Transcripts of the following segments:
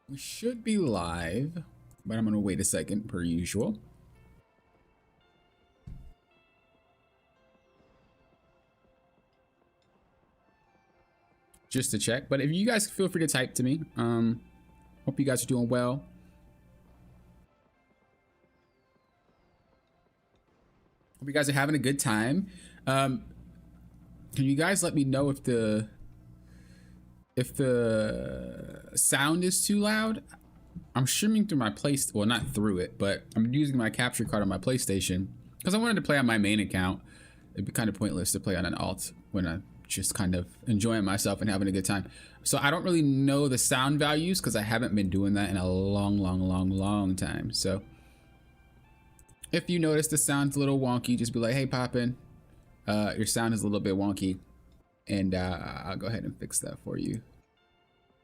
We should be live, but I'm gonna wait a second per usual. Just to check, but if you guys feel free to type to me. Hope you guys are doing well. Hope you guys are having a good time. Can you guys let me know if the sound is too loud? I'm streaming through my well, not through it, but I'm using my capture card on my PlayStation because I wanted to play on my main account. It'd be kind of pointless to play on an alt when I'm just kind of enjoying myself and having a good time. So I don't really know the sound values because I haven't been doing that in a long time. So if you notice the sound's a little wonky, just be like, hey, Poppin', your sound is a little bit wonky, and I'll go ahead and fix that for you.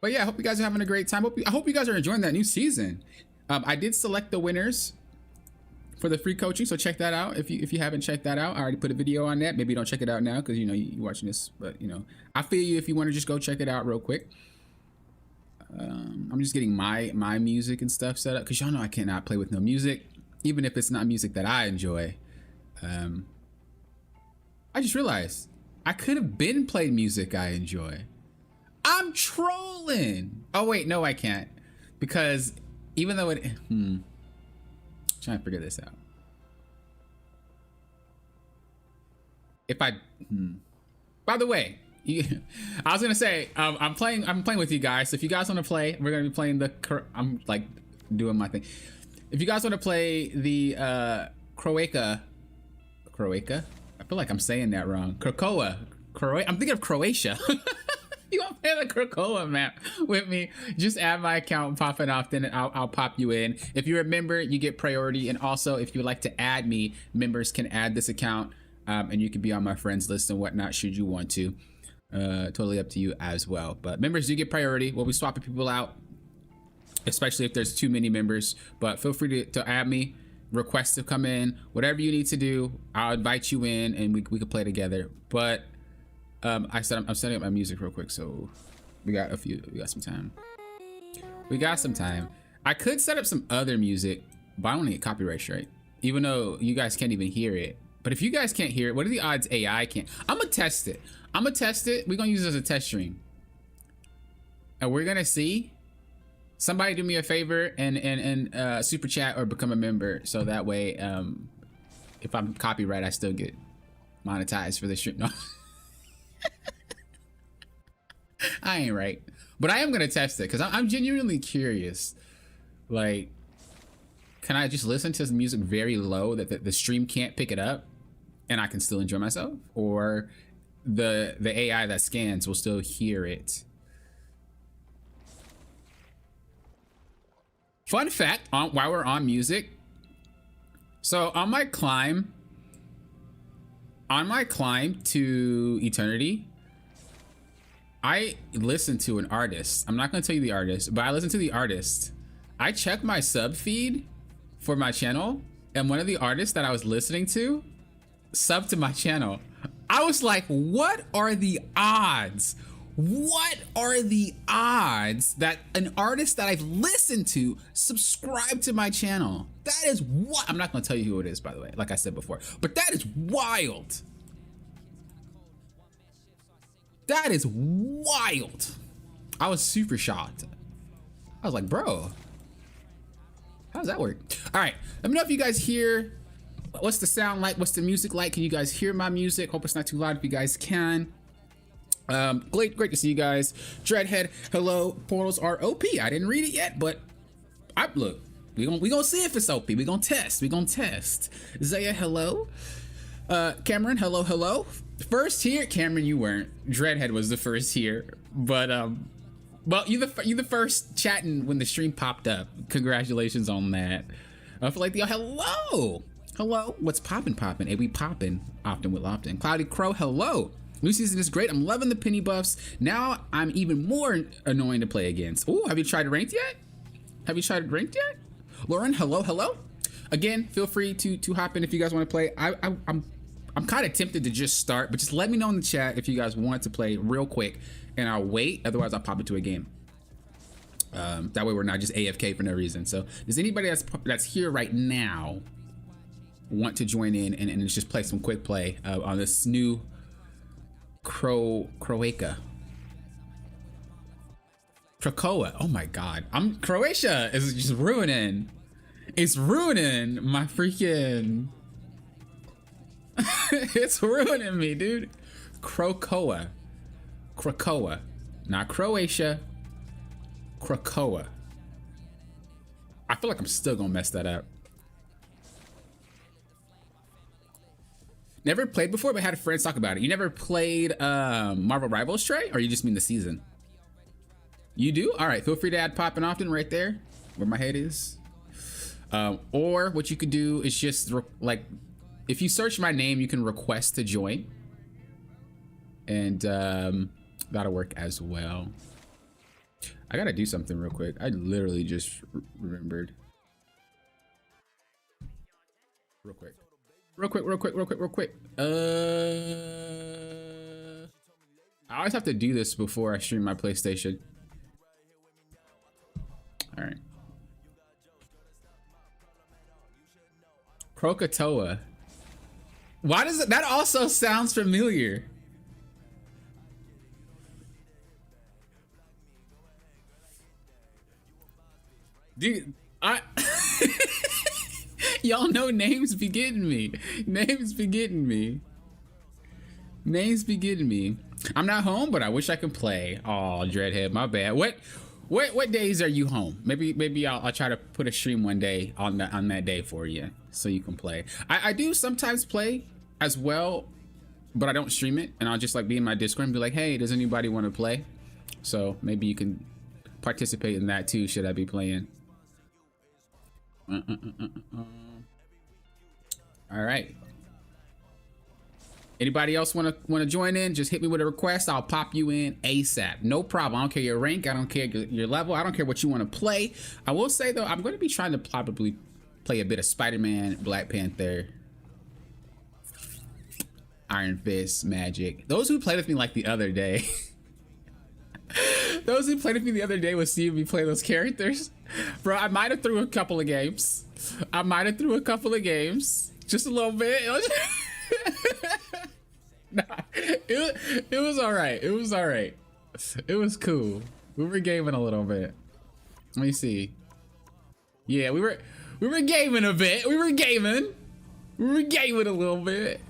But yeah, I hope you guys are having a great time. I hope you guys are enjoying that new season. I did select the winners for the free coaching, so check that out. If you haven't checked that out, I already put a video on that. Maybe don't check it out now because you know you're watching this, but you know I feel you if you want to just go check it out real quick. I'm just getting my music and stuff set up because y'all know I cannot play with no music, even if it's not music that I enjoy. I just realized I could have been played music I enjoy. I'm trolling. Oh wait, no, I can't, because even though it, trying to figure this out. If I, by the way, I was gonna say I'm playing with you guys. So if you guys want to play, we're gonna be playing the. I'm like doing my thing. If you guys want to play the Croatia, I feel like I'm saying that wrong. Krakoa. I'm thinking of Croatia. You want to play the Krakoa map with me? Just add my account, pop it off, then I'll pop you in. If you're a member, you get priority. And also, if you would like to add me, members can add this account, and you can be on my friends list and whatnot should you want to. Totally up to you as well. But members do get priority. We'll be swapping people out, especially if there's too many members. But feel free to add me, request to come in, whatever you need to do. I'll invite you in, and we can play together. But I'm setting up my music real quick, so we got some time. I could set up some other music, but I don't get copyright strike, even though you guys can't even hear it. But if you guys can't hear it, what are the odds AI can't? I'm gonna test it. We're gonna use it as a test stream, and we're gonna see. Somebody do me a favor and super chat or become a member, so that way, if I'm copyright, I still get monetized for this stream. No. I ain't right, but I am gonna test it because I'm genuinely curious. Like, can I just listen to the music very low that the stream can't pick it up, and I can still enjoy myself, or the AI that scans will still hear it? Fun fact, while we're on music, so on my climb to eternity, I listen to an artist. I'm not gonna tell you the artist, but I listen to the artist. I check my sub feed for my channel, and one of the artists that I was listening to subbed to my channel. I was like, what are the odds? What are the odds that an artist that I've listened to subscribed to my channel? That is what, I'm not gonna tell you who it is, by the way, like I said before, but that is wild. That is wild. I was super shocked. I was like, bro, how does that work? All right, let me know if you guys hear, what's the sound like? What's the music like? Can you guys hear my music? Hope it's not too loud if you guys can. Great to see you guys. Dreadhead, hello. Portals are OP. I didn't read it yet, but look, we gonna see if it's OP. We gonna test. Zaya, hello. Cameron, hello. First here, Cameron, you weren't. Dreadhead was the first here, but well, you the first chatting when the stream popped up. Congratulations on that. I feel like hello. What's poppin'? Hey, we poppin' often with Lofton. Cloudy Crow, hello. New season is great. I'm loving the penny buffs. Now I'm even more annoying to play against. Oh, have you tried ranked yet? Lauren, hello. Again, feel free to hop in if you guys want to play. I'm kind of tempted to just start, but just let me know in the chat if you guys want to play real quick, and I'll wait. Otherwise, I'll pop into a game. That way we're not just AFK for no reason. So does anybody that's here right now want to join in and just play some quick play on this new Krakoa? Oh my God, Croatia is just ruining. It's ruining my freaking. It's ruining me, dude. Krakoa, not Croatia. Krakoa. I feel like I'm still gonna mess that up. Never played before, but had friends talk about it. You never played Marvel Rivals, Trey, or you just mean the season? You do? All right, feel free to add popping often right there where my head is. Or what you could do is just like, if you search my name, you can request to join, and that'll work as well. I gotta do something real quick. I literally just remembered. Real quick. I always have to do this before I stream my PlayStation. All right. Krakatoa. Why does it? That also sounds familiar. Dude, y'all know names be getting me. Names be getting me. I'm not home, but I wish I could play. Oh, Dreadhead, my bad. What days are you home? Maybe I'll try to put a stream one day on that day for you, so you can play. I do sometimes play as well, but I don't stream it, and I'll just like be in my Discord and be like, hey, does anybody want to play? So maybe you can participate in that too. Should I be playing? All right. Anybody else want to join in? Just hit me with a request. I'll pop you in ASAP. No problem. I don't care your rank. I don't care your level. I don't care what you want to play. I will say though, I'm going to be trying to probably play a bit of Spider-Man, Black Panther, Iron Fist, Magic. Those who played with me like the other day. Those who played with me the other day was seeing me play those characters. Bro, I might have threw a couple of games. Just a little bit. Nah, it was all right. It was cool. We were gaming a little bit. Let me see. Yeah, we were gaming a bit. We were gaming a little bit.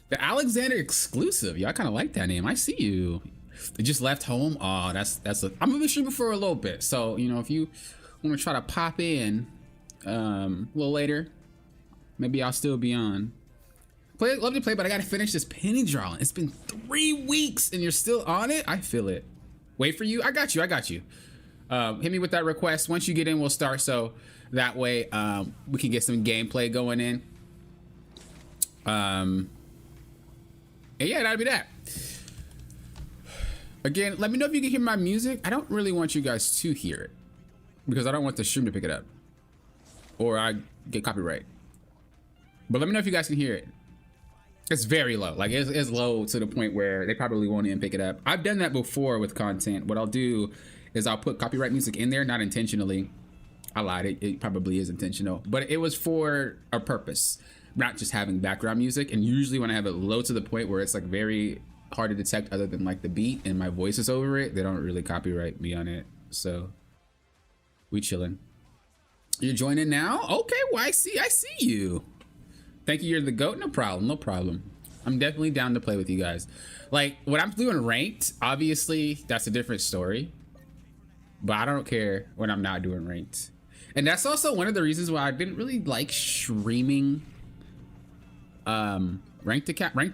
The Alexander exclusive. Yeah, I kind of like that name. I see you. They just left home. Oh, that's I'm gonna be streaming for a little bit. So, you know, if you want to try to pop in a little later, maybe I'll still be on. Love to play, but I gotta finish this penny drawing. It's been 3 weeks and you're still on it. I feel it. Wait for you. I got you. Hit me with that request. Once you get in, we'll start. So that way we can get some gameplay going in. And yeah, that'll be that. Again, let me know if you can hear my music. I don't really want you guys to hear it because I don't want the stream to pick it up or I get copyright. But let me know if you guys can hear it. It's very low. Like it's low to the point where they probably won't even pick it up. I've done that before with content. What I'll do is I'll put copyright music in there, not intentionally. I lied. It probably is intentional, but it was for a purpose. Not just having background music. And usually when I have it low to the point where it's like very hard to detect other than like the beat and my voice is over it, they don't really copyright me on it. So we chilling. You're joining now? Okay, well I see you. Thank you, you're the GOAT. No problem. I'm definitely down to play with you guys. Like when I'm doing ranked, obviously that's a different story. But I don't care when I'm not doing ranked. And that's also one of the reasons why I didn't really like streaming ranked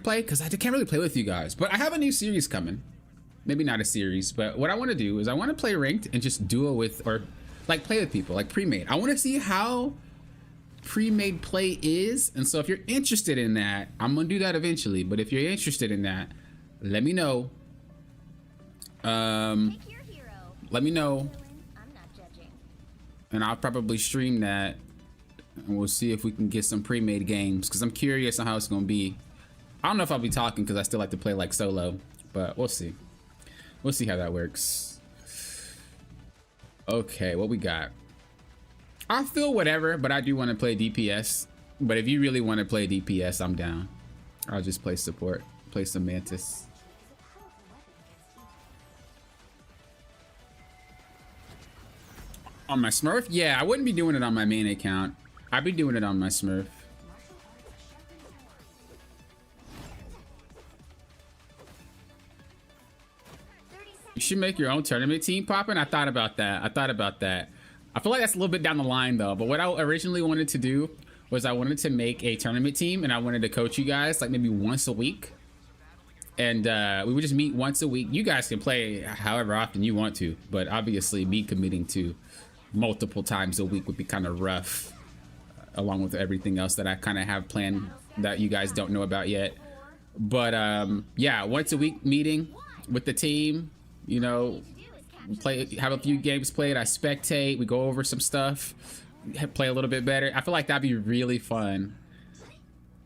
play, because I can't really play with you guys. But I have a new series coming. Maybe not a series, but what I want to do is I want to play ranked and just duo with, or like play with people, like pre-made. I want to see how pre-made play is. And so if you're interested in that, I'm gonna do that eventually. But if you're interested in that, let me know. Let me know. And I'll probably stream that. And we'll see if we can get some pre-made games, because I'm curious on how it's going to be. I don't know if I'll be talking because I still like to play like solo, but we'll see. We'll see how that works. Okay, what we got? I feel whatever, but I do want to play DPS. But if you really want to play DPS, I'm down. I'll just play support, play some Mantis. On my Smurf? Yeah, I wouldn't be doing it on my main account. I'd be doing it on my Smurf. You should make your own tournament team, Poppin'. I thought about that. I feel like that's a little bit down the line though. But what I originally wanted to do was I wanted to make a tournament team, and I wanted to coach you guys like maybe once a week. And we would just meet once a week. You guys can play however often you want to, but obviously me committing to multiple times a week would be kind of rough, along with everything else that I kind of have planned that you guys don't know about yet. But yeah, once a week meeting with the team. You know, have a few games played. I spectate. We go over some stuff. Play a little bit better. I feel like that'd be really fun.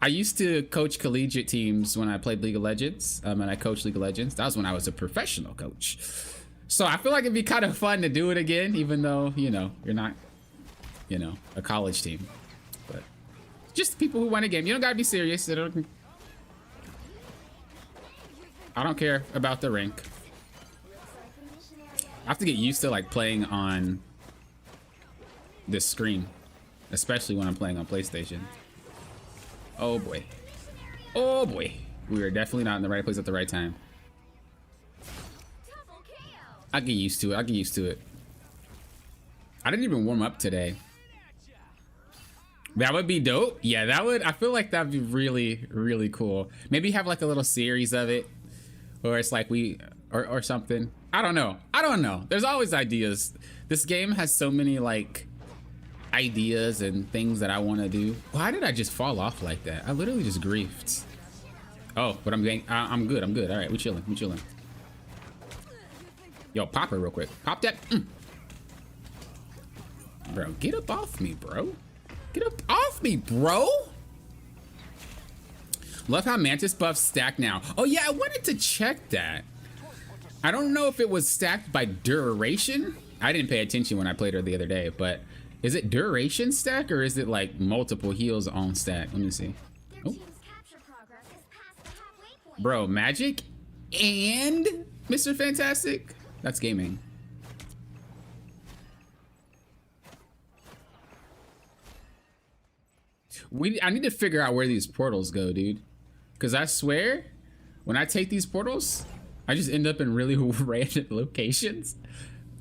I used to coach collegiate teams when I played League of Legends. And I coached League of Legends. That was when I was a professional coach. So I feel like it'd be kind of fun to do it again, even though, you know, you're not, you know, a college team. But just people who want a game. You don't gotta be serious. I don't care about the rank. I have to get used to like playing on this screen, especially when I'm playing on PlayStation. Oh boy. Oh boy. We are definitely not in the right place at the right time. I'll get used to it. I'll get used to it. I didn't even warm up today. That would be dope. Yeah, that would. I feel like that'd be really, really cool. Maybe have like a little series of it, or it's like or something. I don't know. I don't know. There's always ideas. This game has so many like ideas and things that I want to do. Why did I just fall off like that? I literally just griefed. Oh, but I'm good. I'm good. All right, we chilling. Yo, pop her real quick. Pop that. Bro, get up off me, bro. Get up off me, bro. Love how Mantis buffs stack now. Oh yeah, I wanted to check that. I don't know if it was stacked by duration. I didn't pay attention when I played her the other day, but is it duration stack or is it like multiple heals on stack? Let me see. Oh. Bro, Magic and Mr. Fantastic? That's gaming. I need to figure out where these portals go, dude. Because I swear, when I take these portals, I just end up in really random locations.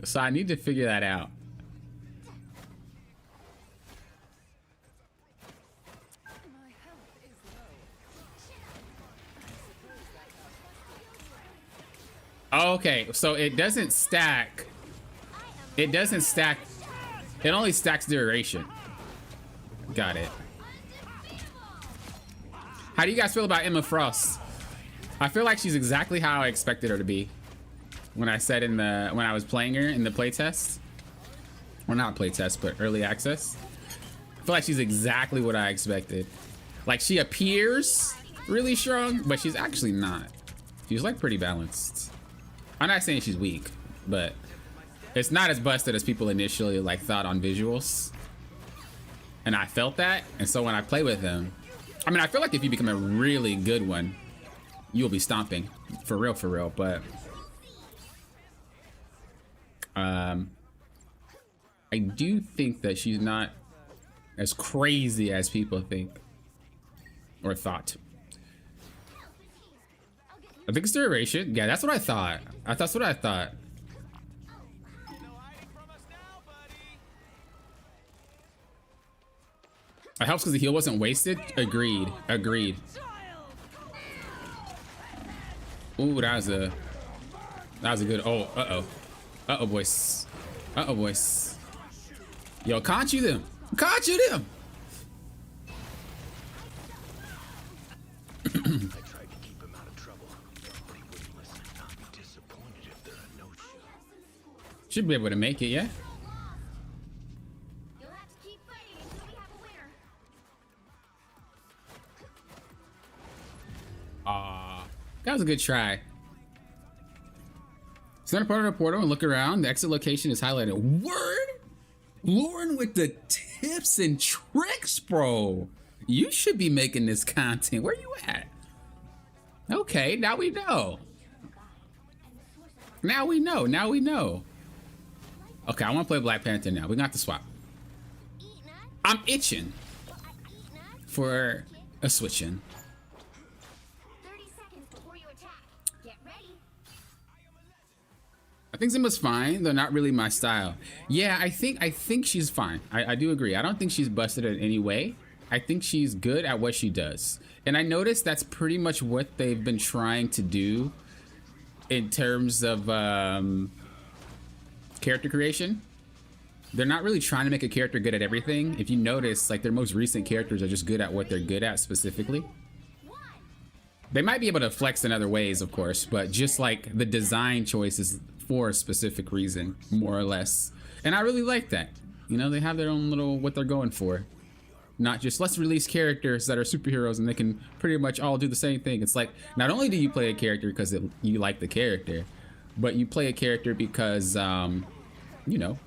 So I need to figure that out. Okay, so it doesn't stack. It doesn't stack. It only stacks duration. Got it. How do you guys feel about Emma Frost? I feel like she's exactly how I expected her to be when I said when I was playing her in the playtest. Well, not playtest, but early access. I feel like she's exactly what I expected. Like she appears really strong, but she's actually not. She's like pretty balanced. I'm not saying she's weak, but it's not as busted as people initially like thought on visuals. And I felt that, and so when I play with them, I mean, I feel like if you become a really good one, you'll be stomping for real, but I do think that she's not as crazy as people think or thought. I think it's duration. Yeah, that's what I thought. That's what I thought. It helps because the heal wasn't wasted. Agreed. Ooh, that was a good. Oh, boys. Boys. Yo, can't you them? Can't you them? Should be able to make it, yeah. That was a good try. Stand part of the portal and look around. The exit location is highlighted. Word? Lauren with the tips and tricks, bro. You should be making this content. Where you at? Okay, now we know. Now we know. Now we know. Okay, I want to play Black Panther now. We got to swap. I'm itching for a switch-in. 30 seconds before you attack. Get ready. I think Zimba's fine, though not really my style. Yeah, I think she's fine. I do agree. I don't think she's busted in any way. I think she's good at what she does. And I noticed that's pretty much what they've been trying to do in terms of character creation. They're not really trying to make a character good at everything. If you notice, like, their most recent characters are just good at what they're good at specifically. They might be able to flex in other ways, of course, but just like the design choice is for a specific reason, more or less. And I really like that. You know, they have their own little, what they're going for. Not just, let's release characters that are superheroes and they can pretty much all do the same thing. It's like, not only do you play a character because you like the character, but you play a character because, you know,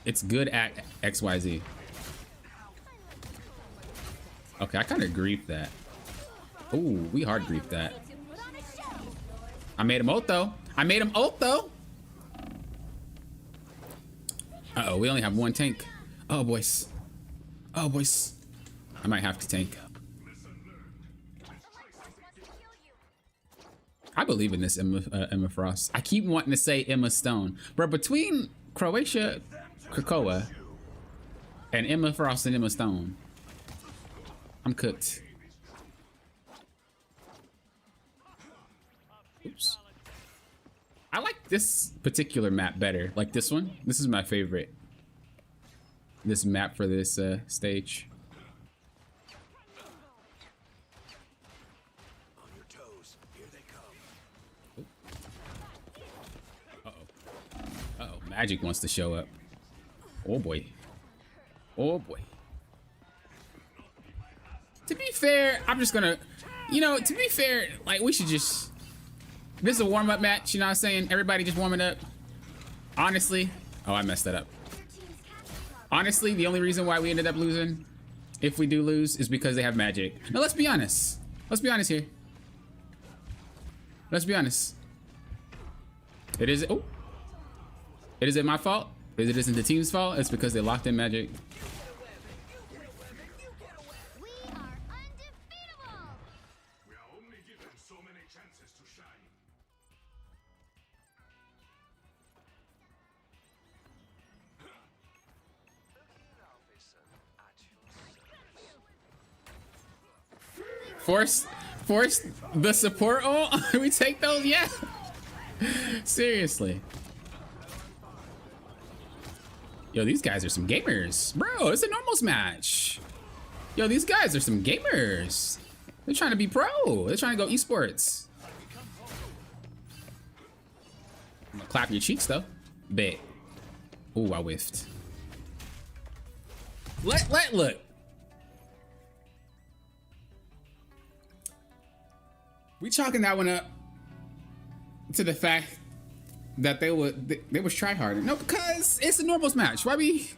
it's good at XYZ. Okay, I kind of griefed that. Ooh, we hard griefed that. I made him ult though. I made him ult though. Uh-oh, we only have one tank. Oh, boys. Oh, boys. I might have to tank. I believe in this Emma Frost. I keep wanting to say Emma Stone. But between Croatia, Krakoa, and Emma Frost and Emma Stone, I'm cooked. Oops. I like this particular map better. Like this one. This is my favorite. This map for this stage. On your toes. Here they come. Uh-oh. Uh-oh. Magic wants to show up. Oh boy. Oh boy. To be fair, I'm just gonna, you know, to be fair, like, we should just, this is a warm-up match, you know what I'm saying? Everybody just warming up. Honestly, oh, I messed that up. Honestly, the only reason why we ended up losing, if we do lose, is because they have magic. Now, let's be honest. Let's be honest here. Let's be honest. It is, oh. It isn't my fault. It isn't the team's fault. It's because they locked in magic. We are undefeatable. We are only given so many chances to shine. Force the support ult? We take those? Yeah. Seriously. Yo, these guys are some gamers. Bro, it's a normals match. Yo, these guys are some gamers. They're trying to be pro. They're trying to go esports. I'm gonna clap your cheeks though. Bet. Ooh, I whiffed. Look. We chalking that one up to the fact that they was try hard. No, because it's a normals match. Why we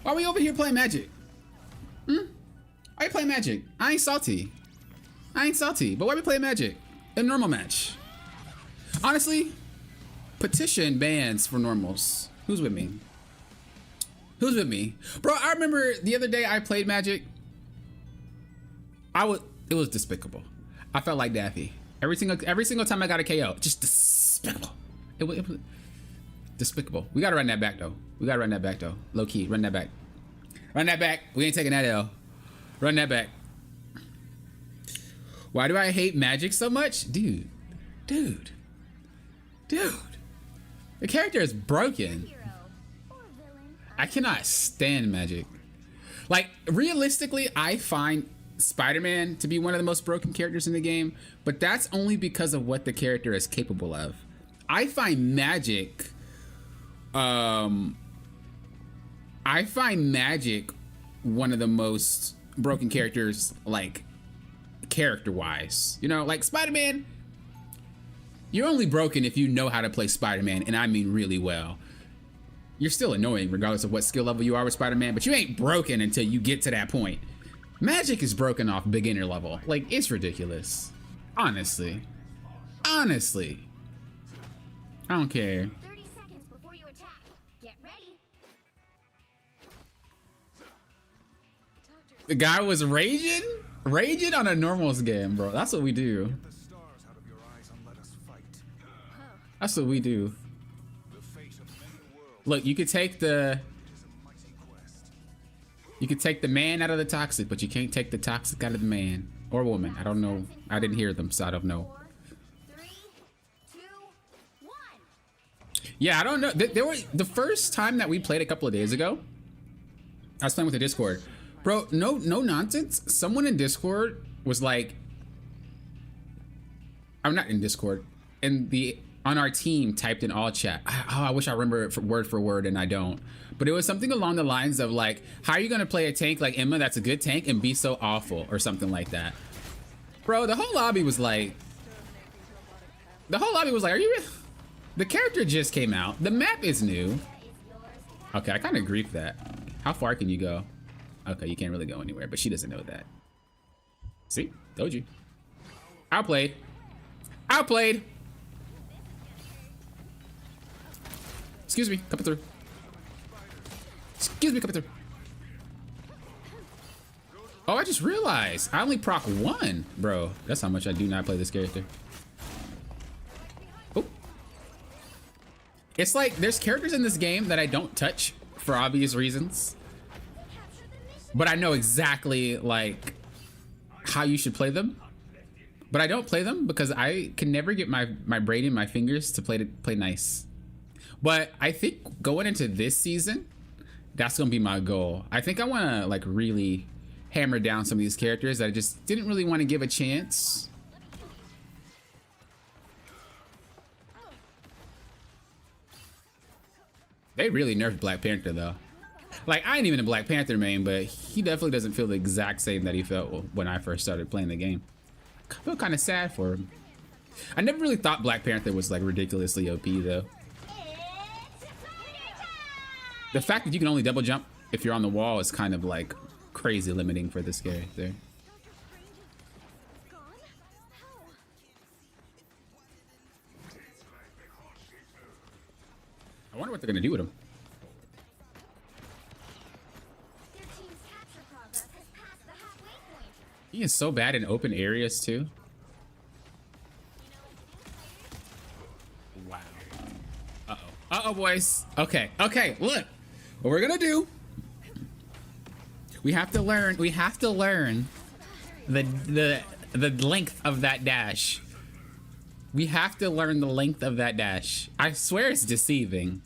over here playing magic? Why you playing magic? I ain't salty. But why we play magic? A normal match. Honestly, petition bans for normals. Who's with me? Who's with me? Bro, I remember the other day I played magic. It was despicable. I felt like Daffy. Every single time I got a KO, just despicable. It was despicable. We gotta run that back though. Low key, run that back. We ain't taking that L. Run that back. Why do I hate magic so much? Dude. The character is broken. Hero or villain. I cannot stand magic. Like, realistically, I find Spider-Man to be one of the most broken characters in the game, but that's only because of what the character is capable of. I find magic one of the most broken characters, like, character-wise. You know, like Spider-Man, You're only broken if you know how to play Spider-Man, and I mean really well. You're still annoying regardless of what skill level you are with Spider-Man, but you ain't broken until you get to that point. Magic is broken off beginner level. Like, it's ridiculous. Honestly. Honestly. I don't care. 30 seconds before you attack. Get ready. The guy was raging? Raging on a normals game, bro. That's what we do. Get the stars out of your eyes and let us fight. That's what we do. The fate of many worlds Look, you could take the... is a mighty quest. You could take the man out of the toxic, but you can't take the toxic out of the man. Or woman. I don't know. I didn't hear them, so I don't know. 4, 3, 2, 1. Yeah, I don't know. There were the first time that we played a couple of days ago. I was playing with the Discord, bro. No nonsense. Someone in Discord was like, I'm not in Discord, and on our team typed in all chat. I wish I remember it word for word, and I don't. But it was something along the lines of like, how are you gonna play a tank like Emma that's a good tank and be so awful, or something like that. Bro, the whole lobby was like, are you? The character just came out. The map is new. Okay, I kind of agree with that. How far can you go? Okay, you can't really go anywhere, but she doesn't know that. See? Told you. Outplayed. Outplayed. Excuse me, coming through. Excuse me, coming through. Oh, I just realized I only proc 1, bro. That's how much I do not play this character. Oh. It's like there's characters in this game that I don't touch for obvious reasons, but I know exactly like how you should play them. But I don't play them because I can never get my brain in my fingers to play nice. But I think going into this season, that's gonna be my goal. I think I want to like really hammer down some of these characters that I just didn't really want to give a chance. They really nerfed Black Panther though. Like, I ain't even a Black Panther main, but he definitely doesn't feel the exact same that he felt when I first started playing the game. I feel kind of sad for him. I never really thought Black Panther was like ridiculously OP though. The fact that you can only double jump if you're on the wall is kind of like crazy limiting for this character. I wonder what they're gonna do with him. Their team's capture progress has passed the halfway point. He is so bad in open areas too. Wow. Uh-oh. Uh-oh, boys. Okay. Okay, look. What we're gonna do. We have to learn the length of that dash. We have to learn the length of that dash. I swear it's deceiving.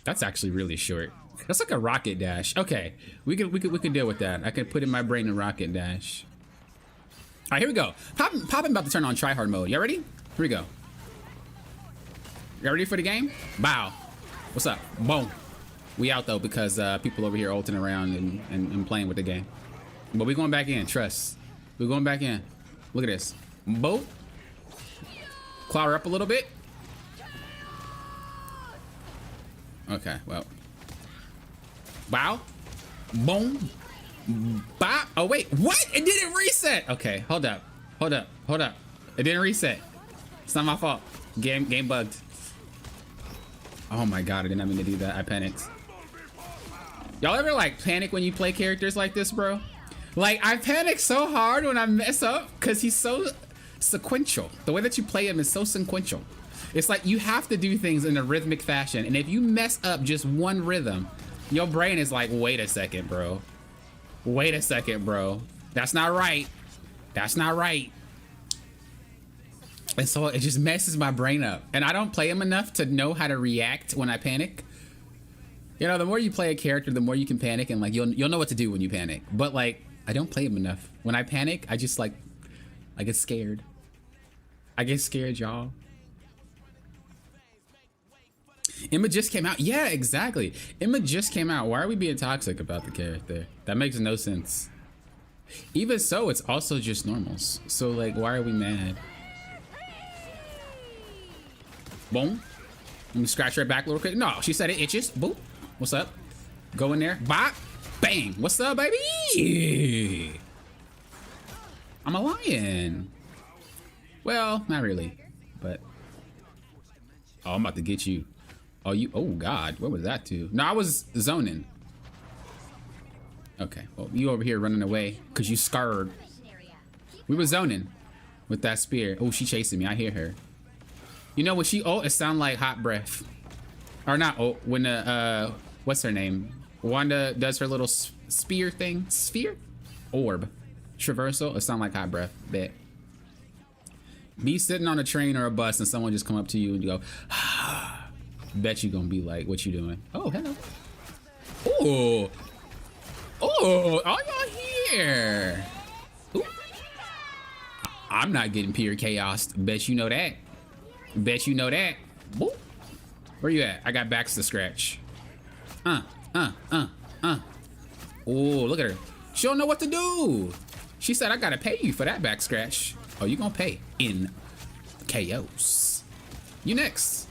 That's actually really short. That's like a rocket dash. Okay, we could deal with that. I can put in my brain a rocket dash. All right, here we go. Poppin' about to turn on tryhard mode. Y'all ready? Here we go. Y'all ready for the game? Bow. What's up? Boom. We out though because people over here ulting around and playing with the game. But we going back in. Trust. We're going back in. Look at this. Boom. Claw her up a little bit. Okay, well. Bow. Boom. Bop. Oh, wait. What? It didn't reset. Okay, hold up. Hold up. Hold up. It didn't reset. It's not my fault. Game bugged. Oh my god, I did not mean to do that. I panicked. Y'all ever like panic when you play characters like this, bro? Like, I panic so hard when I mess up because he's so sequential. The way that you play him is so sequential. It's like you have to do things in a rhythmic fashion, and if you mess up just one rhythm, your brain is like, wait a second, bro. Wait a second, bro. That's not right. That's not right. And so it just messes my brain up. And I don't play him enough to know how to react when I panic. You know, the more you play a character, the more you can panic, and like you'll know what to do when you panic. But like, I don't play him enough. When I panic, I just like, I get scared. I get scared, y'all. Emma just came out. Yeah, exactly. Emma just came out. Why are we being toxic about the character? That makes no sense. Even so, it's also just normals. So like, why are we mad? Boom. Let me scratch her back a little quick. No, she said it itches. Boop. What's up? Go in there. Bop. Bang. What's up, baby? I'm a lion. Well, not really, but. Oh, I'm about to get you. Oh, you. Oh, God. What was that to? No, I was zoning. Okay. Well, you over here running away because you scared. We were zoning with that spear. Oh, she chasing me. I hear her. You know, when she ult, it sound like hot breath. Or not ult. When the, what's her name? Wanda does her little spear thing. Sphere? Orb. Traversal. It sound like hot breath. Bet. Be sitting on a train or a bus and someone just come up to you and you go, ah. Bet you gonna be like, what you doing? Oh, hello. Oh. Oh, all y'all here. Ooh. I'm not getting pure chaos. Bet you know that. Bet you know that. Woo. Where you at? I got backs to scratch. Oh, look at her. She don't know what to do. She said, I gotta pay you for that back scratch. Oh, you gonna pay in chaos. You next.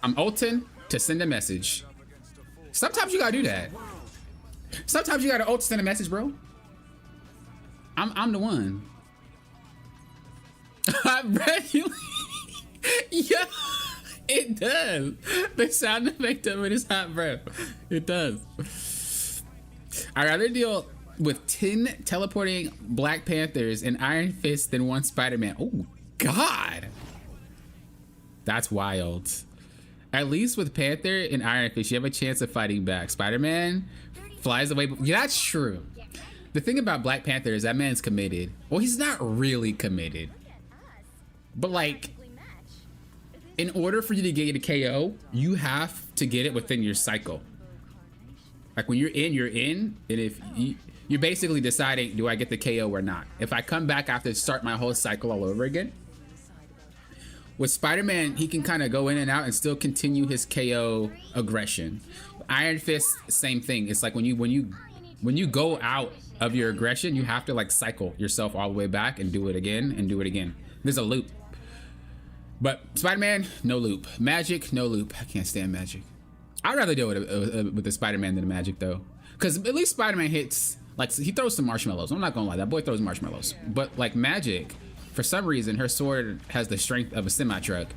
I'm ulting to send a message. Sometimes you gotta do that. Sometimes you gotta ult to send a message, bro. I'm the one. I bet you. Yeah, it does. The sound effect of it is hot breath. It does. I'd rather deal with 10 teleporting Black Panthers and Iron Fist than one Spider-Man. Oh, God. That's wild. At least with Panther and Iron Fist, you have a chance of fighting back. Spider-Man flies away. Yeah, that's true. The thing about Black Panther is that man's committed. Well, he's not really committed. But like, in order for you to get a KO, you have to get it within your cycle. Like when you're in, and if you're basically deciding, do I get the KO or not? If I come back, I have to start my whole cycle all over again. With Spider-Man, he can kind of go in and out and still continue his KO aggression. Iron Fist, same thing. It's like when you go out of your aggression, you have to like cycle yourself all the way back and do it again and do it again. There's a loop. But Spider-Man, no loop. Magic, no loop. I can't stand magic. I'd rather deal with the Spider-Man than the magic though. Because at least Spider-Man hits, like he throws some marshmallows. I'm not gonna lie, that boy throws marshmallows. But like magic, for some reason, her sword has the strength of a semi-truck.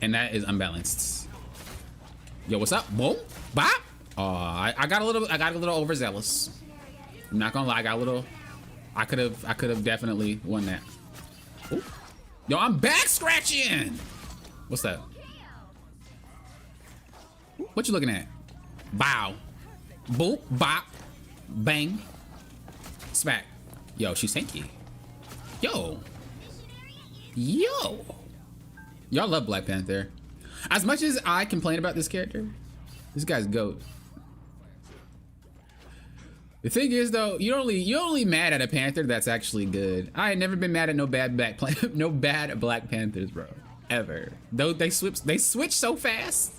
And that is unbalanced. Yo, what's up? Boom, bop. I got a little overzealous. I'm not gonna lie, I got a little, I could have definitely won that. Ooh. Yo, I'm back scratching. What's that? What you looking at? Bow. Boop, bop, bang, smack. Yo, she's tanky. Yo. Y'all love Black Panther. As much as I complain about this character, this guy's GOAT. The thing is though, you're only mad at a Panther that's actually good. I ain't never been mad at no bad Black Panthers, bro. Ever. Though they switch so fast.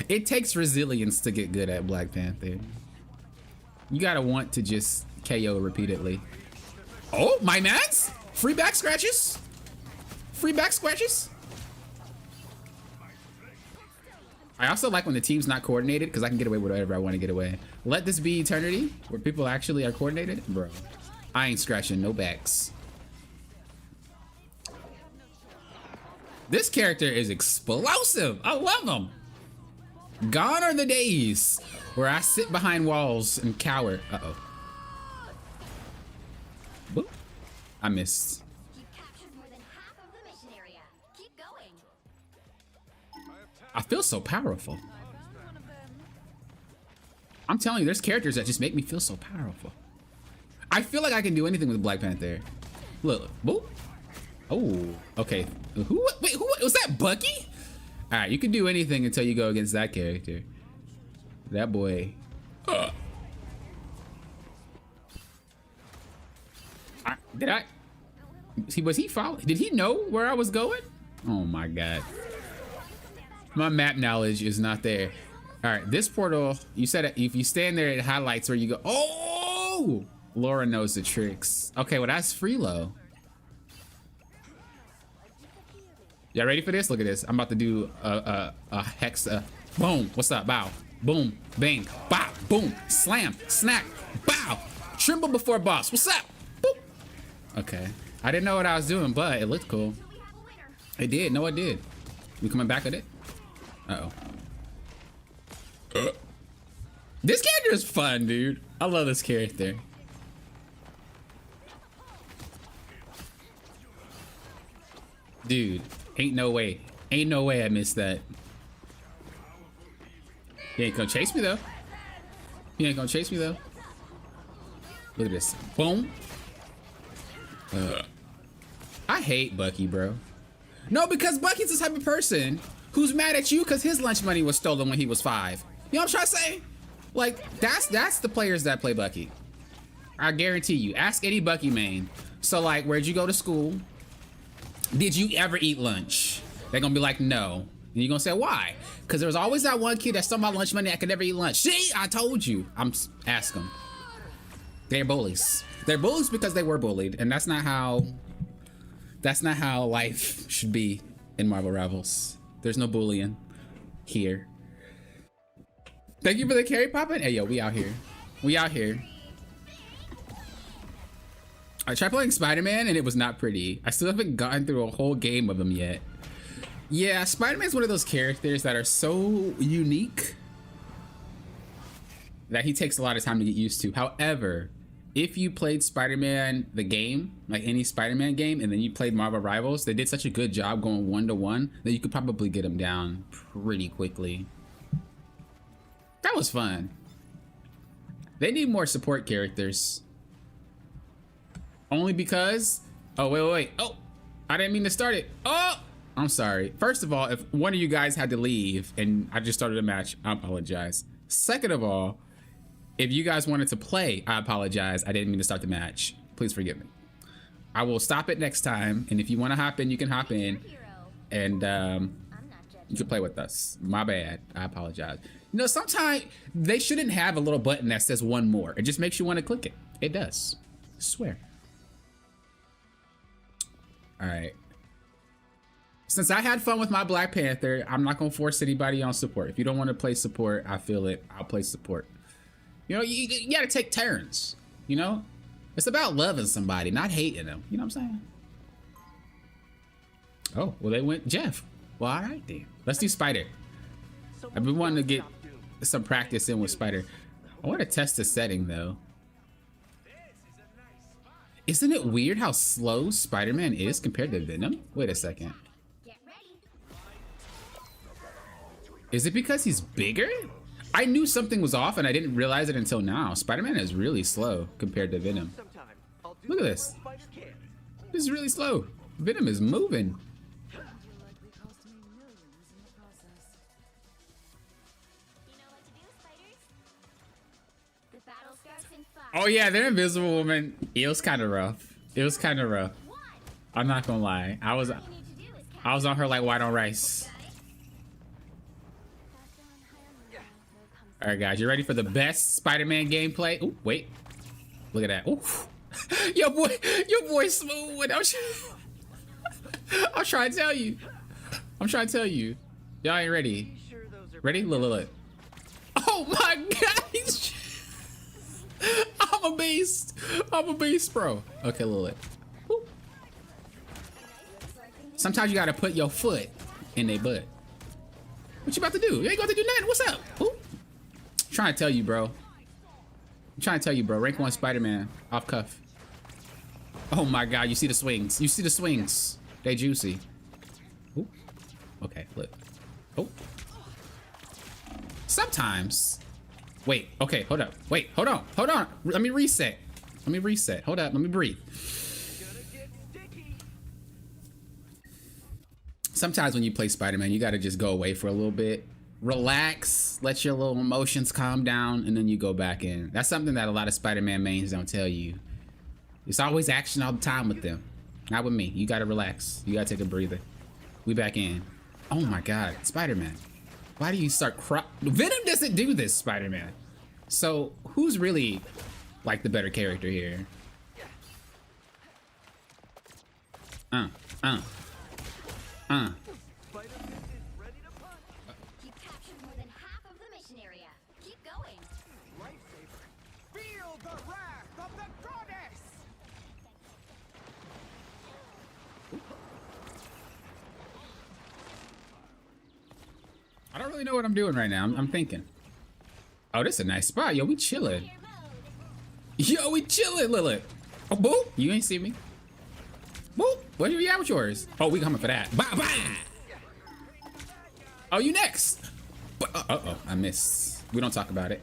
It takes resilience to get good at Black Panther. You gotta want to just KO repeatedly. Oh, my mans! Free back scratches? Free back scratches? I also like when the team's not coordinated because I can get away with whatever I want to get away. Let this be eternity where people actually are coordinated. Bro, I ain't scratching no backs. This character is explosive. I love him. Gone are the days where I sit behind walls and cower. Uh-oh. Boop. I missed. I feel so powerful. I'm telling you, there's characters that just make me feel so powerful. I feel like I can do anything with Black Panther. Look, boop. Oh, okay. Wait, who was that? Bucky? All right, you can do anything until you go against that character. That boy. Was he following? Did he know where I was going? Oh my God. My map knowledge is not there. All right, this portal, you said if you stand there, it highlights where you go. Oh, Laura knows the tricks. Okay, well, that's Freelo. Y'all ready for this? Look at this. I'm about to do a hex. Boom. What's up? Bow. Boom. Bang. Bow. Boom. Slam. Snack. Bow. Tremble before boss. What's up? Boop. Okay. I didn't know what I was doing, but it looked cool. So we have a winner. It did. No, it did. We coming back at it? Uh-oh. This character is fun, dude. I love this character. Dude, ain't no way. Ain't no way I missed that. He ain't gonna chase me, though. He ain't gonna chase me, though. Look at this. Boom. I hate Bucky, bro. No, because Bucky's the type of person who's mad at you because his lunch money was stolen when he was 5. You know what I'm trying to say? Like, that's the players that play Bucky. I guarantee you. Ask any Bucky main. So, like, where'd you go to school? Did you ever eat lunch? They're gonna be like, no. And you're gonna say, why? Because there was always that one kid that stole my lunch money that could never eat lunch. See, I told you. Ask them. They're bullies. They're bullies because they were bullied, and that's not how life should be in Marvel Rivals. There's no bullying here. Thank you for the carry popping. Hey yo, we out here. We out here. I tried playing Spider-Man and it was not pretty. I still haven't gotten through a whole game of him yet. Yeah, Spider-Man's one of those characters that are so unique that he takes a lot of time to get used to. However, if you played Spider-Man the game, like any Spider-Man game, and then you played Marvel Rivals, they did such a good job going 1-to-1 that you could probably get him down pretty quickly. That was fun. They need more support characters. Only because... Oh, wait. Oh, I didn't mean to start it. Oh, I'm sorry. First of all, if one of you guys had to leave and I just started a match, I apologize. Second of all, if you guys wanted to play, I apologize. I didn't mean to start the match. Please forgive me. I will stop it next time. And if you want to hop in, you can hop in. And you can play with us. My bad. I apologize. You know, sometimes they shouldn't have a little button that says one more. It just makes you want to click it. It does. I swear. All right. Since I had fun with my Black Panther, I'm not going to force anybody on support. If you don't want to play support, I feel it. I'll play support. You know, you got to take turns. You know? It's about loving somebody, not hating them. You know what I'm saying? Oh, well, they went Jeff. Well, all right, then. Let's do Spider. I've been wanting to get some practice in with Spider. I want to test the setting, though. Isn't it weird how slow Spider-Man is compared to Venom? Wait a second. Get ready. Is it because he's bigger? I knew something was off and I didn't realize it until now. Spider-Man is really slow compared to Venom. Look at this. This is really slow. Venom is moving. Oh yeah, they're Invisible Woman. It was kind of rough. It was kind of rough. I'm not gonna lie. I was on her like white on rice. All right, guys, you ready for the best Spider-Man gameplay? Oh, wait. Look at that. Ooh. Your boy smooth. I'm trying to tell you. I'm trying to tell you. Y'all ain't ready. Ready? Look. Oh my God. I'm a beast. I'm a beast, bro. Okay, Lilith. Woo. Sometimes you gotta put your foot in their butt. What you about to do? You ain't got to do nothing. What's up? Ooh. I'm trying to tell you, bro. I'm trying to tell you, bro. Rank 1 Spider-Man. Off cuff. Oh my God, you see the swings. You see the swings. They juicy. Ooh. Okay, look. Oh. Sometimes. Wait, okay, hold up. Wait, hold on. Let me reset. Hold up, let me breathe. Sometimes when you play Spider-Man, you gotta just go away for a little bit. Relax, let your little emotions calm down, and then you go back in. That's something that a lot of Spider-Man mains don't tell you. It's always action all the time with them. Not with me. You gotta relax. You gotta take a breather. We back in. Oh my God, Spider-Man. Why do you start Venom doesn't do this, Spider-Man. So who's really like the better character here? I don't really know what I'm doing right now. I'm thinking. Oh, this is a nice spot. Yo, we chilling. Yo, we chilling, Lilith. Oh, boo. You ain't see me. Boo. Where you at with yours? Oh, we coming for that. Bah, bah. Oh, you next. Uh-oh, I missed. We don't talk about it.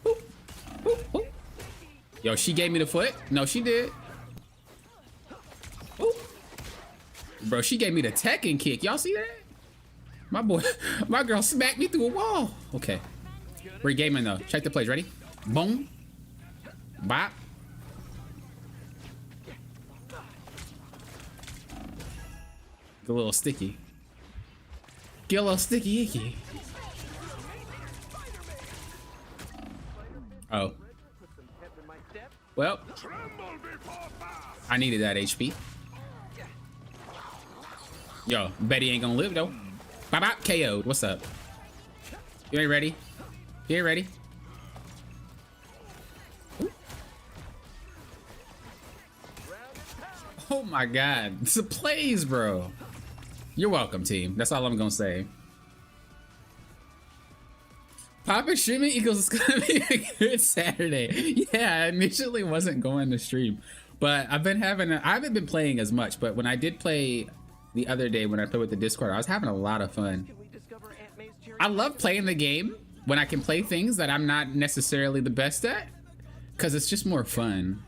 Boop. Boop, boop. Yo, she gave me the foot. No, she did. Boop. Bro, she gave me the Tekken kick. Y'all see that? My boy, my girl smacked me through a wall. Okay. We're gaming though. Check the plays. Ready? Boom. Bop. Get a little sticky. Get a little sticky icky. Oh. Well, I needed that HP. Yo, Betty ain't gonna live though. Bop bop, KO'd. What's up? You ain't ready? You ain't ready? Ooh. Oh my god. It's the plays, bro. You're welcome, team. That's all I'm gonna say. Poppin' streaming equals it's gonna be a good Saturday. Yeah, I initially wasn't going to stream, but I haven't been playing as much, but when I did play the other day when I played with the Discord, I was having a lot of fun. I love playing the game when I can play things that I'm not necessarily the best at, because it's just more fun.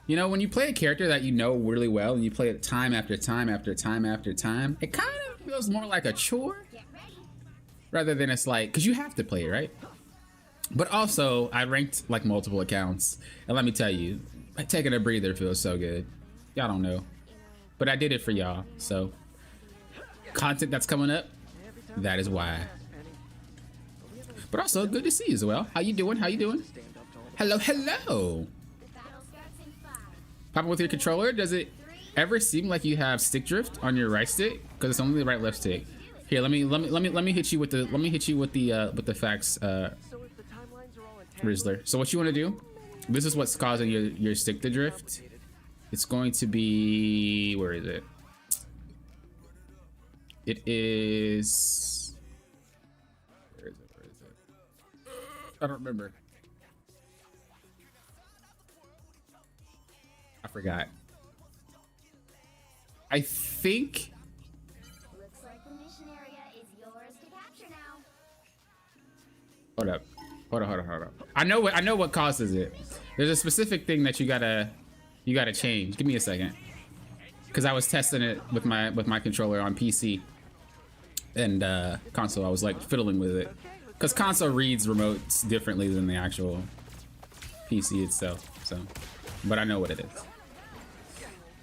You know, when you play a character that you know really well and you play it time after time after time after time, it kind of feels more like a chore rather than it's like, because you have to play it, right? But also, I ranked like multiple accounts, and let me tell you, taking a breather feels so good. Y'all don't know, but I did it for y'all, so content that's coming up, that is why. But also, good to see you as well. How you doing? How you doing? Hello, hello. Pop with your controller. Does it ever seem like you have stick drift on your right stick? Because it's only the right left stick. Here, let me hit you with the facts, Rizzler. So what you want to do? This is what's causing your stick to drift. It's going to be, where is it? It is, where is it? I don't remember. I forgot. I think. Looks like the mission area is yours to capture now. Hold up. I know what causes it. There's a specific thing that you gotta change. Give me a second. Because I was testing it with my controller on PC and console. I was like fiddling with it. Because console reads remotes differently than the actual PC itself. So, but I know what it is.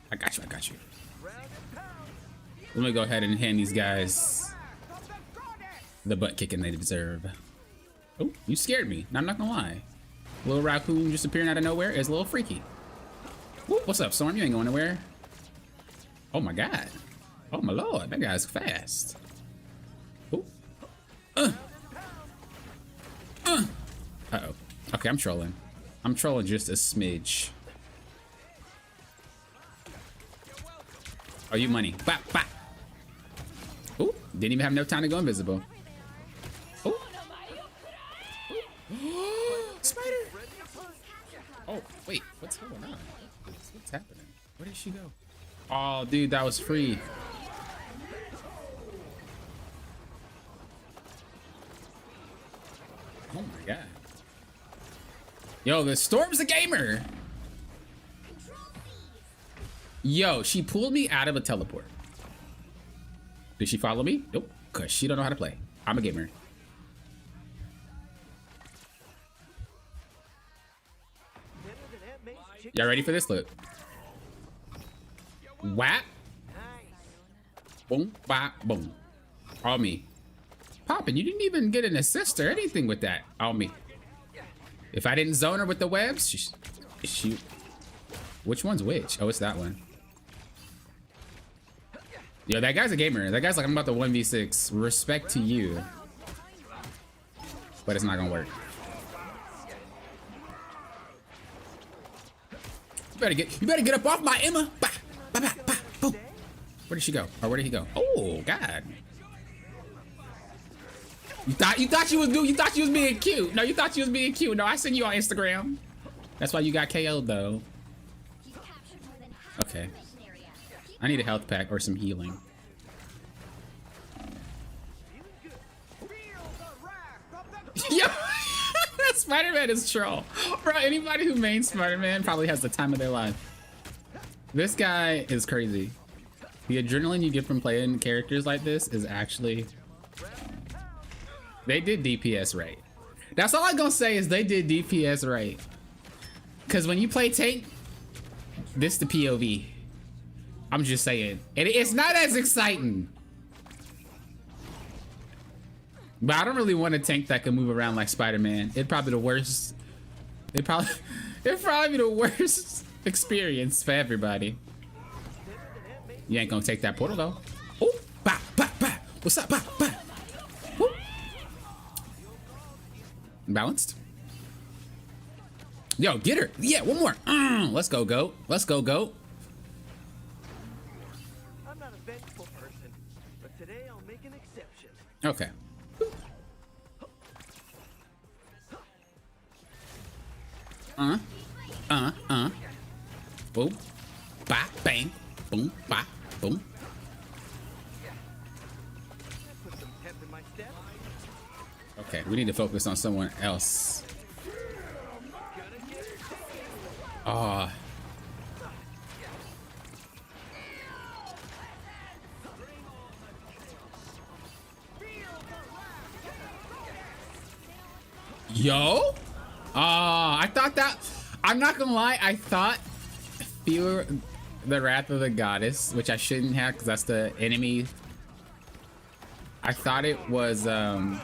I got you. Let me go ahead and hand these guys the butt kicking they deserve. Oh, you scared me. I'm not gonna lie. Little raccoon just appearing out of nowhere is a little freaky. Woo, what's up, Storm? You ain't going nowhere. Oh my god. Oh my lord, that guy's fast. Ooh. Uh-oh. Okay, I'm trolling. I'm trolling just a smidge. Oh, you money. Bop, bop. Ooh, didn't even have no time to go invisible. Ooh. Spider! Oh, wait, what's going on? What's happening? Where did she go? Oh, dude, that was free. Oh my god. Yo, the Storm's a gamer! Yo, she pulled me out of a teleport. Did she follow me? Nope, because she don't know how to play. I'm a gamer. Y'all ready for this? Look. Whap. Boom, bop, boom. All me. Poppin', you didn't even get an assist or anything with that. All me. If I didn't zone her with the webs, she which one's which? Oh, it's that one. Yo, that guy's a gamer. That guy's like, I'm about to 1v6. Respect to you. But it's not gonna work. You better get up off my Emma. Bah, bah, bah, bah, boom. Where did she go? Or where did he go? Oh, God. You thought you was being cute. No, you thought you was being cute. No, I seen you on Instagram. That's why you got KO'd though. You've captured more than half Okay. the mission area. Keep I need a health pack or some healing. Yo, that Spider-Man is troll. Bro, anybody who mains Spider-Man probably has the time of their life. This guy is crazy. The adrenaline you get from playing characters like this is actually... They did DPS right. That's all I'm gonna say is they did DPS right. Cause when you play tank, this the POV. I'm just saying. And it's not as exciting. But I don't really want a tank that can move around like Spider-Man. It'd probably be the worst. It'd probably be the worst experience for everybody. You ain't gonna take that portal though. Oh, bah, bah, bah. What's up, bah, bah. Woo. Balanced. Yo, get her. Yeah, one more. Let's go, goat. Let's go, goat. I'm not a vengeful person, but today I'll make an exception. Okay. Boom. Ba, bang. Boom, ba, boom. Put some pep in my step. Okay, we need to focus on someone else. Oh. Yo? I thought that... I'm not gonna lie, I thought Fear the Wrath of the Goddess, which I shouldn't have because that's the enemy. I thought it was, I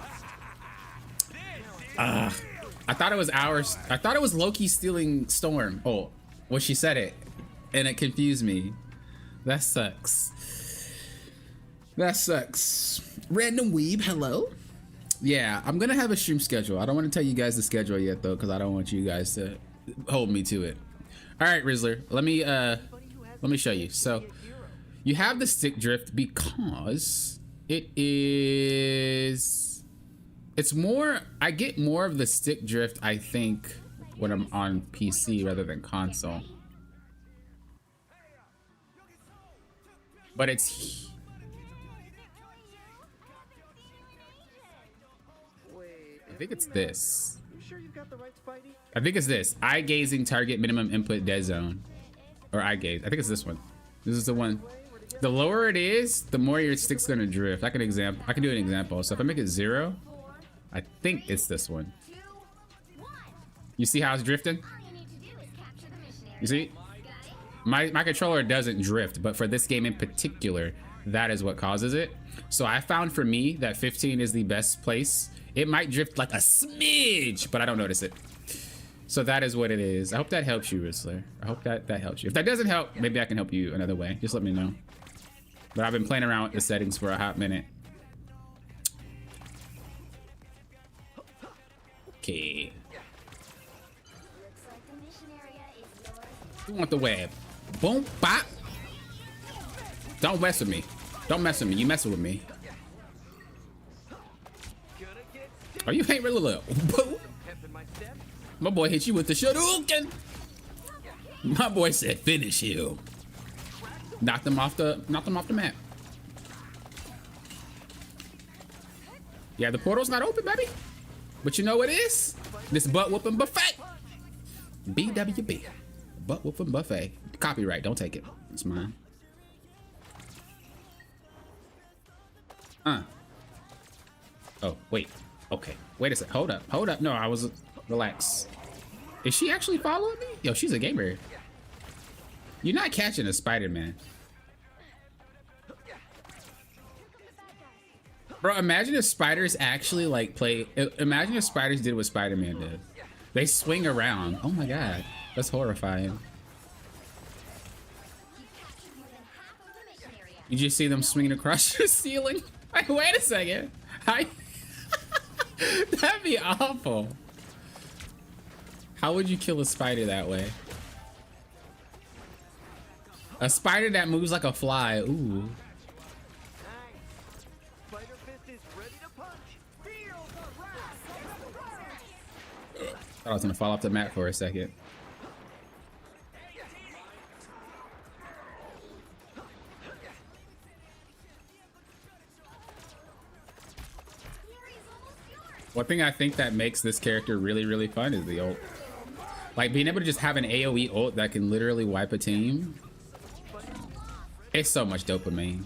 thought it was ours. I thought it was Loki stealing Storm. Oh, well, she said it, and it confused me. That sucks. That sucks. Random Weeb, hello. Yeah, I'm gonna have a stream schedule. I don't want to tell you guys the schedule yet though, because I don't want you guys to hold me to it. All right, Rizzler, let me show you. So you have the stick drift because it is, it's more, I get more of the stick drift, I think, when I'm on PC rather than console. But it's, I think it's this. You sure you got the right Spidey? I think it's this. Eye gazing target minimum input dead zone. Or eye gaze. I think it's this one. This is the one. The lower it is, the more your stick's gonna drift. I can do an example. So if I make it 0, I think it's this one. You see how it's drifting? all you need to do is capture the mission area. You see? My controller doesn't drift, but for this game in particular, that is what causes it. So I found for me that 15 is the best place. It might drift like a smidge, but I don't notice it. So that is what it is. I hope that helps you, Rizzler. I hope that helps you. If that doesn't help, maybe I can help you another way. Just let me know. But I've been playing around with the settings for a hot minute. Okay. Looks like the mission area is yours. You want the web. Boom, bop. Don't mess with me. Don't mess with me. You messing with me. Oh, you ain't really little. Boom. Pep in my step. My boy hit you with the Shoryuken. My boy said finish him. Knocked him off the map. Yeah, the portal's not open, baby. But you know what it is? This butt whooping buffet. BWB. Butt whooping buffet. Copyright, don't take it. It's mine. Oh, wait. Okay. Wait a sec. Hold up. Hold up. No, I was... Relax. Is she actually following me? Yo, she's a gamer. You're not catching a Spider-Man. Bro, imagine if spiders actually, like, play... Imagine if spiders did what Spider-Man did. They swing around. Oh my god. That's horrifying. You just see them swinging across your ceiling? Like, wait a second. That'd be awful. How would you kill a spider that way? A spider that moves like a fly. Ooh. Spider Fist is ready to punch. Feel Thought I was gonna fall off the map for a second. One thing I think that makes this character really, really fun is the ult. Like being able to just have an AoE ult that can literally wipe a team. It's so much dopamine.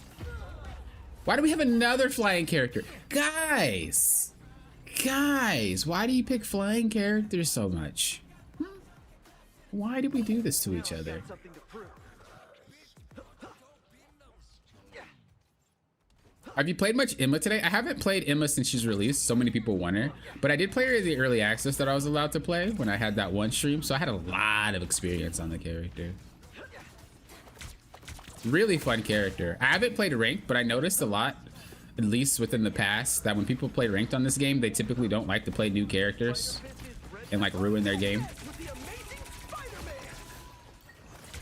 Why do we have another flying character? Guys! Guys, why do you pick flying characters so much? Why do we do this to each other? Something to prove. Have you played much Emma today? I haven't played Emma since she's released. So many people want her. But I did play her in the early access that I was allowed to play when I had that one stream. So I had a lot of experience on the character. Really fun character. I haven't played ranked, but I noticed a lot, at least within the past, that when people play ranked on this game, they typically don't like to play new characters and like ruin their game.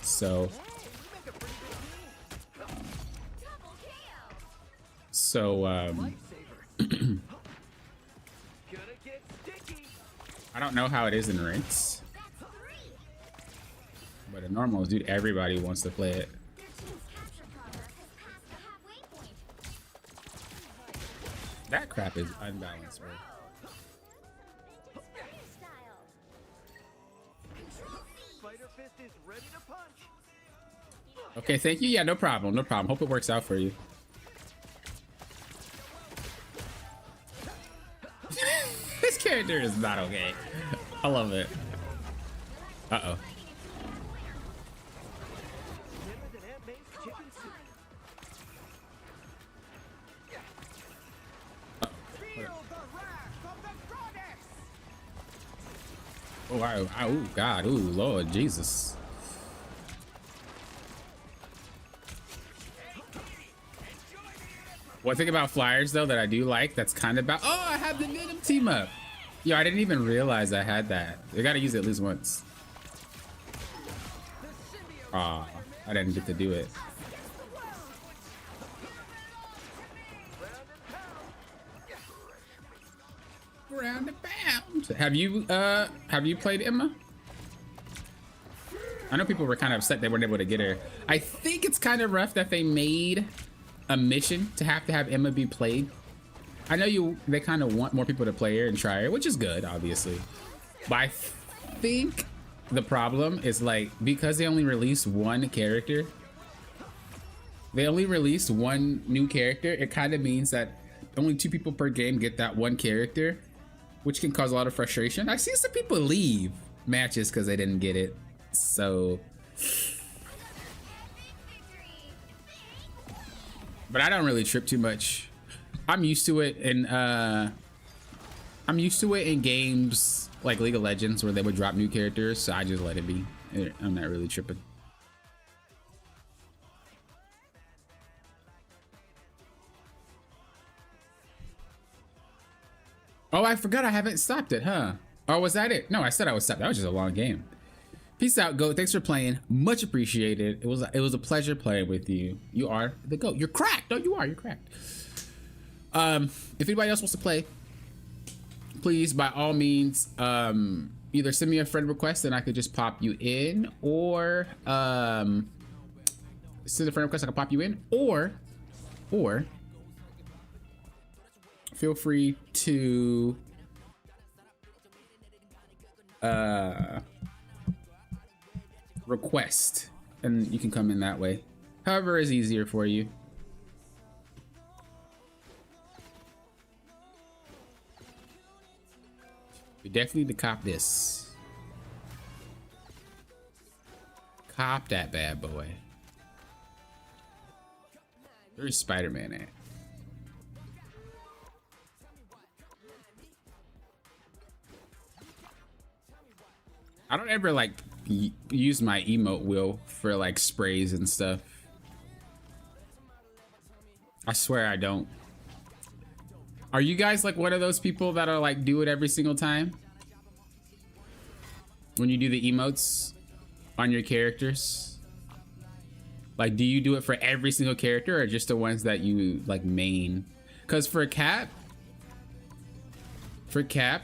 So... I don't know how it is in ranks, but in normals, dude, everybody wants to play it. That crap is unbalanced, bro. Okay, thank you. Yeah, no problem. No problem. Hope it works out for you. This character is not okay. I love it. Uh-oh. Oh, wow. Oh, God. Oh, Lord Jesus. One thing about Flyers, though, that I do like that's kind of about... Oh, I have the Venom team up. Yo, I didn't even realize I had that. I got to use it at least once. Aw, I didn't get to do it. Round and pound. Have you played Emma? I know people were kind of upset they weren't able to get her. I think it's kind of rough that they made a mission to have Emma be played. I know they kind of want more people to play her and try her, which is good, obviously. But I think the problem is like because they only released one character, they only released one new character. It kind of means that only 2 people per game get that one character, which can cause a lot of frustration. I've seen some people leave matches because they didn't get it. So, but I don't really trip too much. I'm used to it in games like League of Legends where they would drop new characters, so I just let it be. I'm not really tripping. Oh, I forgot I haven't stopped it, huh? Or was that it? No, I said I would stop. That was just a long game. Peace out, GOAT. Thanks for playing. Much appreciated. It was a pleasure playing with you. You are the GOAT. You're cracked. No, you are. You're cracked. If anybody else wants to play, please, by all means, either send me a friend request and I could just pop you in, or send a friend request, I can pop you in, or feel free to request and you can come in that way. However is easier for you. We definitely need to cop this. Cop that bad boy. Where's Spider-Man at? I don't ever like use my emote wheel for like sprays and stuff. I swear I don't. Are you guys like one of those people that are like do it every single time? When you do the emotes on your characters? Like, do you do it for every single character or just the ones that you like main? Because for Cap,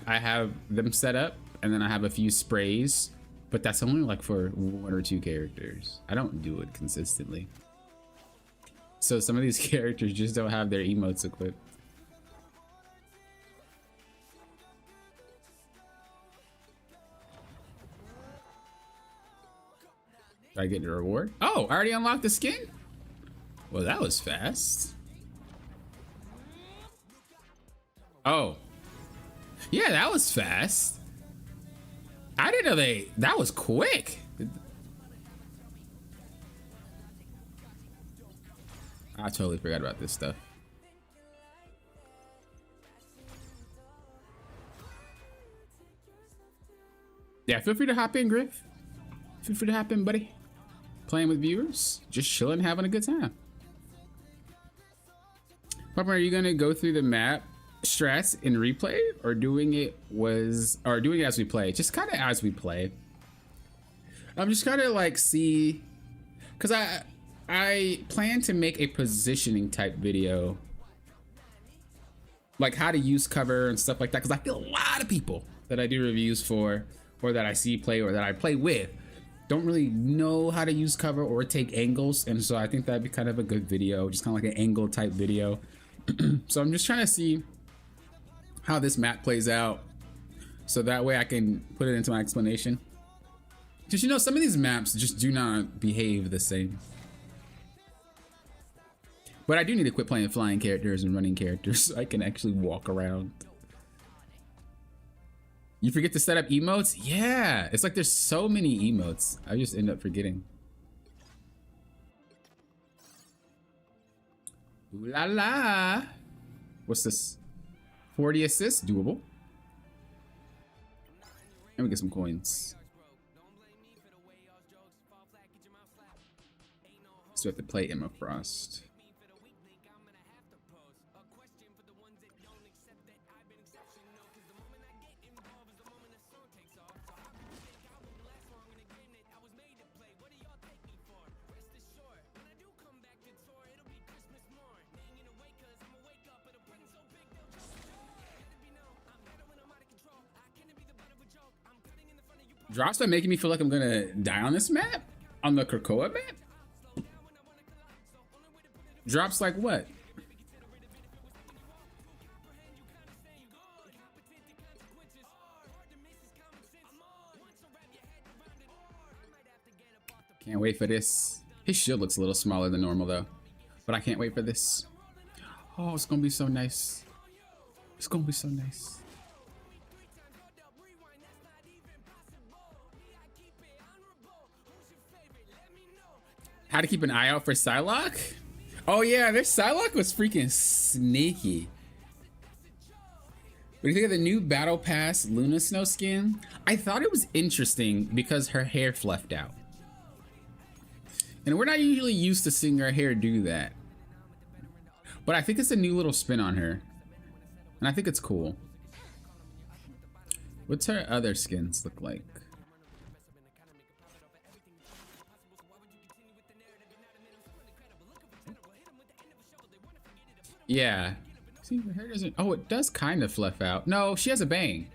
I have them set up and then I have a few sprays, but that's only like for 1 or 2 characters. I don't do it consistently. So some of these characters just don't have their emotes equipped. Did I get the reward? Oh, I already unlocked the skin? Well, that was fast. Oh. Yeah, that was fast. I didn't know that was quick. I totally forgot about this stuff. Yeah, feel free to hop in, Griff. Feel free to hop in, buddy. Playing with viewers, just chilling, having a good time. Papa, are you gonna go through the map strats in replay, or doing it as we play? Just kind of as we play. I'm just kind of like see, because I plan to make a positioning type video, like how to use cover and stuff like that, because I feel a lot of people that I do reviews for, or that I see play, or that I play with, don't really know how to use cover or take angles, and so I think that'd be kind of a good video, just kind of like an angle type video. So I'm just trying to see how this map plays out, so that way I can put it into my explanation. Because, you know, some of these maps just do not behave the same. But I do need to quit playing flying characters and running characters so I can actually walk around. You forget to set up emotes? Yeah, it's like there's so many emotes. I just end up forgetting. Ooh la la. What's this? 40 assists, doable. And we get some coins. So we have to play Emma Frost. Drops are making me feel like I'm gonna die on this map? On the Krakoa map? Drops like what? Can't wait for this. His shield looks a little smaller than normal though, but I can't wait for this. Oh, it's gonna be so nice. It's gonna be so nice. How to keep an eye out for Psylocke? Oh yeah, their Psylocke was freaking sneaky. What do you think of the new Battle Pass Luna Snow skin? I thought it was interesting because her hair fluffed out. And we're not usually used to seeing her hair do that. But I think it's a new little spin on her. And I think it's cool. What's her other skins look like? Yeah. See, her hair doesn't. Oh, it does kind of fluff out. No, she has a bang.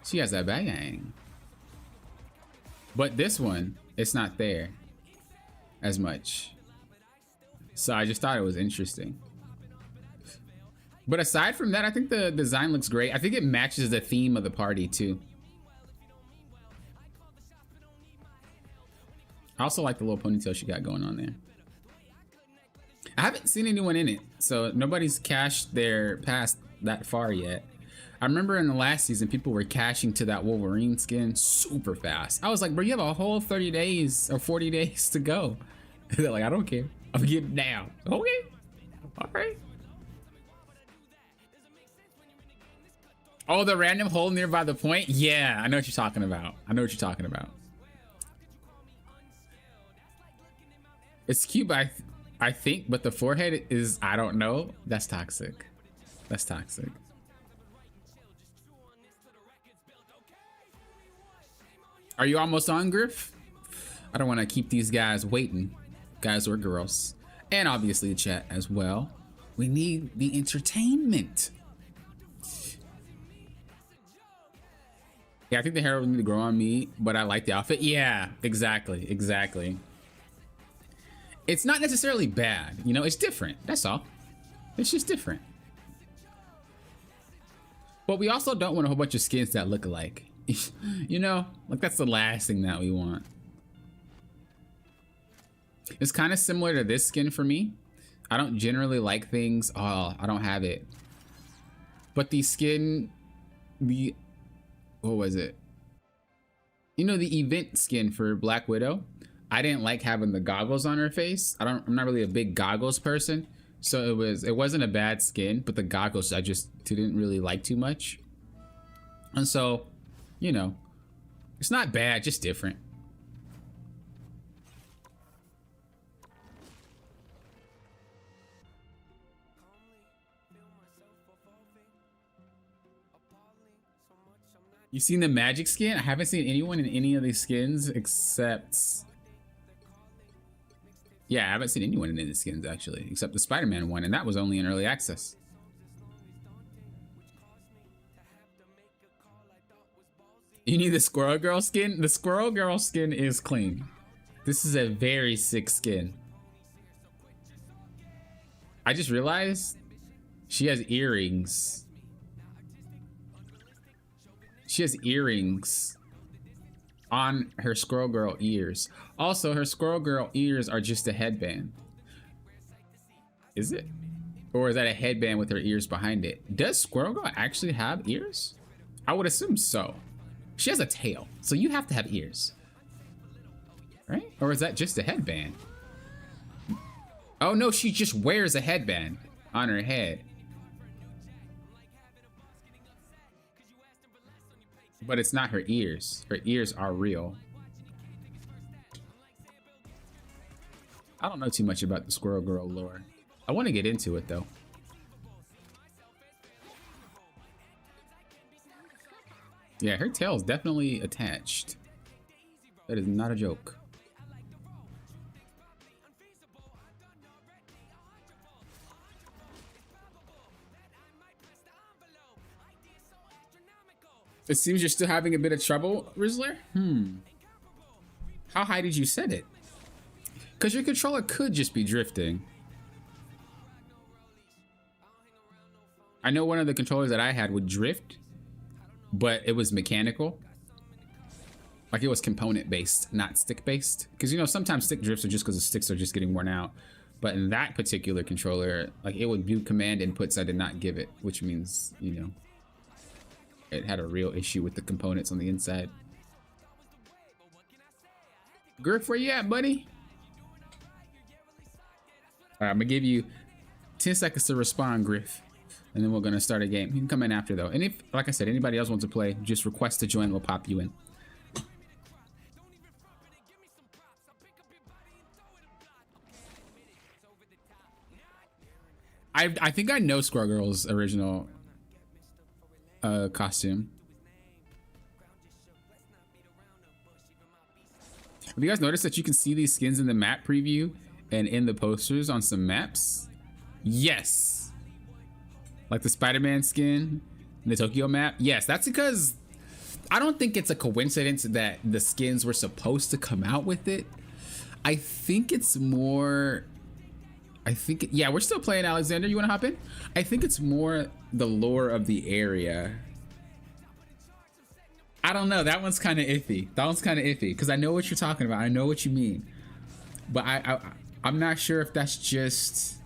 She has that bang. But this one, it's not there as much. So I just thought it was interesting. But aside from that, I think the design looks great. I think it matches the theme of the party too. I also like the little ponytail she got going on there. I haven't seen anyone in it, so nobody's cashed their pass that far yet. I remember in the last season, people were cashing to that Wolverine skin super fast. I was like, bro, you have a whole 30 days or 40 days to go. They're like, I don't care. I'm getting down. Okay. All right. Oh, the random hole nearby the point? Yeah, I know what you're talking about. I know what you're talking about. It's cute, but I think, but the forehead is, I don't know. That's toxic. That's toxic. Are you almost on, Griff? I don't want to keep these guys waiting, guys or girls, and obviously the chat as well. We need the entertainment. Yeah, I think the hair would need to grow on me, but I like the outfit. Yeah, exactly, exactly. It's not necessarily bad, you know, it's different. That's all. It's just different. But we also don't want a whole bunch of skins that look alike. You know, like that's the last thing that we want. It's kind of similar to this skin for me. I don't generally like things. Oh, I don't have it. But the skin, what was it? You know, the event skin for Black Widow. I didn't like having the goggles on her face. I'm not really a big goggles person. So it wasn't a bad skin, but the goggles I just didn't really like too much. And so, you know, it's not bad, just different. You've seen the magic skin? I haven't seen anyone in any of these skins except... Yeah, I haven't seen anyone in any skins actually, except the Spider-Man one, and that was only in early access. You need the Squirrel Girl skin? The Squirrel Girl skin is clean. This is a very sick skin. I just realized she has earrings. She has earrings on her Squirrel Girl ears. Also, her Squirrel Girl ears are just a headband. Is it? Or is that a headband with her ears behind it? Does Squirrel Girl actually have ears? I would assume so. She has a tail, so you have to have ears. Right? Or is that just a headband? Oh no, she just wears a headband on her head. But it's not her ears. Her ears are real. I don't know too much about the Squirrel Girl lore. I want to get into it though. Yeah, her tail is definitely attached. That is not a joke. It seems you're still having a bit of trouble, Rizzler? How high did you set it? Because your controller could just be drifting. I know one of the controllers that I had would drift, but it was mechanical. Like it was component based, not stick based. Because you know, sometimes stick drifts are just because the sticks are just getting worn out. But in that particular controller, like it would do command inputs I did not give it, which means, you know, it had a real issue with the components on the inside. Griff, where you at, buddy? All right, I'm gonna give you 10 seconds to respond, Griff, and then we're gonna start a game. You can come in after though. And if, like I said, anybody else wants to play, just request to join, we'll pop you in. I think I know Squirrel Girl's original costume. Have you guys noticed that you can see these skins in the map preview and in the posters on some maps? Yes. Like the Spider-Man skin in the Tokyo map. Yes, that's because I don't think it's a coincidence that the skins were supposed to come out with it. I think it's more... yeah, we're still playing, Alexander. You want to hop in? I think it's more the lore of the area. I don't know. That one's kind of iffy. Because I know what you're talking about. I know what you mean. But I'm not sure if that's just...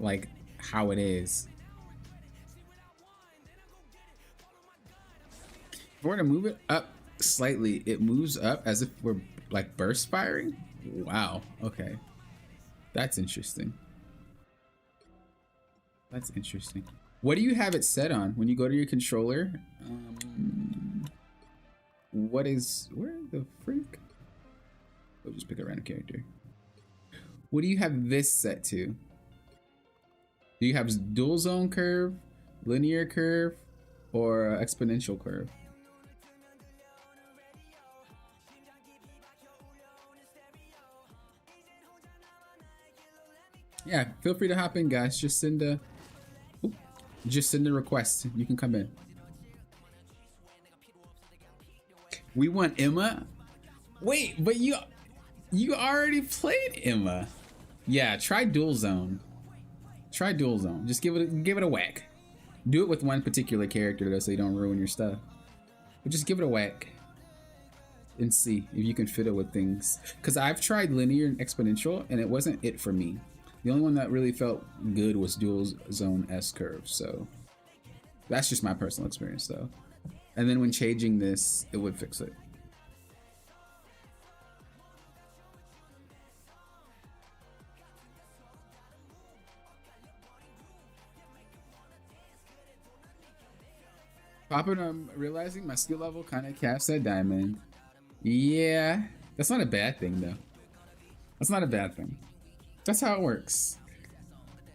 like how it is. If we're gonna move it up slightly, it moves up as if we're like burst firing. Wow, okay. That's interesting. That's interesting. What do you have it set on when you go to your controller? Where the freak? We'll just pick a random character. What do you have this set to? Do you have dual zone curve, linear curve, or exponential curve? Yeah, feel free to hop in, guys. Just send a request. You can come in. We want Emma. Wait, but you already played Emma. Yeah, try Dual Zone. Try Dual Zone. Just give it a whack. Do it with one particular character though, so you don't ruin your stuff. But just give it a whack and see if you can fiddle with things. Because I've tried linear and exponential, and it wasn't it for me. The only one that really felt good was Dual Zone S curve. So that's just my personal experience though. And then when changing this, it would fix it. Popping, I'm realizing my skill level kind of caps at diamond. Yeah, that's not a bad thing though. That's not a bad thing. That's how it works.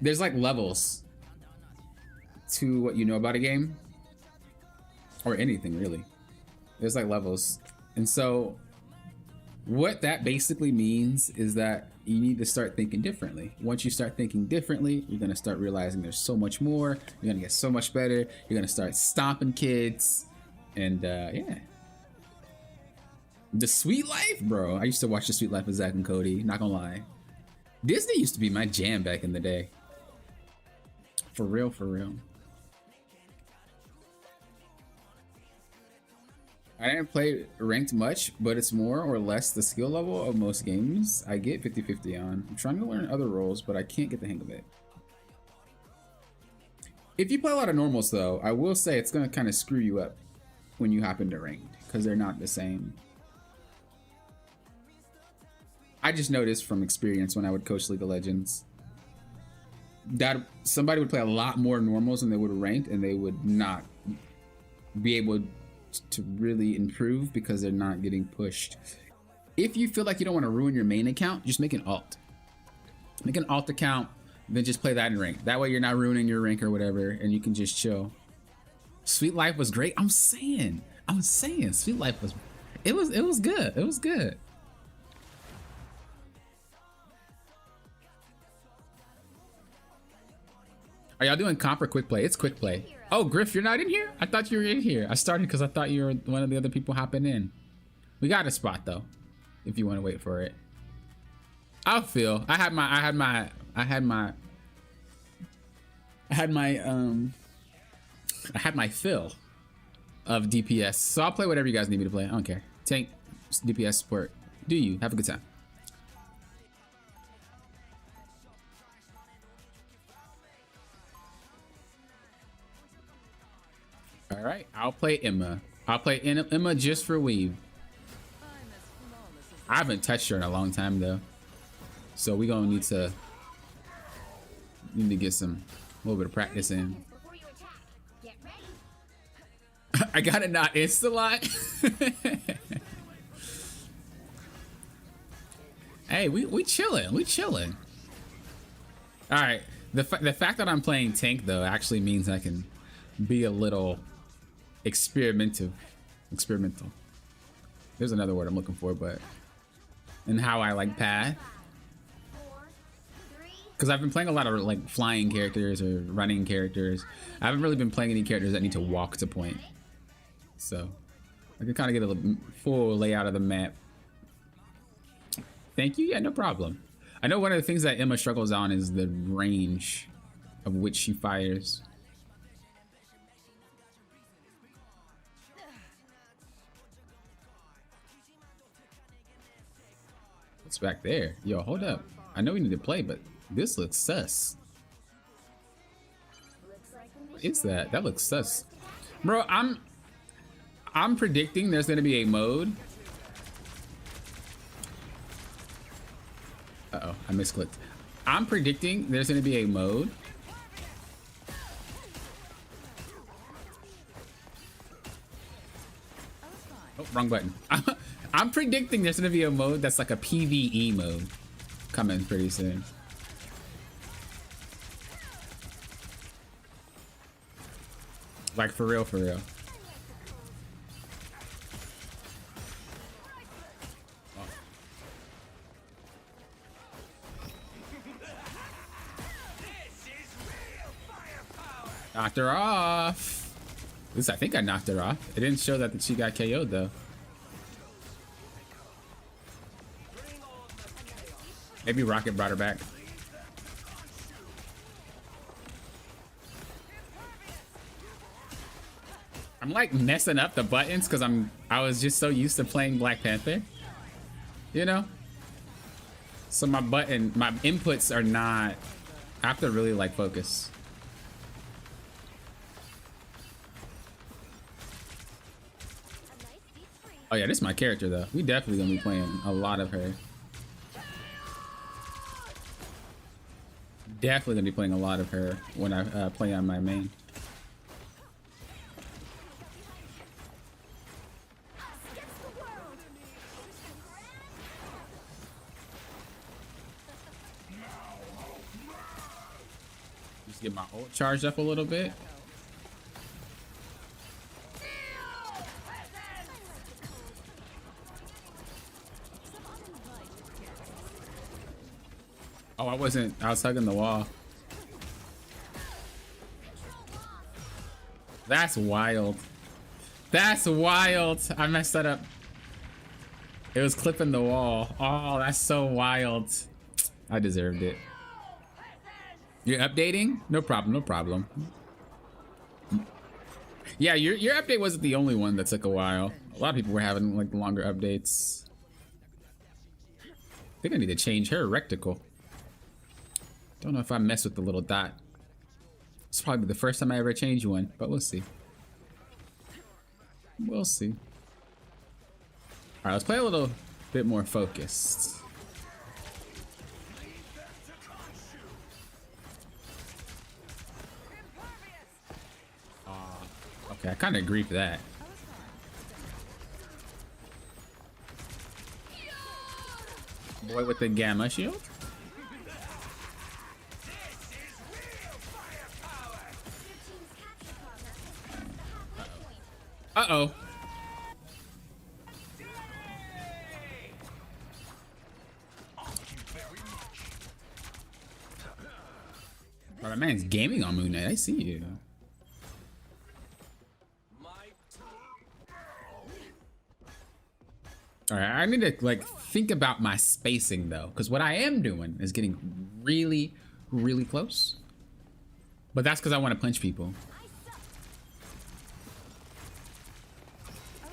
There's like levels to what you know about a game, or anything really. There's like levels, and so what that basically means is that you need to start thinking differently. Once you start thinking differently, you're gonna start realizing there's so much more. You're gonna get so much better. You're gonna start stomping kids, and yeah. The Sweet Life, bro. I used to watch The Sweet Life of Zack and Cody. Not gonna lie, Disney used to be my jam back in the day. For real, for real. I didn't play ranked much, but it's more or less the skill level of most games I get 50-50 on. I'm trying to learn other roles, but I can't get the hang of it. If you play a lot of normals though, I will say it's gonna kind of screw you up when you hop into ranked, because they're not the same. I just noticed from experience when I would coach League of Legends that somebody would play a lot more normals than they would ranked, and they would not be able to really improve because they're not getting pushed. If you feel like you don't want to ruin your main account, just make an alt. Make an alt account, then just play that in rank. That way you're not ruining your rank or whatever, and you can just chill. Sweet Life was great. I'm saying Sweet Life was it was good. It was good. Are y'all doing comp or quick play? It's quick play. Oh, Griff, you're not in here? I thought you were in here. I started because I thought you were one of the other people hopping in. We got a spot though, if you want to wait for it. I'll feel. I had my fill of DPS. So I'll play whatever you guys need me to play. I don't care. Tank, DPS support. Do you have a good time? All right, I'll play Emma. I'll play Emma just for weave. I haven't touched her in a long time though, so we gonna need to get a little bit of practice in. I got it not insta lot. Hey, we chilling. We chilling. All right. The fact that I'm playing tank though actually means I can be a little experimental. There's another word I'm looking for, but and how I like path. Because I've been playing a lot of like flying characters or running characters. I haven't really been playing any characters that need to walk to point. So I can kind of get a full layout of the map. Thank you. Yeah, no problem. I know one of the things that Emma struggles on is the range of which she fires. What's back there? Yo, hold up. I know we need to play, but this looks sus. What is that? That looks sus. Bro, I'm predicting there's gonna be a mode. Uh-oh, I misclicked. I'm predicting there's gonna be a mode. Oh, wrong button. I'm predicting there's gonna be a mode that's like a PvE mode coming pretty soon. Like for real, for real. Knocked her off. At least I think I knocked her off. It didn't show that she got KO'd though. Maybe Rocket brought her back. I'm like messing up the buttons because I was just so used to playing Black Panther, you know? So my inputs are not, I have to really like focus. Oh yeah, this is my character though. We definitely gonna be playing a lot of her. Definitely gonna be playing a lot of her when I play on my main. Just get my ult charged up a little bit. Oh, I was hugging the wall. That's wild. That's wild. I messed that up. It was clipping the wall. Oh, that's so wild. I deserved it. You're updating? No problem, no problem. Yeah, your update wasn't the only one that took a while. A lot of people were having like longer updates. I think I need to change her reticle. Don't know if I mess with the little dot. It's probably the first time I ever change one, but we'll see. We'll see. All right, let's play a little bit more focused. Okay, I kind of agree for that. Boy with the gamma shield. Uh-oh. Oh, that man's gaming on Moon Knight. I see you. All right, I need to like think about my spacing though, because what I am doing is getting really, really close. But that's because I want to punch people.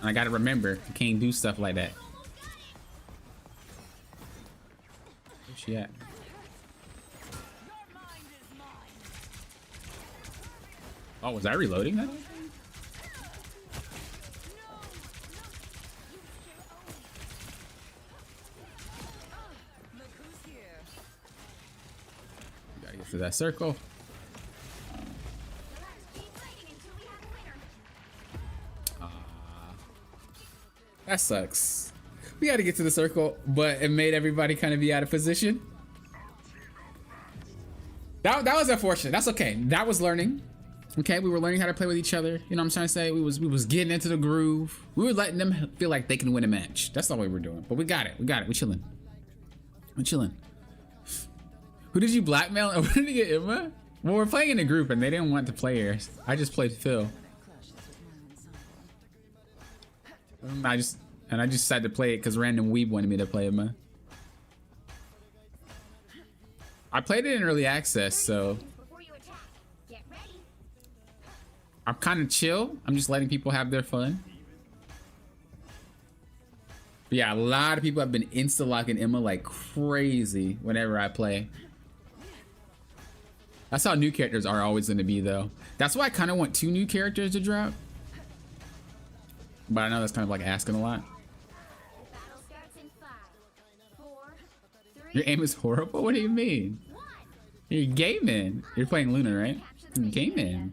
And I gotta remember, I can't do stuff like that. Where's she at? Oh, was I reloading that? Gotta get through that circle. That sucks. We had to get to the circle, but it made everybody kind of be out of position. That was unfortunate. That's okay. That was learning. Okay, we were learning how to play with each other. You know what I'm trying to say? We was getting into the groove. We were letting them feel like they can win a match. That's all we were doing. But we got it. We got it. We're chilling. We're chilling. Who did you blackmail? Where did you get Emma? Well, we're playing in a group and they didn't want the players. I just played Phil. I just decided to play it because random weeb wanted me to play Emma. I played it in early access, so I'm kind of chill. I'm just letting people have their fun. But yeah, a lot of people have been insta-locking Emma like crazy whenever I play. That's how new characters are always going to be, though. That's why I kind of want 2 new characters to drop. But I know that's kind of like asking a lot. Your aim is horrible? What do you mean? You're gaming. You're playing Luna, right? You're gaming.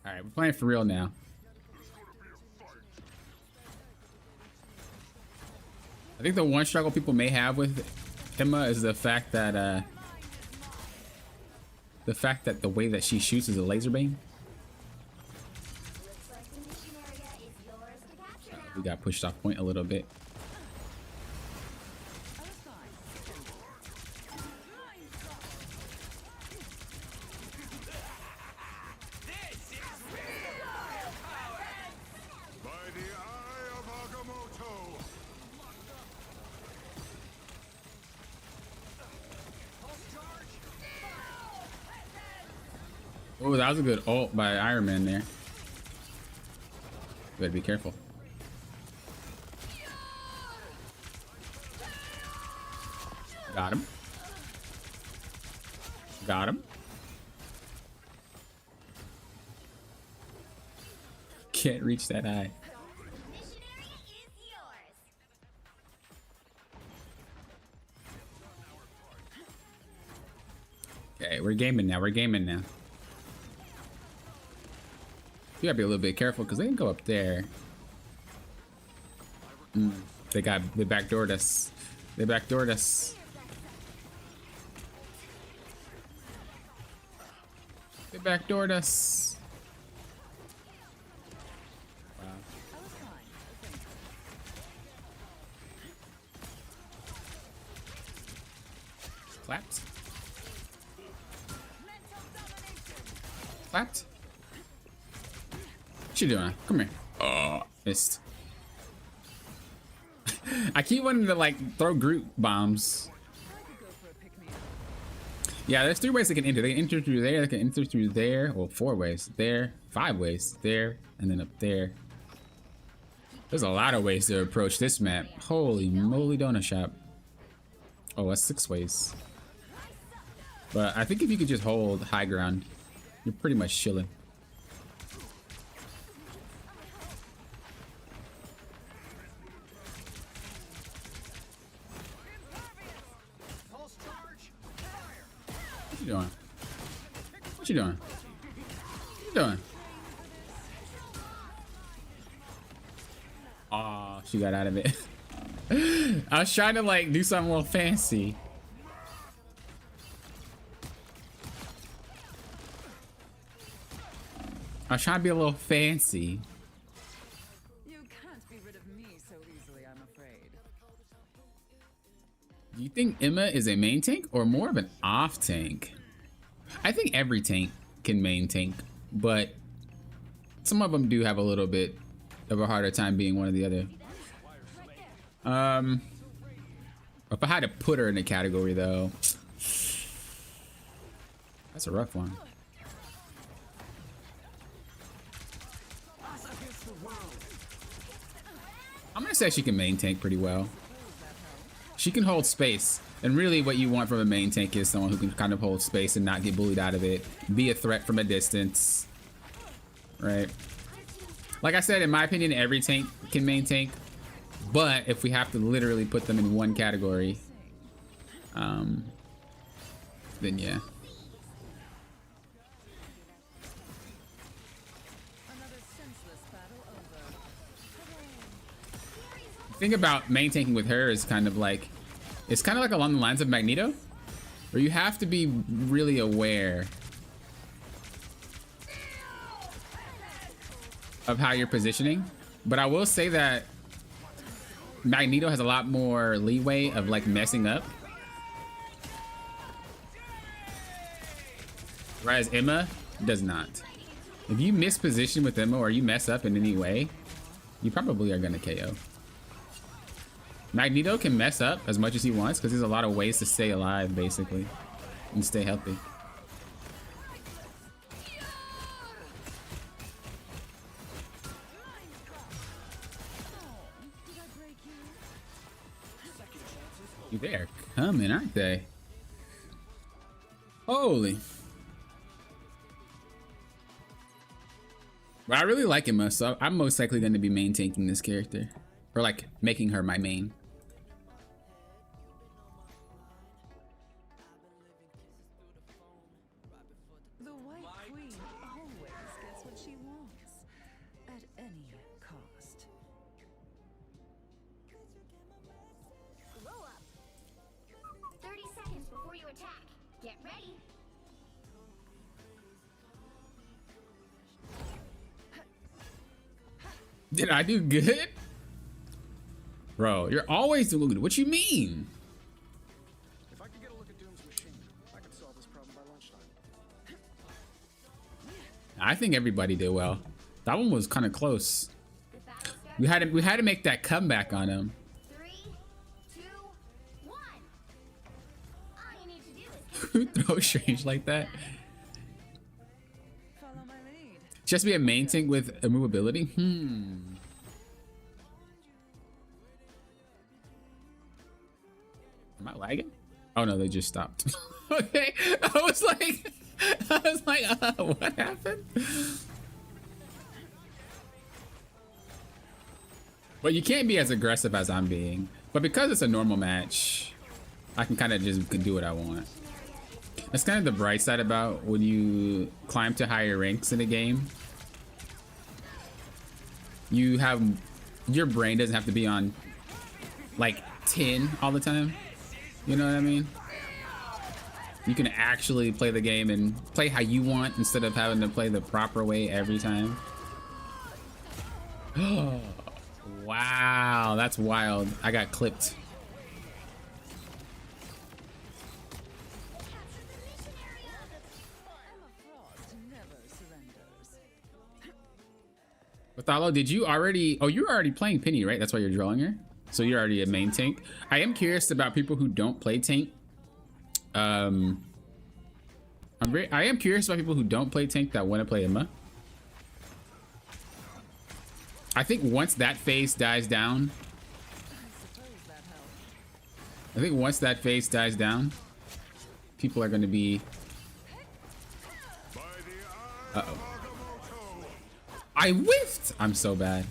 Alright, we're playing for real now. I think the one struggle people may have with Emma is the fact that the way that she shoots is a laser beam. We got pushed off point a little bit. Oh, that was a good ult by Iron Man there. Better be careful. Got him. Got him. Can't reach that high. Missionary is yours. Okay, we're gaming now. We're gaming now. You gotta be a little bit careful because they can go up there. They backdoored us. They backdoored us. They backdoored us. Wow. Clapped. Clapped. What you doing? Come here. Oh, missed. I keep wanting to like throw Groot bombs. Yeah, there's 3 ways they can enter. They can enter through there, they can enter through there. Well, 4 ways. There, 5 ways. There, and then up there. There's a lot of ways to approach this map. Holy moly donut shop. Oh, that's 6 ways. But I think if you could just hold high ground, you're pretty much chilling. What you doing? What you doing? What you doing? Oh, she got out of it. I was trying to like do something more fancy. I was trying to be a little fancy. You can't be rid of me so easily, I'm afraid. Do you think Emma is a main tank or more of an off tank? I think every tank can main tank, but some of them do have a little bit of a harder time being one or the other. If I had to put her in a category though, that's a rough one. I'm gonna say she can main tank pretty well. She can hold space. And really what you want from a main tank is someone who can kind of hold space and not get bullied out of it. Be a threat from a distance. Right? Like I said, in my opinion, every tank can main tank. But if we have to literally put them in one category, then yeah. Another senseless battle over. The thing about main tanking with her is kind of like, it's kind of like along the lines of Magneto, where you have to be really aware of how you're positioning. But I will say that Magneto has a lot more leeway of like messing up. Whereas Emma does not. If you miss position with Emma or you mess up in any way, you probably are gonna KO. Magneto can mess up as much as he wants because there's a lot of ways to stay alive basically and stay healthy. They're coming, aren't they? Holy. Well, I really like Emma, so I'm most likely going to be main tanking this character. Or like making her my main. The White Queen always gets what she wants. At any cost. Blow up. 30 seconds before you attack. Get ready. Did I do good? Bro, you're always doing good. What you mean? If I could get a look at Doom's machine, I could solve this problem by lunchtime. I think everybody did well. That one was kind of close. The battle starts. We had to make that comeback on him. 3, 2, 1. All you need to do is Who throws strange like that? Just be a main tank with immovability? Am I lagging? Oh no, they just stopped. Okay, I was like, what happened? But you can't be as aggressive as I'm being. But because it's a normal match, I can kind of just do what I want. That's kind of the bright side about when you climb to higher ranks in a game. You have, your brain doesn't have to be on like 10 all the time. You know what I mean? You can actually play the game and play how you want instead of having to play the proper way every time. Wow, that's wild. I got clipped. Othello, did you already... Oh, you're already playing Penny, right? That's why you're drawing her? So you're already a main tank. I am curious about people who don't play tank. I am curious about people who don't play tank that want to play Emma. I think once that phase dies down... people are going to be... Uh-oh. I whiffed! I'm so bad.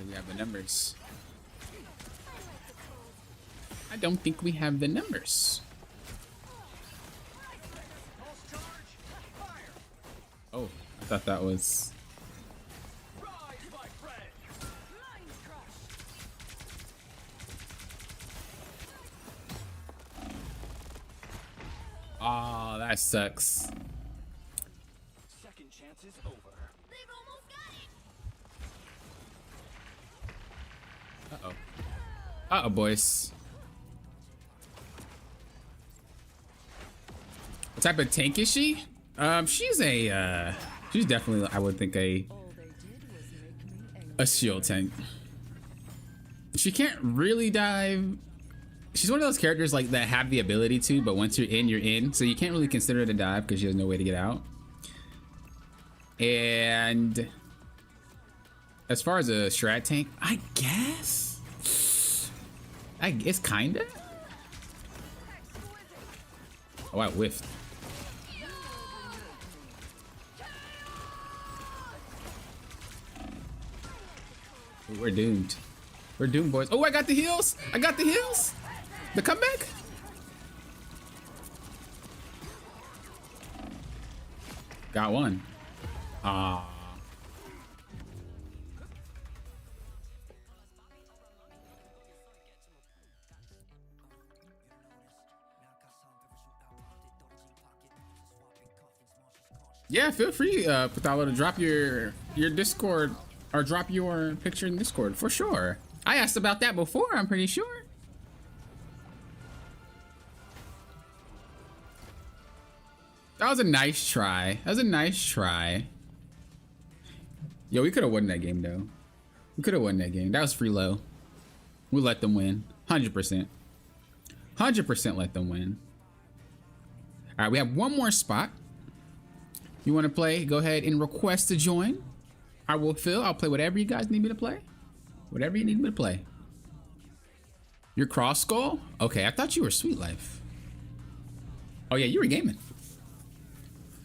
We have the numbers. I don't think we have the numbers. Oh, I thought that was... Oh, that sucks. Second chance is over. They've almost got it. Uh-oh. Uh-oh, boys. What type of tank is she? She's a, she's definitely, I would think, a shield tank. She can't really dive. She's one of those characters like that have the ability to, but once you're in, so you can't really consider it a dive because she has no way to get out. And as far as a strat tank, I guess. It's kinda. Oh, I whiffed. We're doomed. We're doomed, boys. Oh, I got the heals. I got the heals. The comeback. Got one. Ah. Yeah, feel free, Patalo, to drop your Discord or drop your picture in Discord for sure. I asked about that before, I'm pretty sure. That was a nice try. That was a nice try. Yo, we could have won that game though. We could have won that game. That was free low. We let them win. 100%. 100% let them win. All right, we have one more spot. You want to play? Go ahead and request to join. I will fill. I'll play whatever you guys need me to play. Whatever you need me to play. You're Cross Skull? Okay, I thought you were Sweet Life. Oh yeah, you were gaming.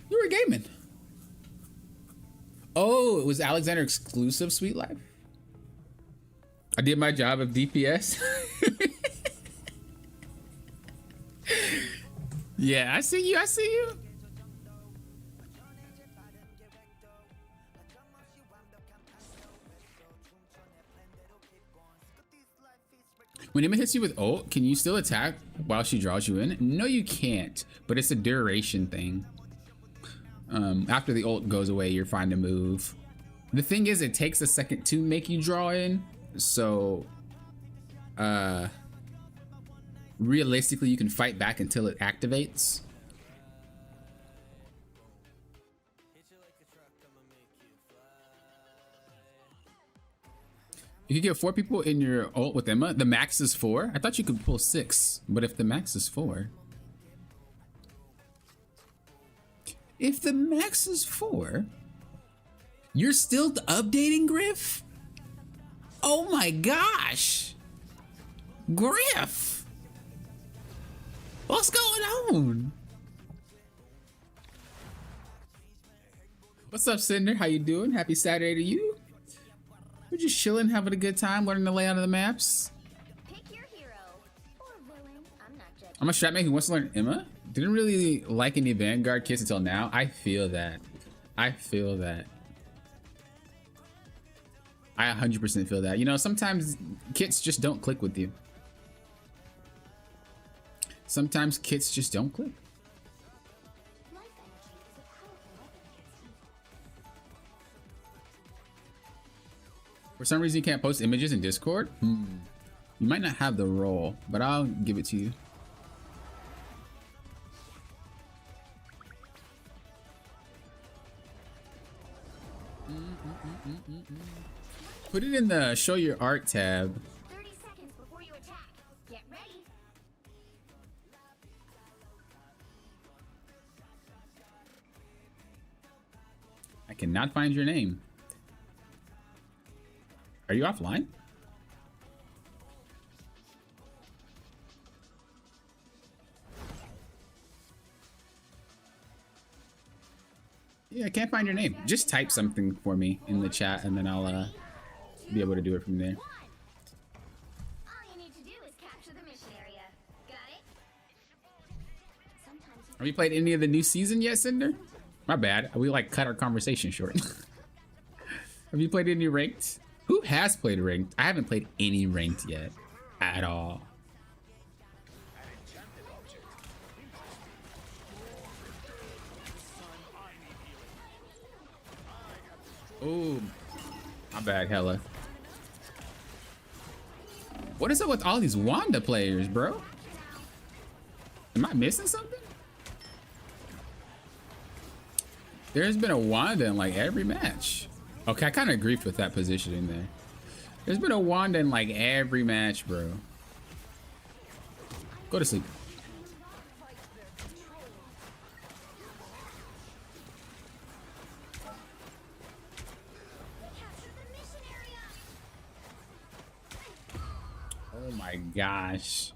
You were gaming. Oh, it was Alexander exclusive Sweet Life? I did my job of DPS. Yeah, I see you. I see you. When Emma hits you with ult, can you still attack while she draws you in? No, you can't, but it's a duration thing. After the ult goes away, you're fine to move. The thing is, it takes a second to make you draw in. So, realistically, you can fight back until it activates. You could get 4 people in your ult with Emma. The max is 4. I thought you could pull 6, but if the max is 4. If the max is 4, you're still updating Griff? Oh my gosh. Griff. What's going on? What's up, Cinder? How you doing? Happy Saturday to you. We're just chilling, having a good time, learning the layout of the maps. Pick your hero or villain. I'm not judging. I'm a strat man who wants to learn Emma. Didn't really like any Vanguard kits until now. I feel that. I feel that. I 100% feel that. You know, sometimes kits just don't click with you. Sometimes kits just don't click. Life energy is a powerful weapon against evil. For some reason, you can't post images in Discord. You might not have the role, but I'll give it to you. Put it in the show your art tab. 30 seconds before you attack. Get ready. I cannot find your name. Are you offline? Yeah, I can't find your name. Just type something for me in the chat and then I'll be able to do it from there. All you need to do is capture the mission area. Got it? Sometimes Have you played any of the new season yet, Cinder? My bad. We like cut our conversation short. Have you played any ranked? Who has played ranked? I haven't played any ranked yet. At all. Oh, my bad, Hella. What is up with all these Wanda players, bro? Am I missing something? There's been a Wanda in like every match. Okay, I kind of griefed with that positioning there. There's been a Wanda in like every match, bro. Go to sleep. Oh my gosh.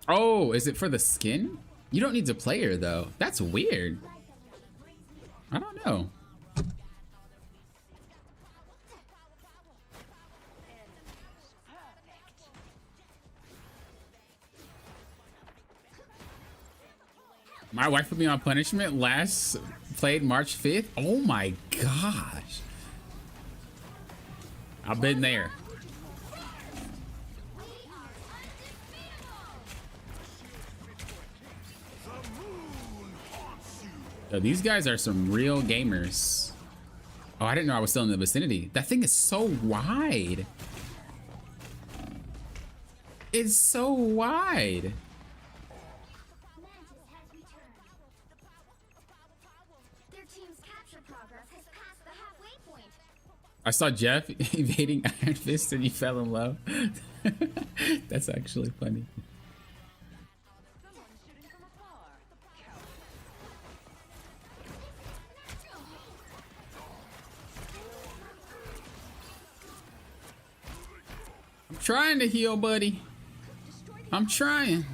Oh, is it for the skin? You don't need to play her though. That's weird. I don't know. My wife put me on punishment last played March 5th. Oh my gosh. I've been there. Yo, these guys are some real gamers. Oh, I didn't know I was still in the vicinity. That thing is so wide. It's so wide. Mantis has returned. Their team's capture progress has passed the halfway point. I saw Jeff evading Iron Fist and he fell in love. That's actually funny. Someone's shooting from afar. I'm trying to heal, buddy. I'm trying.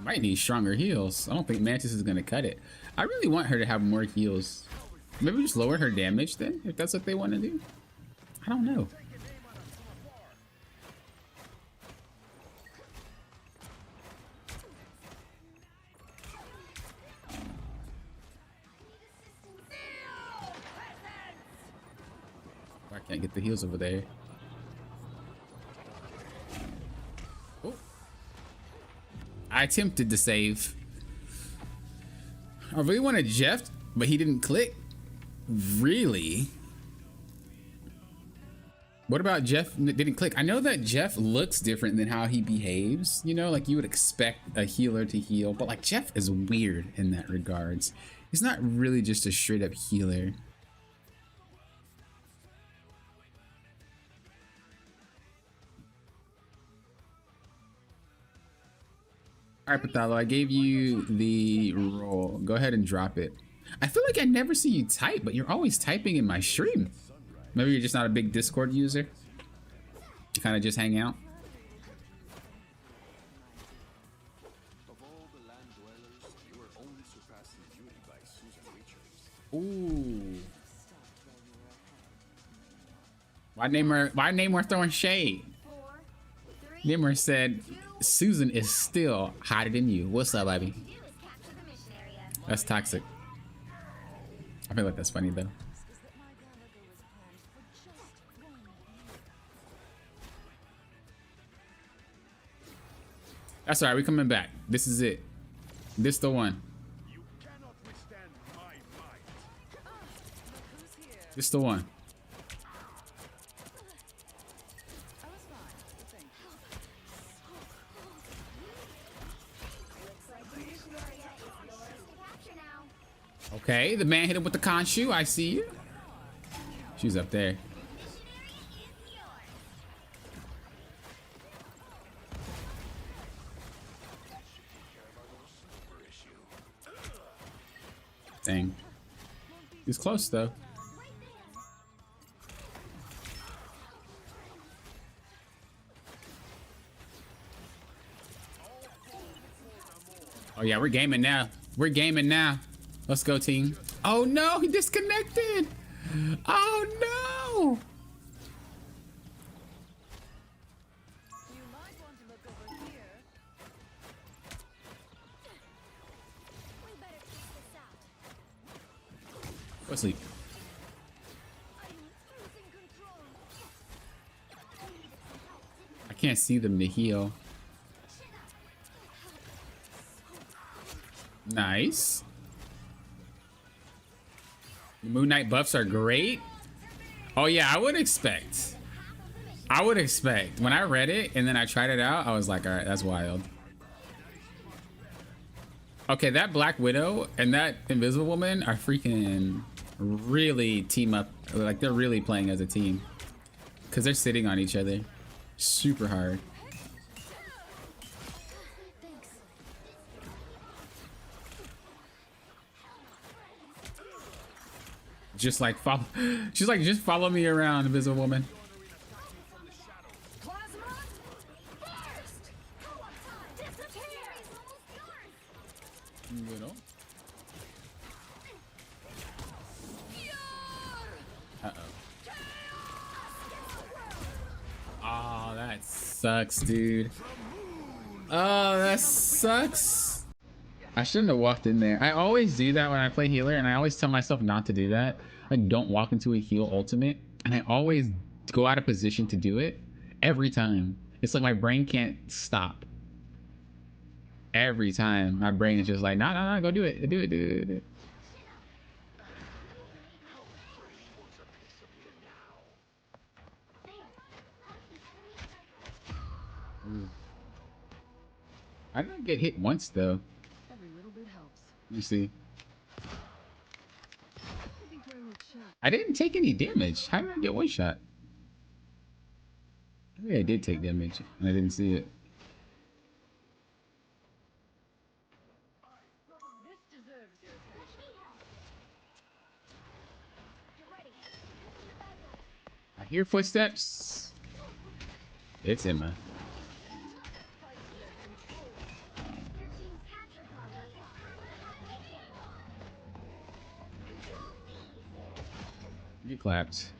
Might need stronger heals. I don't think Mantis is gonna cut it. I really want her to have more heals. Maybe just lower her damage then, if that's what they want to do. I don't know. I can't get the heals over there. I attempted to save. I really wanted Jeff, but he didn't click. Really? What about Jeff didn't click? I know that Jeff looks different than how he behaves. You know, like you would expect a healer to heal, but like Jeff is weird in that regards. He's not really just a straight up healer. All right, Pathalo, I gave you the roll. Go ahead and drop it. I feel like I never see you type, but you're always typing in my stream. Maybe you're just not a big Discord user. You kind of just hang out. Of all the land dwellers, you were only surpassed in beauty by Susan Richards. Ooh. Why Namor throwing shade? 4, 3, Namor said, Susan is still hotter than you. What's up, baby? do is capture the mission area. That's toxic. I feel like that's funny though. That's all right. We coming back. This is it. This the one. You cannot withstand my might. This the one. I was fine, thank you. Looks like the mission area is yours to capture now. Okay, the man hit him with the Khonshu. I see you. She's up there. Dang. He's close though. Oh yeah, we're gaming now. We're gaming now. Let's go, team. Oh no, he disconnected. Oh no. You might want to look over here. We better check this out. Go sleep. I'm losing control. I can't see them to heal. Nice. The Moon Knight buffs are great. Oh yeah, I would expect. When I read it and then I tried it out, I was like, all right, that's wild. Okay, that Black Widow and that Invisible Woman are freaking really team up. Like they're really playing as a team because they're sitting on each other super hard. Just like follow, she's like, just follow me around, Invisible Woman. Plasma burst. Disappear. You know? Uh-oh. Oh, that sucks, dude. Oh, that sucks. I shouldn't have walked in there. I always do that when I play healer, and I always tell myself not to do that. I don't walk into a heal ultimate, and I always go out of position to do it every time. It's like my brain can't stop. Every time my brain is just like, nah, go do it. Do it. Ooh. I didn't get hit once though. Every little bit helps. Let me see. I think we're all shot. I didn't take any damage. How did I get one shot? Maybe I did take damage and I didn't see it. This deserves your attention. You're ready. I hear footsteps. It's Emma. Your team's captured Plasma. You clapped.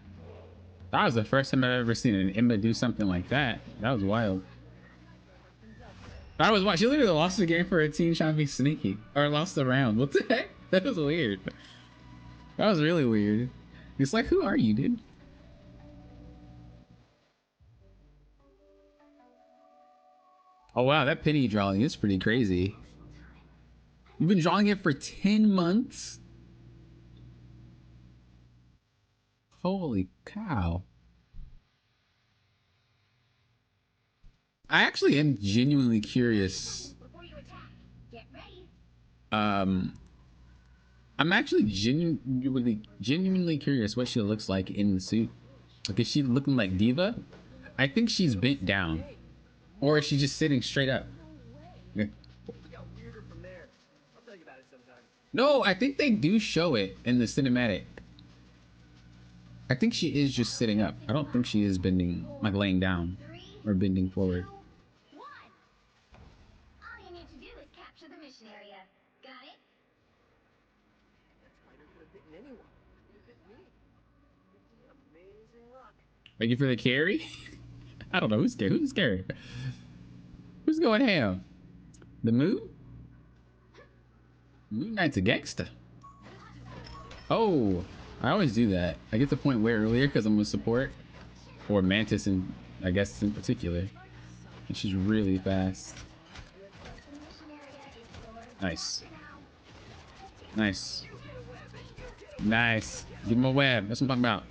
That was the first time I've ever seen an Emma do something like that. That was wild. She literally lost the game for a team trying to be sneaky. Or lost the round. What the heck? That was weird. That was really weird. It's like, who are you, dude? Oh wow, that penny drawing is pretty crazy. You've been drawing it for 10 months? Holy cow. I actually am genuinely curious. Before you attack, get ready. Um, I'm actually genuinely curious what she looks like in the suit. Like, is she looking like Diva? I think she's bent down. Or is she just sitting straight up? Yeah. It got weirder from there. I'll tell you about it sometime. No, I think they do show it in the cinematic. I think she is just sitting up. I don't think she is bending, like laying down or bending forward. 2, 1. All you need to do is capture the mission area. Got it? That spider could have bitten anyone. It bit me. Amazing luck. Thank you for the carry. I don't know who's scared. Who's scared? Who's going ham? The Moon? Moon Knight's a gangster. Oh, I always do that. I get the point way earlier because I'm a support, or Mantis, in I guess in particular. And she's really fast. Nice. Nice. Nice. Give him a web. That's what I'm talking about.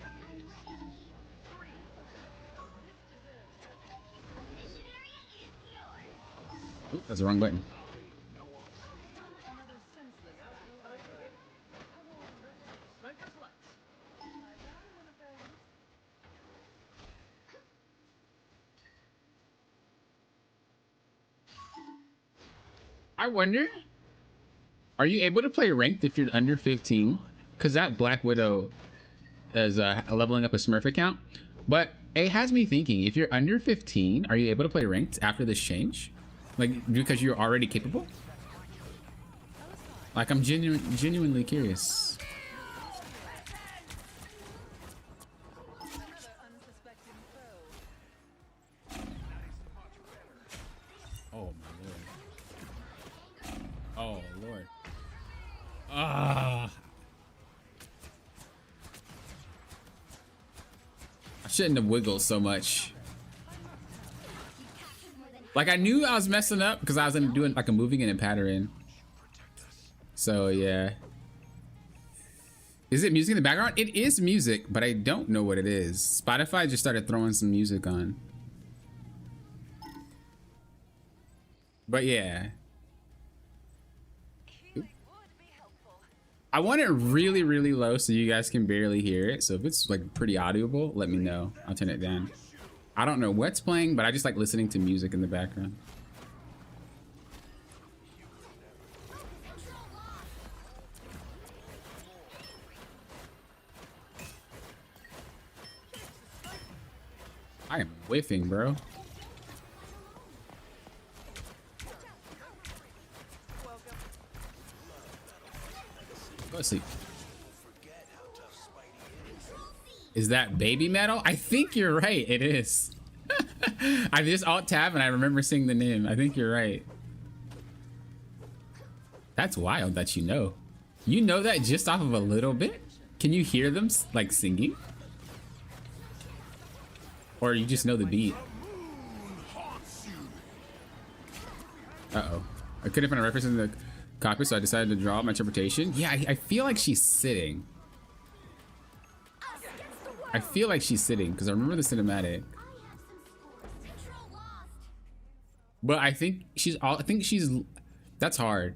Oop, that's the wrong button. I wonder, are you able to play ranked if you're under 15? Because that Black Widow is leveling up a Smurf account. But it has me thinking, if you're under 15, are you able to play ranked after this change? Like, because you're already capable? Like, I'm genuinely curious. Oh, my lord. Oh, lord. Ah. I shouldn't have wiggled so much. Like, I knew I was messing up because I was doing like a moving in a pattern. So yeah. Is it music in the background? It is music, but I don't know what it is. Spotify just started throwing some music on. But yeah. I want it really, really low so you guys can barely hear it. So if it's like pretty audible, let me know. I'll turn it down. I don't know what's playing, but I just like listening to music in the background. I am whiffing, bro. Go to sleep. Is that baby metal? I think you're right. It is. I just alt tab and I remember seeing the name. I think you're right. That's wild that you know. You know that just off of a little bit? Can you hear them like singing? Or you just know the beat? Uh-oh. I couldn't find a reference in the copy, so I decided to draw up my interpretation. Yeah, I feel like she's sitting. I feel like she's sitting because I remember the cinematic. But I think she's that's hard.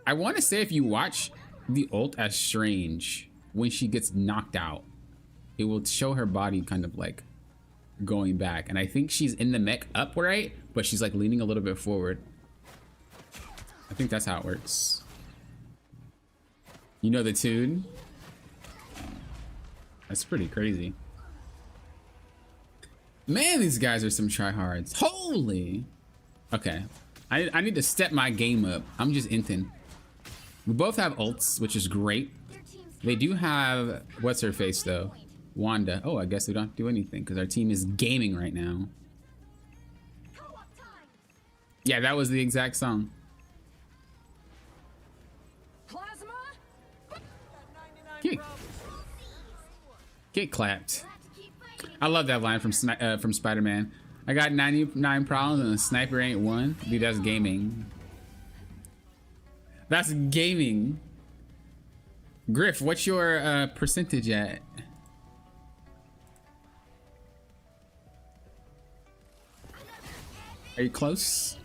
I want to say if you watch the ult as Strange, when she gets knocked out, it will show her body kind of like going back. And I think she's in the mech upright, but she's like leaning a little bit forward. I think that's how it works. You know the tune? That's pretty crazy. Man, these guys are some tryhards. Holy! Okay. I need to step my game up. I'm just inting. We both have ults, which is great. They do have... What's her face, though? Wanda. Oh, I guess we don't have to do anything because our team is gaming right now. Yeah, that was the exact song. Get clapped. I love that line from Spider-Man. I got 99 problems and a sniper ain't one. Dude, that's gaming. That's gaming. Griff, what's your percentage at? Are you close?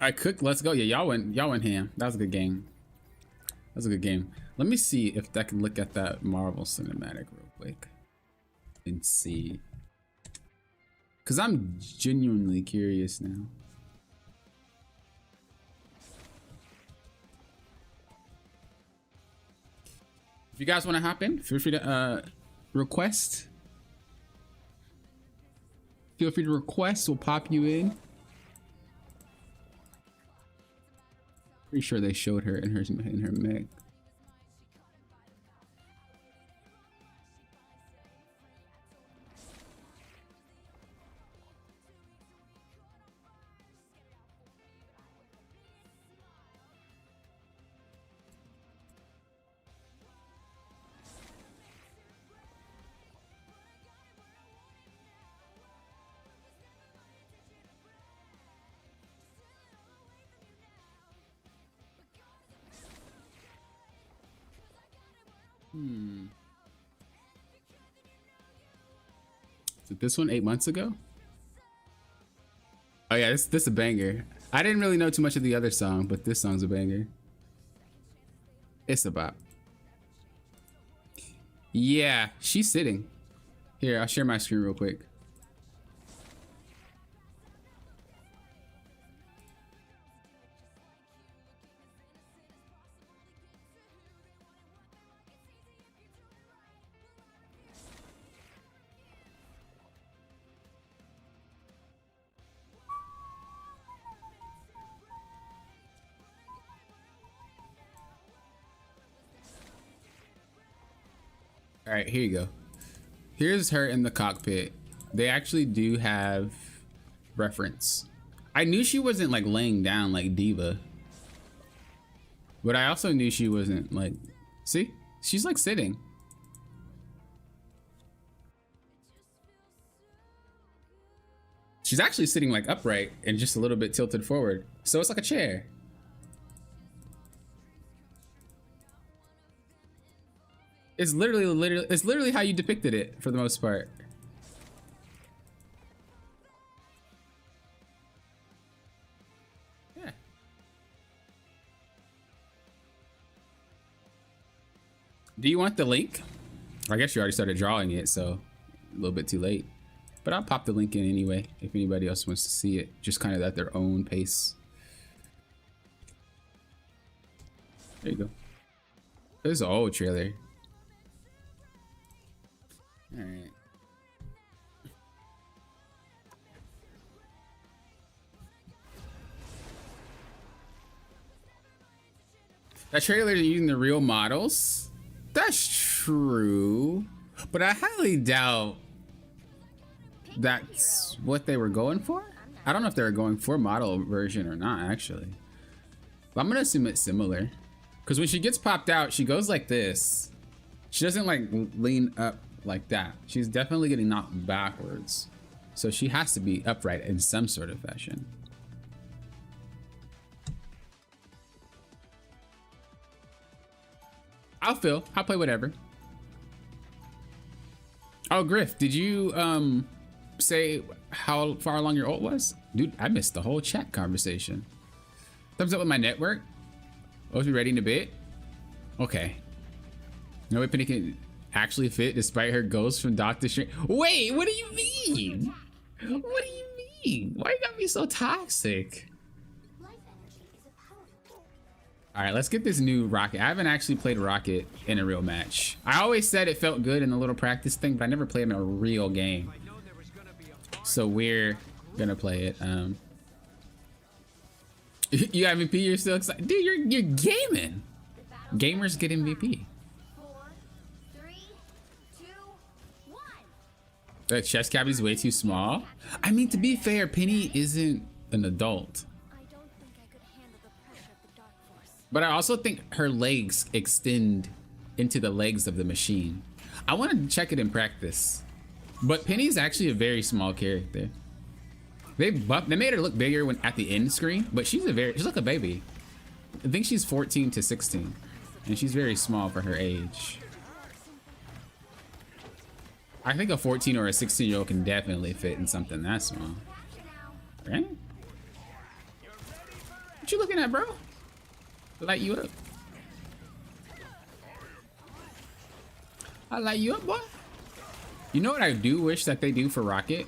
I cooked. Let's go. Yeah, y'all went ham. That was a good game. That was a good game. Let me see if I can look at that Marvel cinematic real quick and see. Cause I'm genuinely curious now. If you guys want to hop in, feel free to request. Feel free to request. We'll pop you in. Pretty sure they showed her in her mech. Is it this one 8 months ago? Oh yeah, this is a banger. I didn't really know too much of the other song, but this song's a banger. It's a bop. Yeah, she's sitting. Here, I'll share my screen real quick. All right, here you go. Here's her in the cockpit. They actually do have reference. I knew she wasn't like laying down like Diva, but I also knew she wasn't like, see, she's like sitting. She's actually sitting like upright and just a little bit tilted forward. So it's like a chair. It's literally how you depicted it for the most part. Yeah. Do you want the link? I guess you already started drawing it, so a little bit too late. But I'll pop the link in anyway if anybody else wants to see it, just kind of at their own pace. There you go. This is an old trailer. All right. That trailer is using the real models. That's true, but I highly doubt that's what they were going for. I don't know if they were going for model version or not, actually. But I'm gonna assume it's similar, because when she gets popped out, she goes like this. She doesn't like lean up like that. She's definitely getting knocked backwards, so she has to be upright in some sort of fashion. I'll play whatever. Oh, Griff, did you say how far along your ult was? Dude, I missed the whole chat conversation. Thumbs up with my network. Oh, be ready in a bit. Okay. No way Penny can actually fit despite her ghost from Doctor Strange. Wait, what do you mean? What do you mean? Why you gotta be so toxic? All right, let's get this new Rocket. I haven't actually played Rocket in a real match. I always said it felt good in the little practice thing, but I never played him in a real game. So we're gonna play it. You got MVP? You're still excited, dude? You're gaming. Gamers get MVP. 4, 3, 2, 1. The chest cavity's way too small. I mean, to be fair, Penny isn't an adult. I don't think I could handle the pressure of the dark force. But I also think her legs extend into the legs of the machine. I want to check it in practice. But Penny's actually a very small character. They made her look bigger when at the end screen, but she's like a baby. I think she's 14 to 16, and she's very small for her age. I think a 14 or a 16-year-old can definitely fit in something that small. Right? What you looking at, bro? Light you up. I light you up, boy. You know what I do wish that they do for Rocket?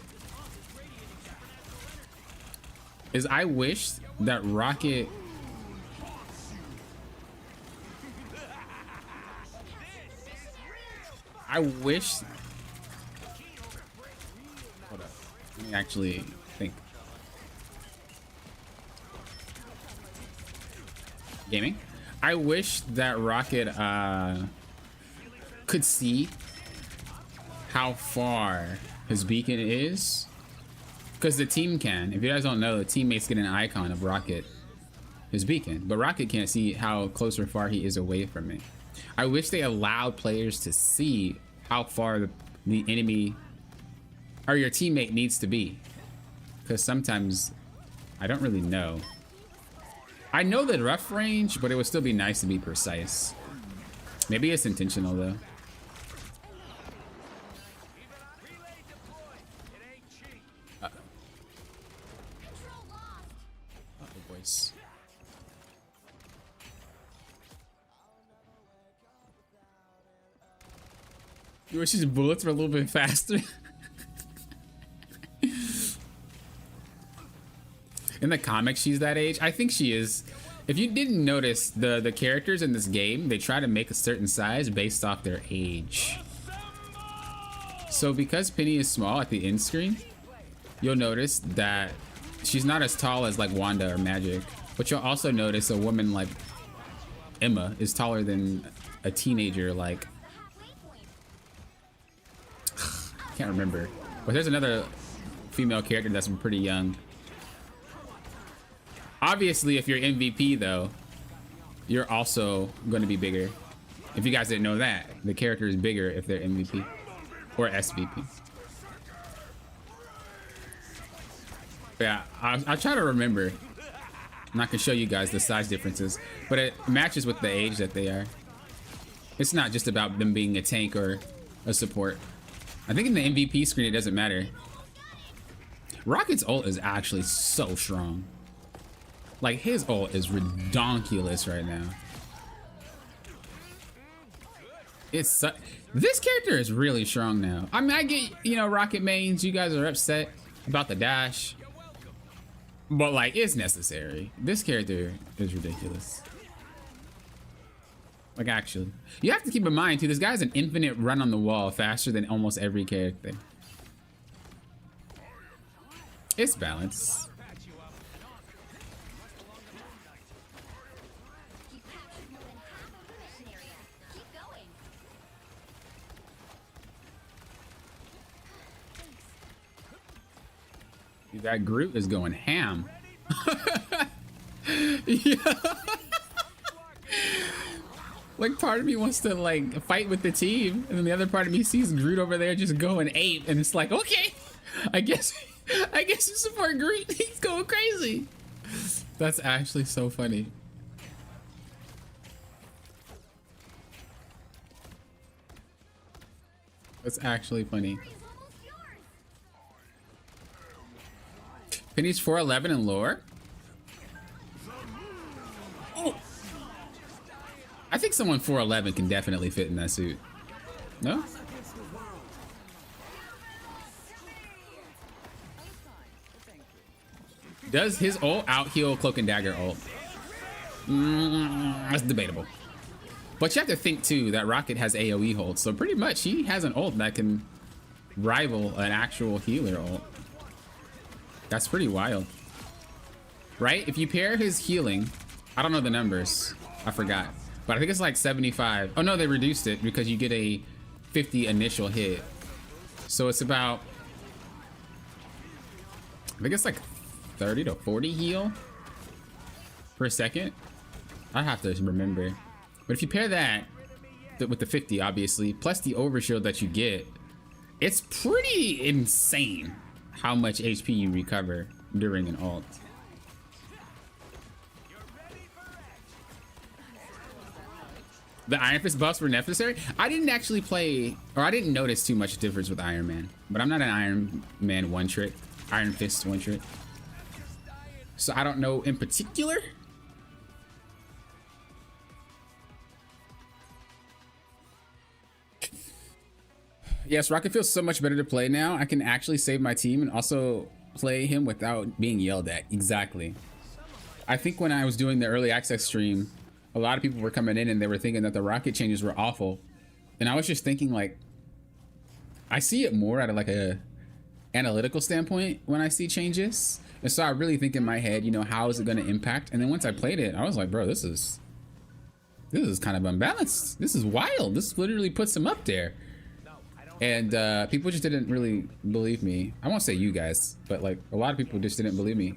Is I wish that Rocket... I wish... Hold up. Let me actually think. Gaming? I wish that Rocket could see how far his beacon is, because the team can. If you guys don't know, the teammates get an icon of Rocket, his beacon, but Rocket can't see how close or far he is away from it. I wish they allowed players to see how far the enemy or your teammate needs to be, because sometimes I don't really know. I know the rough range, but it would still be nice to be precise. Maybe it's intentional though. Voice. You wish his bullets were a little bit faster. In the comics, she's that age. I think she is. If you didn't notice, the characters in this game, they try to make a certain size based off their age. So because Penny is small at the end screen, you'll notice that she's not as tall as like Wanda or Magic. But you'll also notice a woman like Emma is taller than a teenager like... I can't remember. But there's another female character that's pretty young. Obviously, if you're MVP though, you're also going to be bigger. If you guys didn't know that, the character is bigger if they're MVP or SVP. Yeah, I'll try to remember. I'm not gonna show you guys the size differences, but it matches with the age that they are. It's not just about them being a tank or a support. I think in the MVP screen, it doesn't matter. Rocket's ult is actually so strong. Like, his ult is redonkulous right now. This character is really strong now. I mean, I get, you know, Rocket mains, you guys are upset about the dash. But, like, it's necessary. This character is ridiculous. Like, actually. You have to keep in mind, too, this guy's an infinite run on the wall faster than almost every character. It's balance. That Groot is going ham. Yeah. Like, part of me wants to like fight with the team, and then the other part of me sees Groot over there just going ape, and it's like, okay, I guess you support Groot. He's going crazy. That's actually so funny. That's actually funny. Penny's 4'11" and lower. Oh. I think someone 4'11" can definitely fit in that suit. No? Does his ult out-heal Cloak and Dagger ult? That's debatable. But you have to think too that Rocket has AoE hold, so pretty much he has an ult that can rival an actual healer ult. That's pretty wild, right? If you pair his healing, I don't know the numbers, I forgot, but I think it's like 75. Oh no, they reduced it because you get a 50 initial hit. So it's about I think it's like 30 to 40 heal per second. I have to remember. But if you pair that with the 50, obviously, plus the overshield that you get, it's pretty insane how much HP you recover during an ult. The Iron Fist buffs were necessary. I didn't actually play, or I didn't notice too much difference with Iron Man. But I'm not an Iron Man one trick, Iron Fist one trick. So I don't know in particular. Yes, Rocket feels so much better to play now. I can actually save my team and also play him without being yelled at. Exactly. I think when I was doing the early access stream, a lot of people were coming in and they were thinking that the Rocket changes were awful. And I was just thinking, like, I see it more at like a analytical standpoint when I see changes. And so I really think in my head, you know, how is it going to impact? And then once I played it, I was like, bro, this is kind of unbalanced. This is wild. This literally puts him up there. And people just didn't really believe me. I won't say you guys, but like a lot of people just didn't believe me.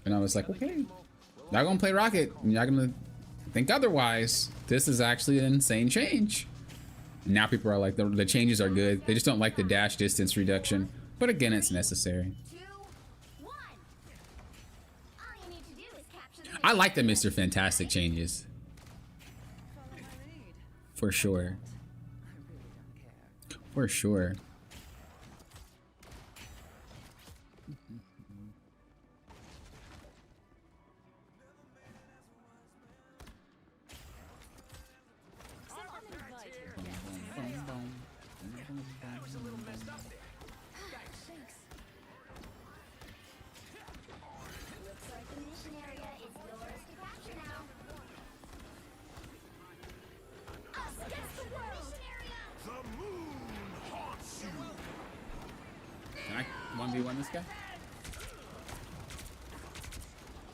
And I was like, okay, y'all gonna play Rocket and y'all gonna think otherwise. This is actually an insane change. And now people are like, the changes are good. They just don't like the dash distance reduction. But again, it's necessary. 2, 1. All you need to do is capture the I like the Mr. Fantastic changes. For sure. For sure. Looks like the mission area is yours to capture now. Us against the world! The moon haunts you. Can I 1v1 this guy?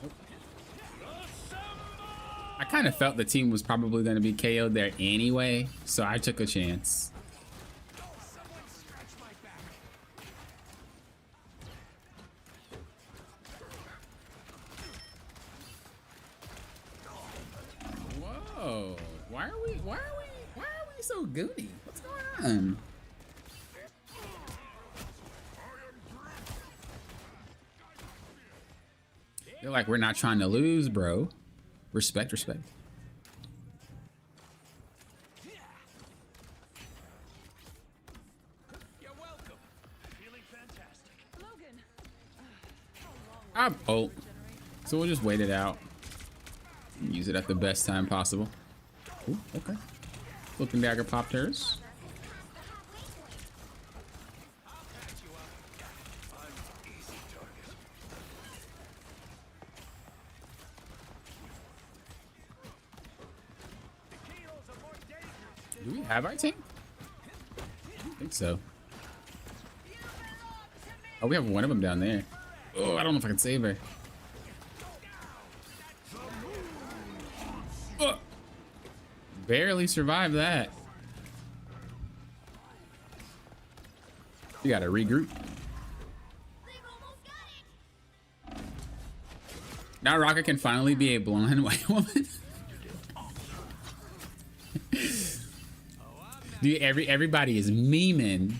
Nope. I kind of felt the team was probably going to be KO'd there anyway, so I took a chance. Whoa! Why are we so goody? What's going on? They're like, we're not trying to lose, bro. Respect, respect. You're welcome. Feeling fantastic. Logan. I'm ult. So we'll just wait it out. Use it at the best time possible. Ooh, okay. Flipping dagger popped hers. Do we have our team? I don't think so. Oh, we have one of them down there. Oh, I don't know if I can save her. Oh, barely survived that. You gotta regroup. Now Rocket can finally be a blonde white woman. Dude, everybody is memeing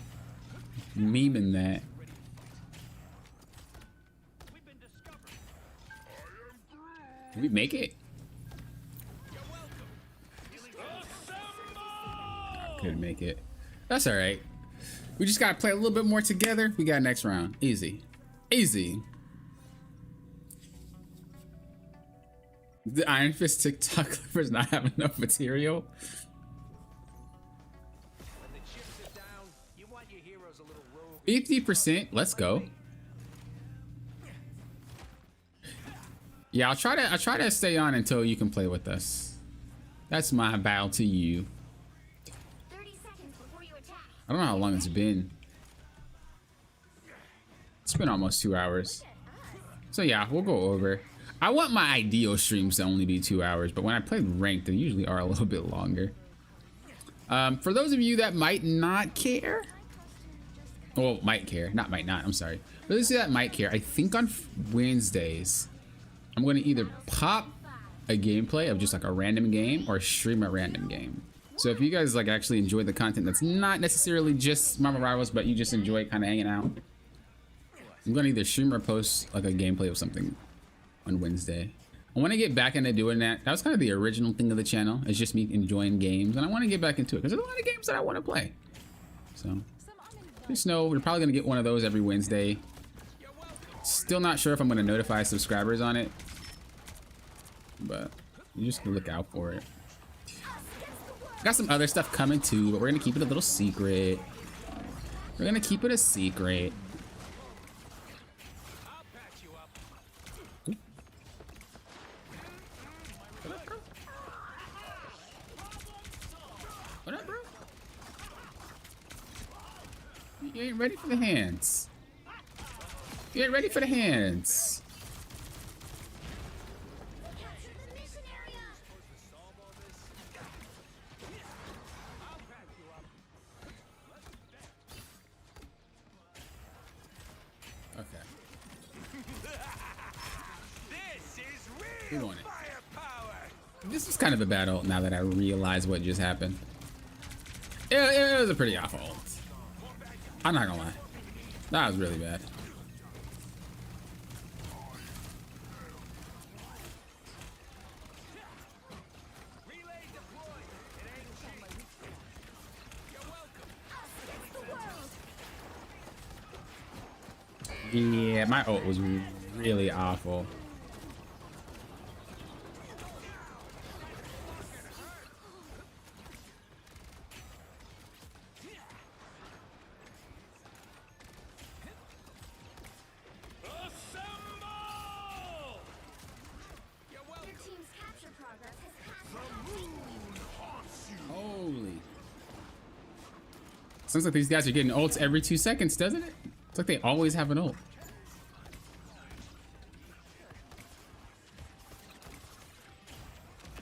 that. Did we make it? Couldn't make it. That's all right. We just gotta play a little bit more together. We got next round. Easy, easy. The Iron Fist TikTok clippers not have enough material. 50%. Let's go. Yeah, I'll try to stay on until you can play with us. That's my vow to you. 30 seconds before you attack. I don't know how long it's been. It's been almost 2 hours. So yeah, we'll go over. I want my ideal streams to only be 2 hours, but when I play ranked, they usually are a little bit longer. For those of you that might not care, Well, might care, not might not. I'm sorry. But let's say that might care. I think on Wednesdays, I'm going to either pop a gameplay of just like a random game or stream a random game. So if you guys like actually enjoy the content that's not necessarily just Marvel Rivals, but you just enjoy kind of hanging out, I'm going to either stream or post like a gameplay of something on Wednesday. I want to get back into doing that. That was kind of the original thing of the channel. It's just me enjoying games, and I want to get back into it because there's a lot of games that I want to play. So just know we're probably going to get one of those every Wednesday. Still not sure if I'm going to notify subscribers on it, but you just look out for it. Got some other stuff coming too, but we're going to keep it a little secret. We're going to keep it a secret. What up, bro? You ain't ready for the hands. You ain't ready for the hands. Capture the mission area. Okay. This is Who real won it? firepower. This is kind of a bad ult now that I realize what just happened. It was a pretty awful ult. I'm not gonna lie. That was really bad. Relay deployed. It ain't cheap. You're welcome. Yeah, my ult was really awful. Assemble! You're Your welcome. team's capture progress has passed. Holy. Sounds like these guys are getting ults every 2 seconds, doesn't it? It's like they always have an ult.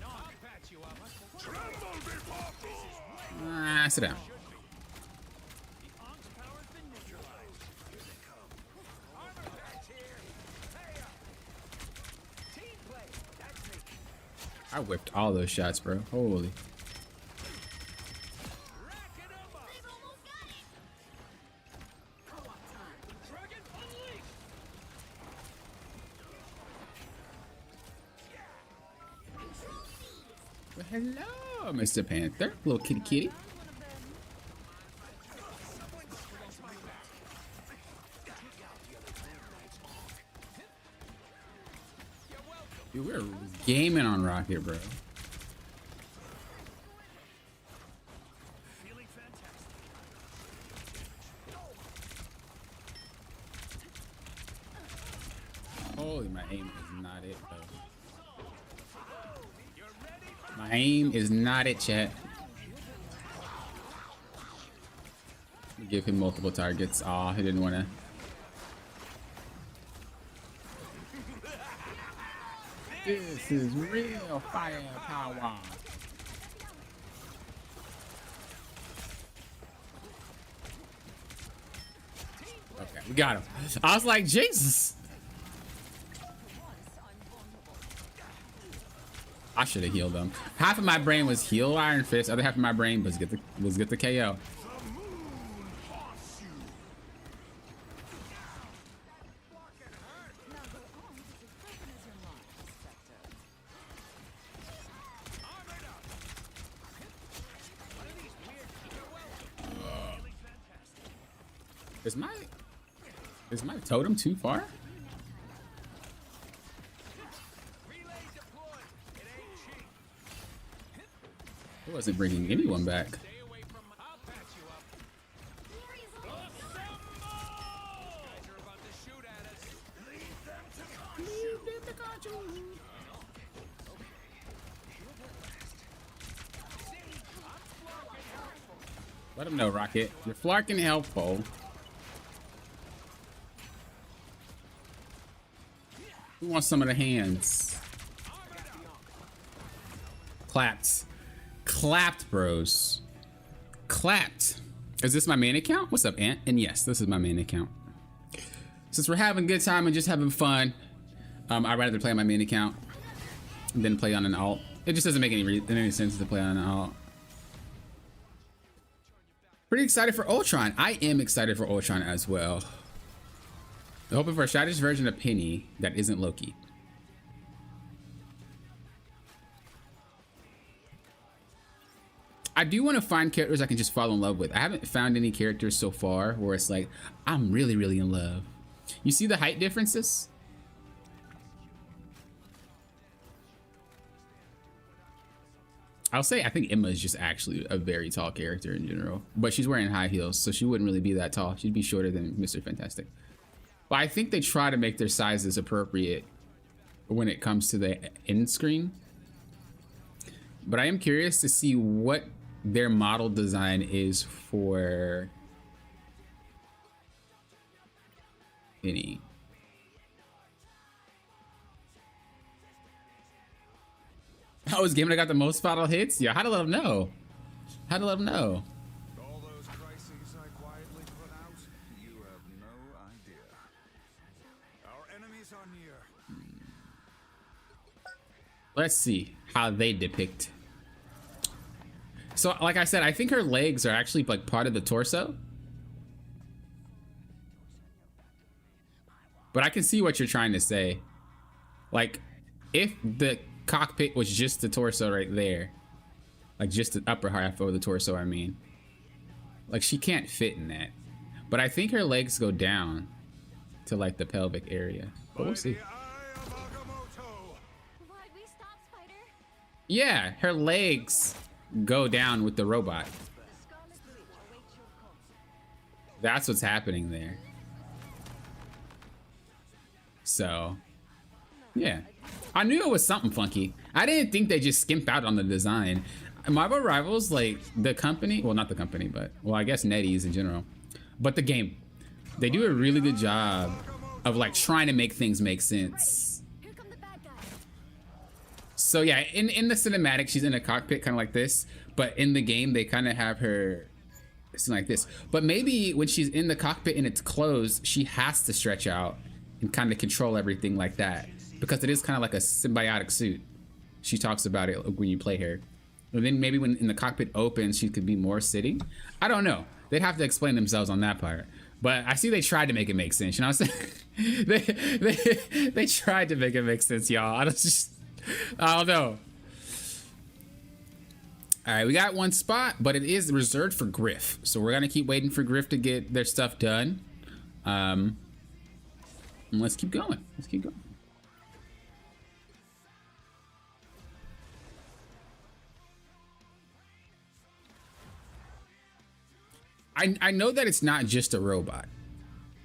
I'll patch you up. Tremble before fools! Ah, sit down. The Onk's power's been neutralized. Here they come. Armor patch here. Hey Team play. That's me. I whipped all those shots, bro. Holy. Racking 'em up. They've almost got it. Dragon unleashed. Control thieves. Well, hello, Mr. Panther. Little kitty kitty. Dude, we're gaming on Rocket, bro. Feeling fantastic. Holy, my aim is not it, though. You're ready for My aim is not it, chat. Give him multiple targets. Aw, he didn't want to. This is real firepower. Okay, we got him. I was like, Jesus. I should have healed him. Half of my brain was heal Iron Fist. Other half of my brain was get the KO. Is my totem too far? relay deployed. It ain't cheap. It wasn't bringing anyone back. Stay away from my... I'll patch you up. The area's almost Assemble! Guys are about to shoot at us. Lead them to control. Let him know, Rocket. You're flarking helpful. Who wants some of the hands? Clapped. Clapped, bros. Clapped. Is this my main account? What's up, Ant? And yes, this is my main account. Since we're having a good time and just having fun, I'd rather play on my main account than play on an alt. It just doesn't make any sense to play on an alt. Pretty excited for Ultron. I am excited for Ultron as well. I'm hoping for a stylish version of Penny that isn't Loki. I do want to find characters I can just fall in love with. I haven't found any characters so far where it's like, I'm really, really in love. You see the height differences? I'll say I think Emma is just actually a very tall character in general, but she's wearing high heels, so she wouldn't really be that tall. She'd be shorter than Mr. Fantastic. But I think they try to make their sizes appropriate when it comes to the end screen. But I am curious to see what their model design is for any. I was gaming. I got the most final hits. Yeah, how to let them know? How to let them know? All those crises I quietly put out, you have no idea. Our enemies are near. Let's see how they depict. So, like I said, I think her legs are actually like part of the torso. But I can see what you're trying to say. Like, if the cockpit was just the torso right there, like just the upper half of the torso, I mean, like she can't fit in that. But I think her legs go down to like the pelvic area. But we'll see. Why'd we stop, Spider? Yeah, her legs go down with the robot. That's what's happening there. So, yeah. I knew it was something funky. I didn't think they just skimped out on the design. Marvel Rivals, like the company, well, not the company, but, well, I guess NetEase in general, but the game, they do a really good job of like trying to make things make sense. Here come the bad guys. So yeah, in the cinematic, she's in a cockpit kind of like this, but in the game, they kind of have her like this. But maybe when she's in the cockpit and it's closed, she has to stretch out and kind of control everything like that, because it is kind of like a symbiotic suit. She talks about it when you play her. And then maybe when in the cockpit opens, she could be more sitting. I don't know. They'd have to explain themselves on that part. But I see they tried to make it make sense. You know what I'm saying? they tried to make it make sense, y'all. I don't know. All right, we got one spot, but it is reserved for Griff. So we're gonna keep waiting for Griff to get their stuff done. And let's keep going. Let's keep going. I know that it's not just a robot.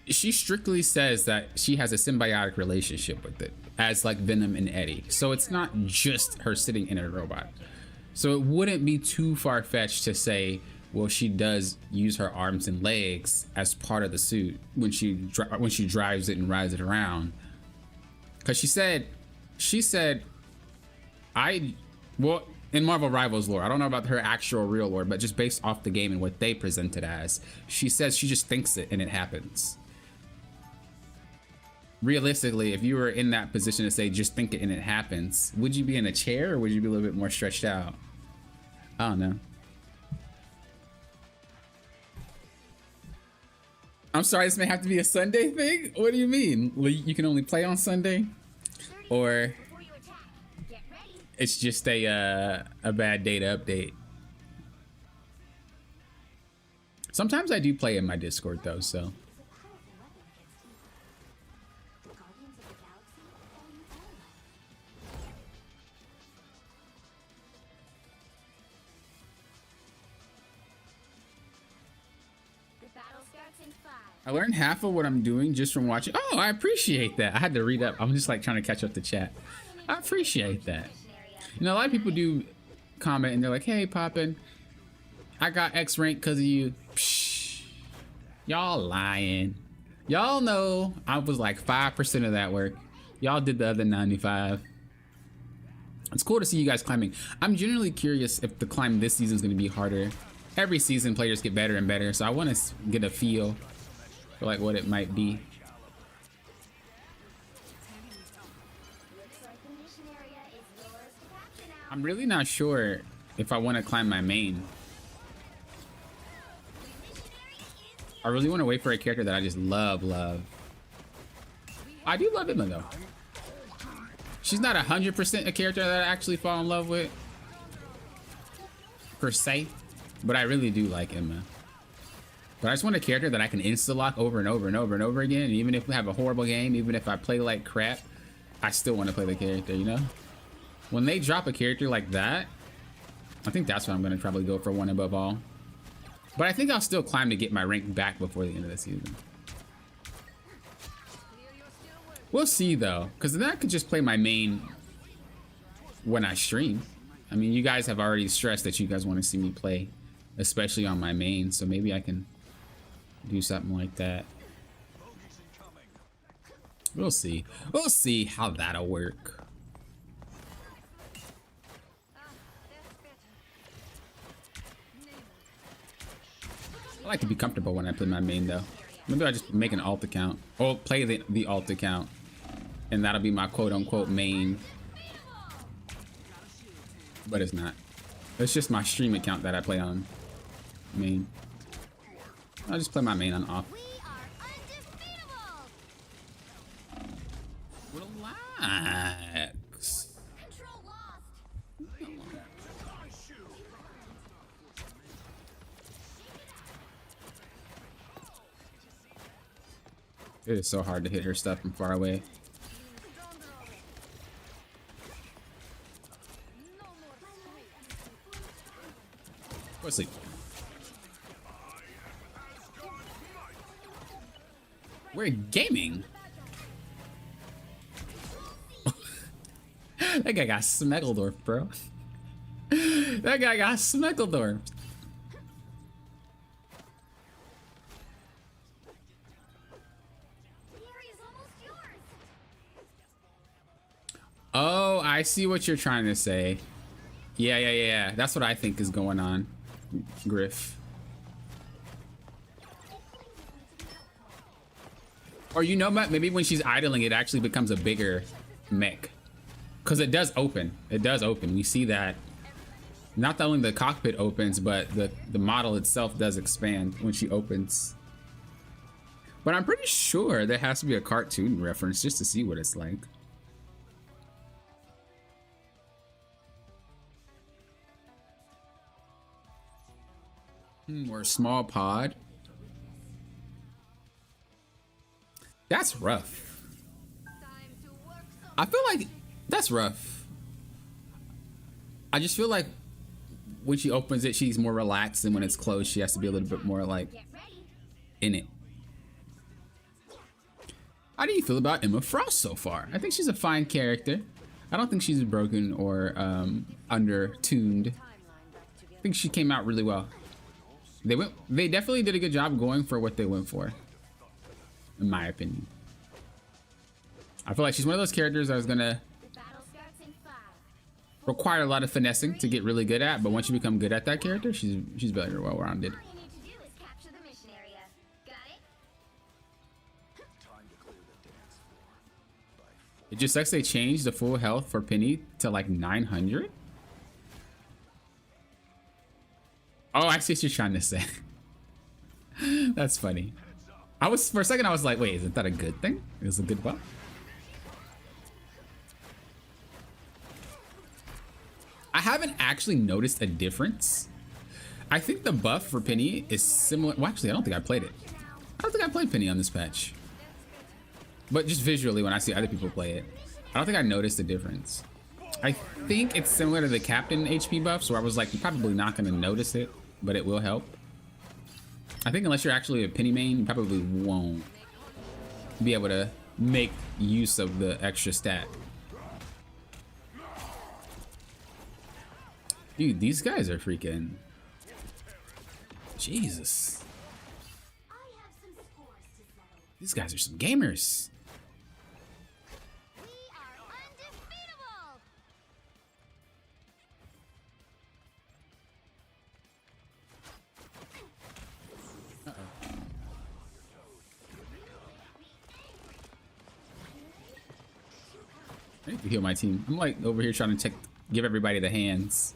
She strictly says that she has a symbiotic relationship with it, as like Venom and Eddie. So it's not just her sitting in a robot. So it wouldn't be too far-fetched to say, well, she does use her arms and legs as part of the suit when she drives it and rides it around. Because she said, well, in Marvel Rivals lore, I don't know about her actual real lore, but just based off the game and what they present it as, she says she just thinks it and it happens. Realistically, if you were in that position to say just think it and it happens, would you be in a chair or would you be a little bit more stretched out? I don't know. I'm sorry, this may have to be a Sunday thing? What do you mean? You can only play on Sunday? Or Before you attack, get ready. it's just a bad day to update? Sometimes I do play in my Discord though, so. Guardians of the Galaxy or you all? The battle starts in 5. I learned half of what I'm doing just from watching. Oh, I appreciate that. I had to read up. I'm just like trying to catch up to chat. I appreciate that. You know, a lot of people do comment and they're like, hey, Poppin', I got X rank because of you. Psh, y'all lying. Y'all know I was like 5% of that work. Y'all did the other 95. It's cool to see you guys climbing. I'm generally curious if the climb this season is going to be harder every season players get better and better, so I want to get a feel for like what it might be. Looks like the mission area is yours to capture now. I'm really not sure if I want to climb my main. I really want to wait for a character that I just love. I do love Emma though. She's not 100% a character that I actually fall in love with, per se, but I really do like Emma. But I just want a character that I can insta-lock over and over and over and over again. And even if we have a horrible game, even if I play like crap, I still want to play the character, you know? When they drop a character like that, I think that's what I'm going to probably go for one above all. But I think I'll still climb to get my rank back before the end of the season. We'll see though, because then I could just play my main when I stream. I mean, you guys have already stressed that you guys want to see me play, especially on my main, so maybe I can do something like that. We'll see. We'll see how that'll work. I like to be comfortable when I play my main though. Maybe I'll just make an alt account. Or play the alt account. And that'll be my quote-unquote main. But it's not. It's just my stream account that I play on main. I'll just play my main on off. We are undefeatable. Relax. Control lost. It is so hard to hit her stuff from far away. Go to sleep. We're gaming. That guy got Smeggledorf, bro. That guy got Smeggledorf. The area's almost yours. Oh, I see what you're trying to say. Yeah. That's what I think is going on, Griff. Or you know what? Maybe when she's idling, it actually becomes a bigger mech. Because it does open. It does open. We see that. Not only the cockpit opens, but the model itself does expand when she opens. But I'm pretty sure there has to be a cartoon reference just to see what it's like. Or a small pod. That's rough. I feel like that's rough. I just feel like when she opens it, she's more relaxed, and when it's closed, she has to be a little bit more like Get ready. in it. How do you feel about Emma Frost so far? I think she's a fine character. I don't think she's broken or under-tuned. I think she came out really well. They definitely did a good job going for what they went for, in my opinion. I feel like she's one of those characters that was gonna Battle starts in 5. require a lot of finessing to get really good at, but once you become good at that character, she's very well-rounded. All you need to do is capture the mission area. Got it? It just sucks they changed the full health for Penny to like 900. Oh, I see what you're trying to say. That's funny. For a second I was like, wait, isn't that a good thing? It was a good buff. I haven't actually noticed a difference. I think the buff for Penny is similar. Well, actually, I don't think I played it. I don't think I played Penny on this patch. But just visually, when I see other people play it, I don't think I noticed a difference. I think it's similar to the Captain HP buffs, where I was like, you're probably not going to notice it, but it will help. I think unless you're actually a Penny main, you probably won't be able to make use of the extra stat. Dude, these guys are freaking... Jesus. I have some scores to settle. These guys are some gamers. We are undefeatable. I need to heal my team. I'm like over here trying to check, give everybody the hands.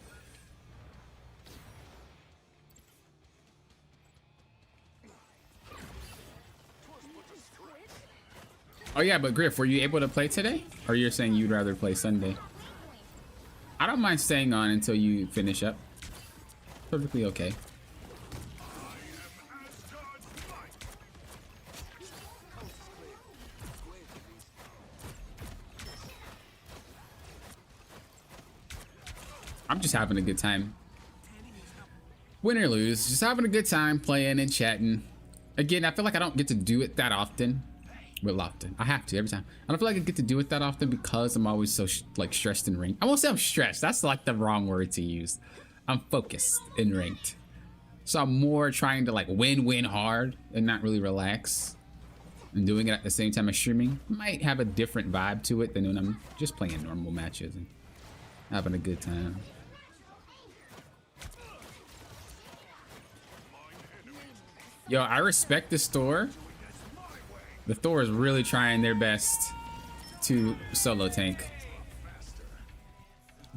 Oh yeah, but Griff, were you able to play today? Or you're saying you'd rather play Sunday? I don't mind staying on until you finish up. Perfectly okay. I'm just having a good time. Win or lose, just having a good time playing and chatting. Again, I feel like I don't get to do it that often. Well, often. I have to every time. I don't feel like I get to do it that often because I'm always so like stressed in ranked. I won't say I'm stressed. That's like the wrong word to use. I'm focused in ranked. So I'm more trying to like win hard and not really relax. And doing it at the same time as streaming might have a different vibe to it than when I'm just playing normal matches and having a good time. Yo, I respect the store. The Thor is really trying their best to solo tank.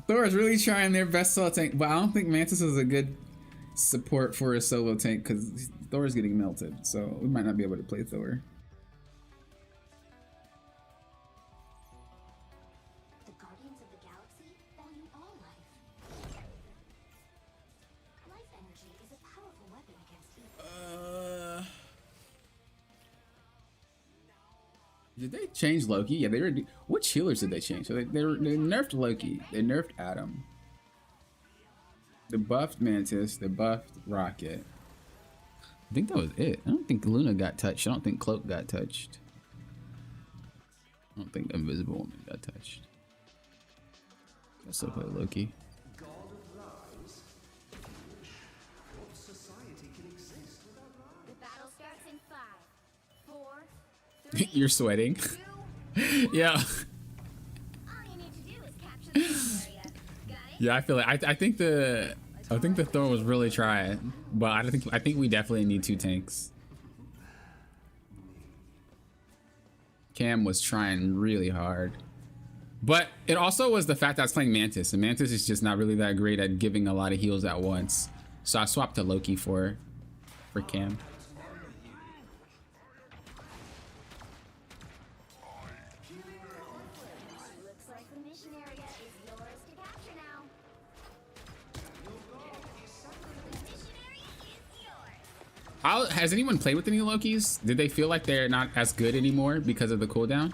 Thor is really trying their best solo tank, but I don't think Mantis is a good support for a solo tank because Thor is getting melted, so we might not be able to play Thor. The Guardians of the Galaxy value all life. Life energy is a powerful weapon against evil. Did they change Loki? Yeah, they were. Which healers did they change? So they nerfed Loki. They nerfed Adam. They buffed Mantis. They buffed Rocket. I think that was it. I don't think Luna got touched. I don't think Cloak got touched. I don't think Invisible Woman got touched. I still play Loki. The battle starts in 5, 4, 3, You're sweating. 2. Yeah. All you need to do is capture the main area. Got it? Yeah, I feel like I think the Thor was really trying, but I think we definitely need 2 tanks. Cam was trying really hard, but it also was the fact that I was playing Mantis, and Mantis is just not really that great at giving a lot of heals at once. So I swapped to Loki for Cam. Looks like the mission area is yours to capture now. The mission area is yours. Has anyone played with any Lokis? Did they feel like they're not as good anymore because of the cooldown?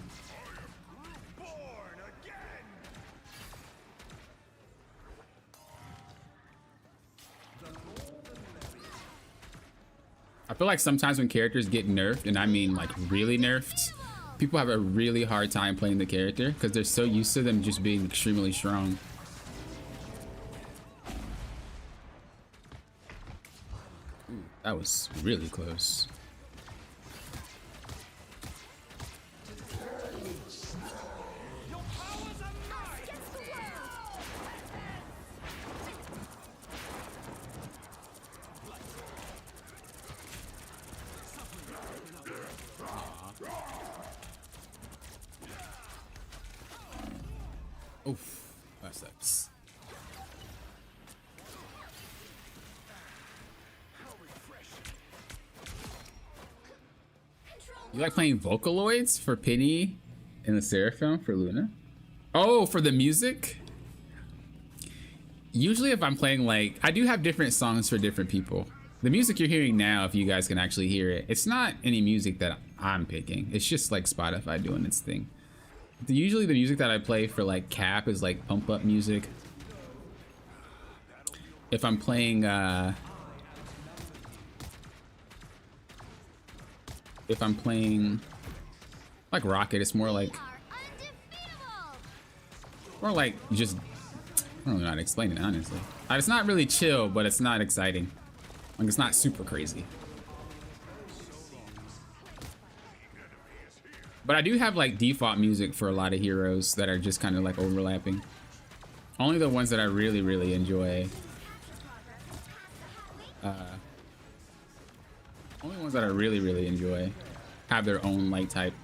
I feel like sometimes when characters get nerfed, and I mean like really nerfed, people have a really hard time playing the character because they're so used to them just being extremely strong. Ooh, that was really close. Your powers are mine! Oof, that sucks. You like playing Vocaloids for Penny and the Seraphim for Luna? Oh, for the music? Usually if I'm playing, like, I do have different songs for different people. The music you're hearing now, if you guys can actually hear it, it's not any music that I'm picking. It's just like Spotify doing its thing. Usually the music that I play for like Cap is like pump up music. If I'm playing like Rocket, it's more like just, I don't know how to explain it honestly. It's not really chill, but it's not exciting. Like it's not super crazy. But I do have like default music for a lot of heroes that are just kind of like overlapping. Only the ones that I really, really enjoy. Only ones that I really, really enjoy have their own like type.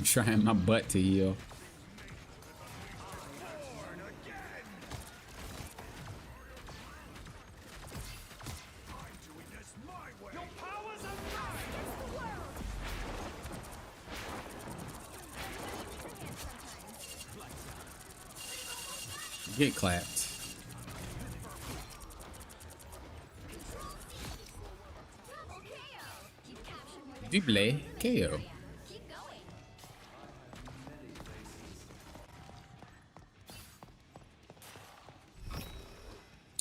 I'm trying my butt to heal. Your powers are Get clapped. Double KO. Keep captured with a Double KO. Keep going.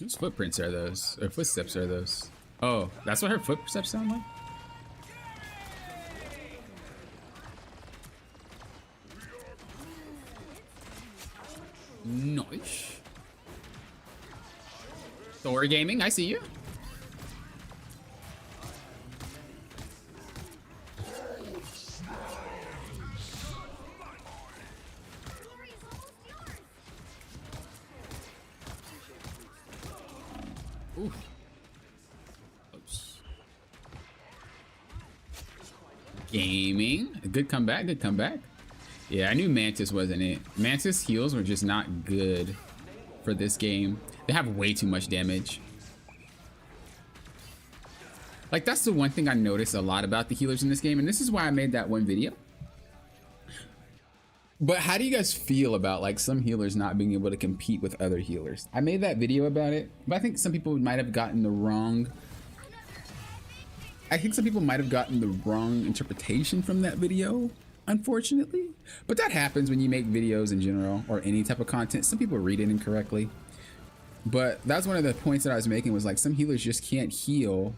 Whose footprints are those? Or footsteps are those? Oh, that's what her footsteps sound like? Nice. Thor Gaming, I see you. Glory is almost yours. Ooh. Oops. Gaming. A good comeback, good comeback. Yeah, I knew Mantis wasn't it. Mantis heals were just not good for this game. They have way too much damage. Like, that's the one thing I noticed a lot about the healers in this game, and this is why I made that one video. But how do you guys feel about like some healers not being able to compete with other healers? I made that video about it, but I think some people might have gotten the wrong interpretation from that video, unfortunately. But that happens when you make videos in general or any type of content. Some people read it incorrectly. But that's one of the points that I was making, was like some healers just can't heal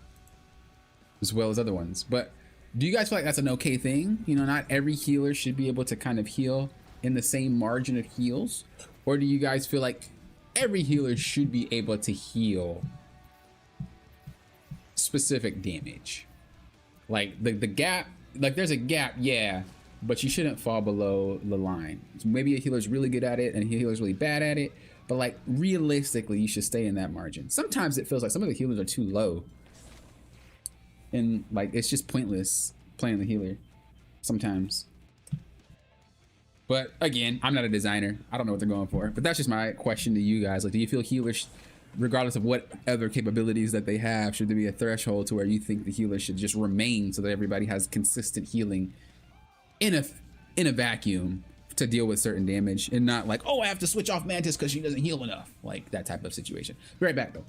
as well as other ones. But do you guys feel like that's an okay thing? You know, not every healer should be able to kind of heal in the same margin of heals? Or do you guys feel like every healer should be able to heal specific damage? Like the gap, like there's a gap, yeah, but you shouldn't fall below the line. So maybe a healer's really good at it and a healer's really bad at it, but like realistically, you should stay in that margin. Sometimes it feels like some of the healers are too low, and like it's just pointless playing the healer sometimes. But again, I'm not a designer. I don't know what they're going for, but that's just my question to you guys. Like, do you feel healers, regardless of what other capabilities that they have, should there be a threshold to where you think the healer should just remain so that everybody has consistent healing in a vacuum to deal with certain damage, and not like, oh, I have to switch off Mantis because she doesn't heal enough, like that type of situation. Be right back though.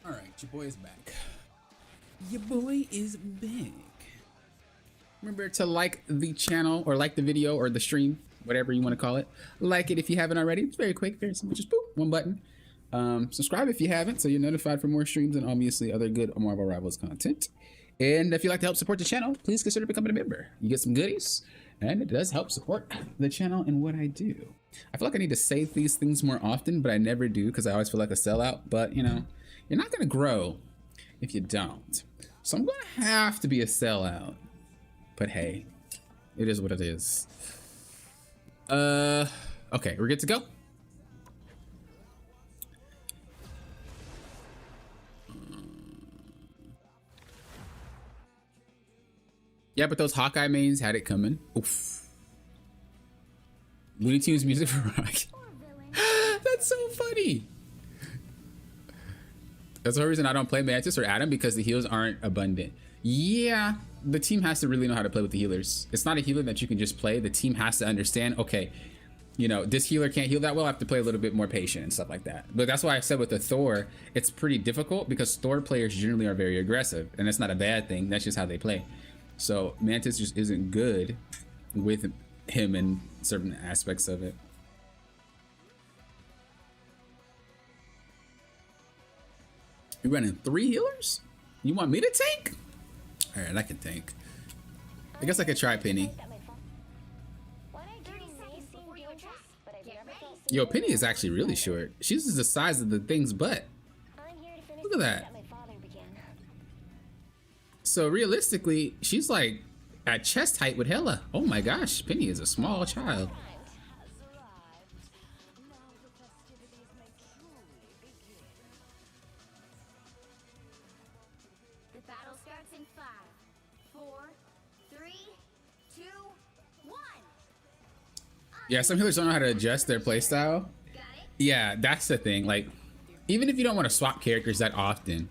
All right, your boy is back. Your boy is back. Remember to like the channel, or like the video, or the stream, whatever you want to call it. Like it if you haven't already. It's very quick, very simple. Just boop, one button. Subscribe if you haven't, so you're notified for more streams and obviously other good Marvel Rivals content. And if you'd like to help support the channel, please consider becoming a member. You get some goodies, and it does help support the channel and what I do. I feel like I need to say these things more often, but I never do because I always feel like a sellout. But you know, you're not gonna grow if you don't. So I'm gonna have to be a sellout. But hey, it is what it is. Okay, we're good to go. Yeah, but those Hawkeye mains had it coming. Oof. Looney Tunes music for rock. Poor villain. That's so funny. That's the whole reason I don't play Mantis or Adam, because the heals aren't abundant. Yeah, the team has to really know how to play with the healers. It's not a healer that you can just play. The team has to understand, okay, you know, this healer can't heal that well. I have to play a little bit more patient and stuff like that. But that's why I said with the Thor, it's pretty difficult because Thor players generally are very aggressive, and that's not a bad thing. That's just how they play. So Mantis just isn't good with him in certain aspects of it. You're running 3 healers? You want me to tank? All right, I can tank. I guess I could try Penny. 30 seconds before you attack. Get ready. Yo, Penny is actually really short. She's the size of the thing's butt. Look at that. So realistically, she's like at chest height with Hela. Oh my gosh, Penny is a small child. The battle starts in 5, 4, 3, 2, 1. Yeah, some healers don't know how to adjust their playstyle. Got it? Yeah, that's the thing. Like, even if you don't want to swap characters that often,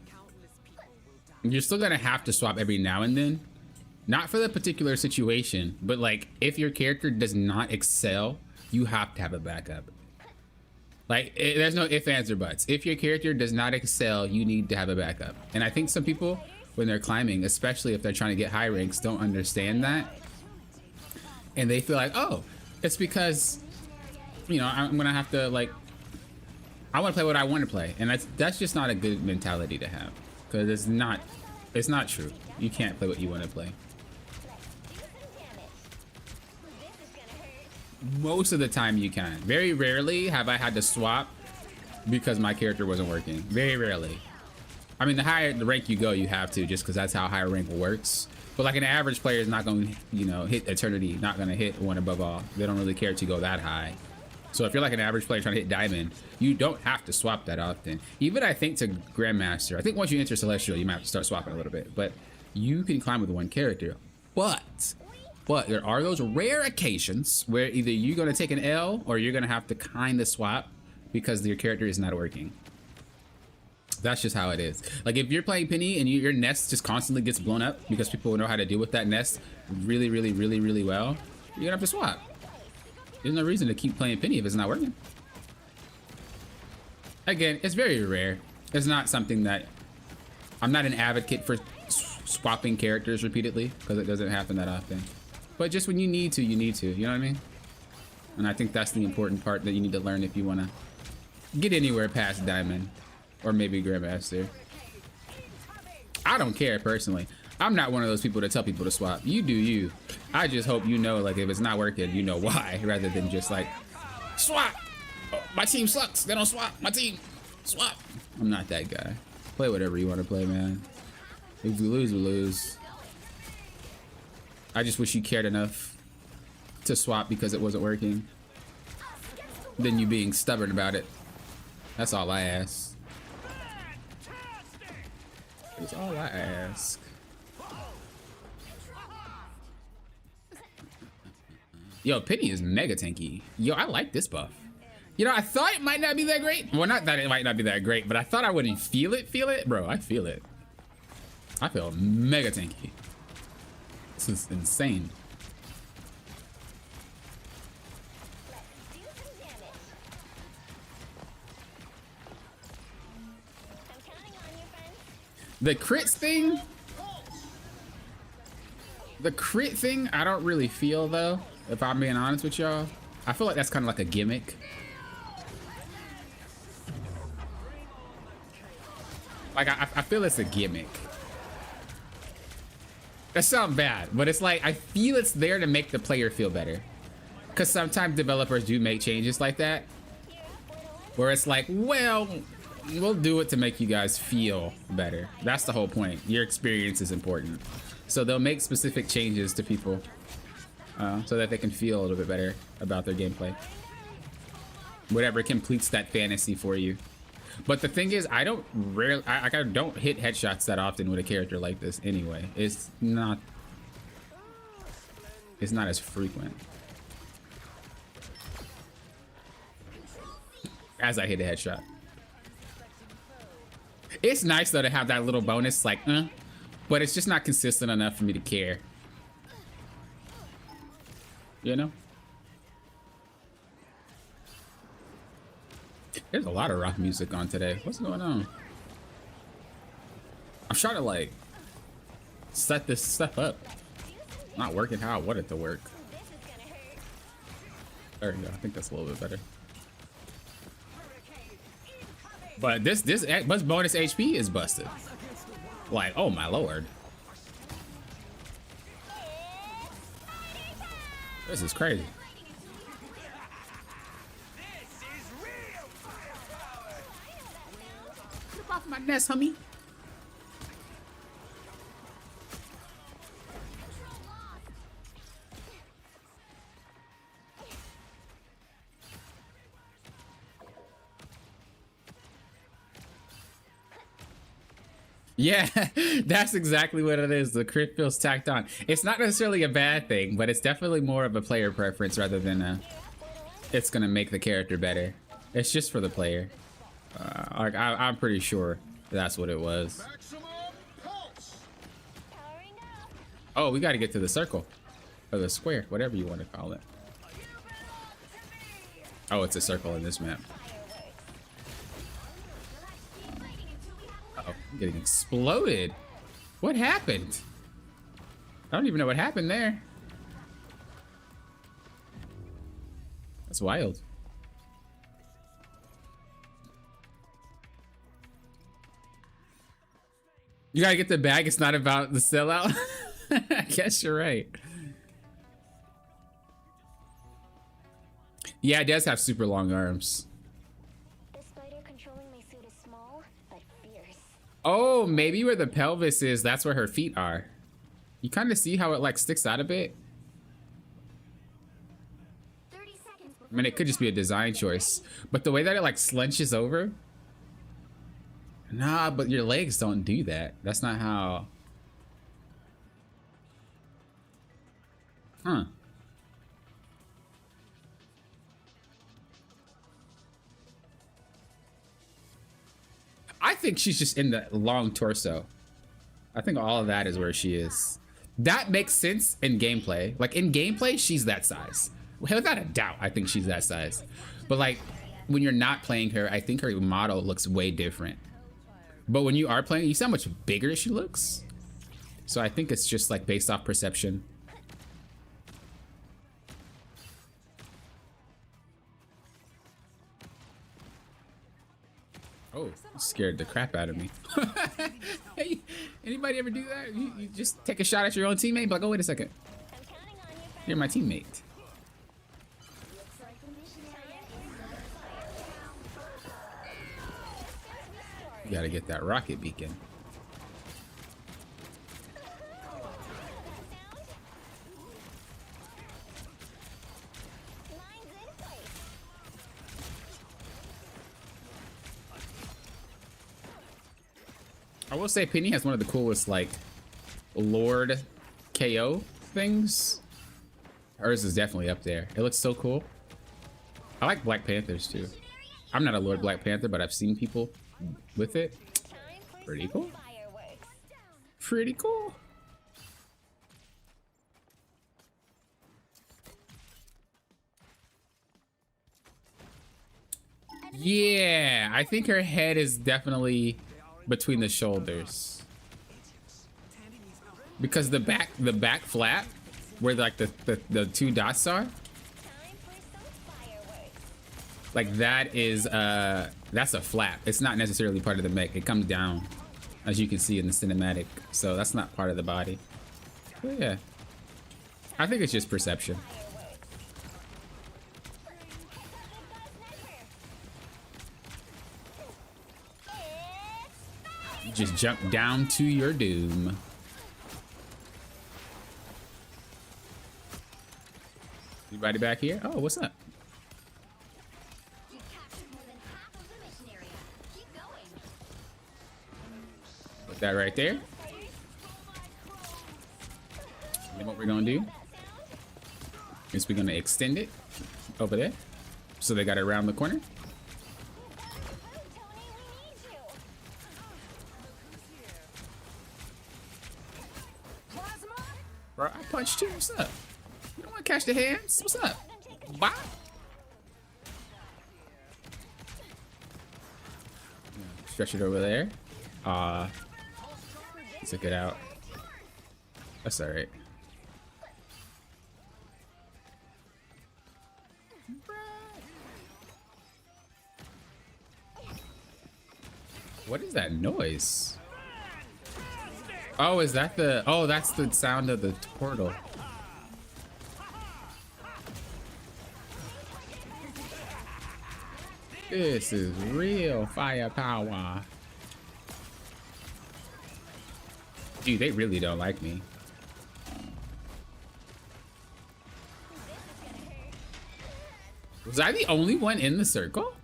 you're still gonna have to swap every now and then. Not for the particular situation, but like if your character does not excel, you have to have a backup. Like, there's no ifs, ands, or buts. If your character does not excel, you need to have a backup. And I think some people, when they're climbing, especially if they're trying to get high ranks, don't understand that. And they feel like, oh, it's because, you know, I'm gonna have to, like, I want to play what I want to play. And that's just not a good mentality to have. Because it's not true. You can't play what you want to play. Most of the time you can. Very rarely have I had to swap because my character wasn't working. Very rarely. I mean, the higher the rank you go, you have to, just because that's how higher rank works. But like an average player is not going to, you know, hit eternity, not going to hit one above all. They don't really care to go that high. So if you're like an average player trying to hit diamond, you don't have to swap that often. Even I think to Grandmaster, I think once you enter Celestial, you might have to start swapping a little bit. But you can climb with one character. But there are those rare occasions where either you're going to take an L or you're going to have to kind of swap because your character is not working. That's just how it is. Like if you're playing Penny and your nest just constantly gets blown up because people know how to deal with that nest really well, you're going to have to swap. There's no reason to keep playing Penny if it's not working. Again, it's very rare. It's not something that... I'm not an advocate for swapping characters repeatedly because it doesn't happen that often. But just when you need to, you need to. You know what I mean? And I think that's the important part that you need to learn if you want to get anywhere past Diamond or maybe Grandmaster. I don't care personally. I'm not one of those people to tell people to swap. You do you. I just hope you know, like, if it's not working, you know why, rather than just like, swap. Oh, my team sucks. They don't swap. My team swap. I'm not that guy. Play whatever you want to play, man. If we lose, we lose. I just wish you cared enough to swap because it wasn't working. Than you being stubborn about it. That's all I ask. That's all I ask. Yo, Penny is mega tanky. Yo, I like this buff. You know, I thought it might not be that great. Well, not that it might not be that great, but I thought I wouldn't feel it. Bro, I feel it. I feel mega tanky. This is insane. The crits thing? The crit thing, I don't really feel though. If I'm being honest with y'all, I feel like that's kind of like a gimmick. Like I feel it's a gimmick. That sounds bad, but it's like I feel it's there to make the player feel better. Because sometimes developers do make changes like that, where it's like, well, we'll do it to make you guys feel better. That's the whole point. Your experience is important, so they'll make specific changes to people. So that they can feel a little bit better about their gameplay. Whatever completes that fantasy for you. But the thing is, I don't hit headshots that often with a character like this anyway. It's not as frequent as I hit a headshot. It's nice though to have that little bonus, like, but it's just not consistent enough for me to care. You know? There's a lot of rock music on today. What's going on? I'm trying to like set this stuff up. Not working how I want it to work. There we go. I think that's a little bit better. But this bonus HP is busted. Like, oh my lord. This is crazy. Get off my nest, homie. Yeah, that's exactly what it is. The crit feels tacked on. It's not necessarily a bad thing, but it's definitely more of a player preference rather than it's gonna make the character better. It's just for the player. Like I'm pretty sure that's what it was. Oh, we got to get to the circle or the square, whatever you want to call it. Oh, it's a circle in this map. Uh-oh, I'm getting exploded. What happened? I don't even know what happened there. That's wild. You gotta get the bag. It's not about the sellout. I guess you're right. Yeah, it does have super long arms. The spider controlling my suit is small, but fierce. Oh, maybe where the pelvis is, that's where her feet are. You kind of see how it like sticks out a bit? 30 seconds I mean, it could just be a design choice, but the way that it like slenches over. Nah, but your legs don't do that. That's not how. Huh. I think she's just in the long torso. I think all of that is where she is. That makes sense in gameplay. Like in gameplay, she's that size. Without a doubt, I think she's that size. But like when you're not playing her, I think her model looks way different. But when you are playing, you see how much bigger she looks. So I think it's just like based off perception. Oh, scared the crap out of me. Hey, anybody ever do that? You just take a shot at your own teammate, but like, oh, wait a second. I'm counting on you. You're my teammate. Looks like the missionary You gotta get that rocket beacon. Mine's in place. I will say Penny has one of the coolest like Lord KO things. Hers is definitely up there. It looks so cool. I like Black Panthers too. I'm not a Lord Black Panther, but I've seen people with it. Pretty cool. Fireworks. Pretty cool. Yeah, I think her head is definitely between the shoulders. Because the back flap, where like the two dots are, Time for some fireworks. like that is that's a flap. It's not necessarily part of the mech. It comes down, as you can see in the cinematic. So that's not part of the body. But yeah, I think it's just perception. You just jump down to your doom. Anybody back here? Oh, what's up? You captured more than half of the mission area. Keep going. Put that right there. And what we're gonna do is we're gonna extend it over there. So they got it around the corner. Tony, we need you. Bro, I punched you. What's up? You don't want to catch the hands? What's up? Bye. Stretch it over there. Took it out. That's alright. What is that noise? Oh, is that the... Oh, that's the sound of the portal. This is real firepower. Dude, they really don't like me. Was I the only one in the circle?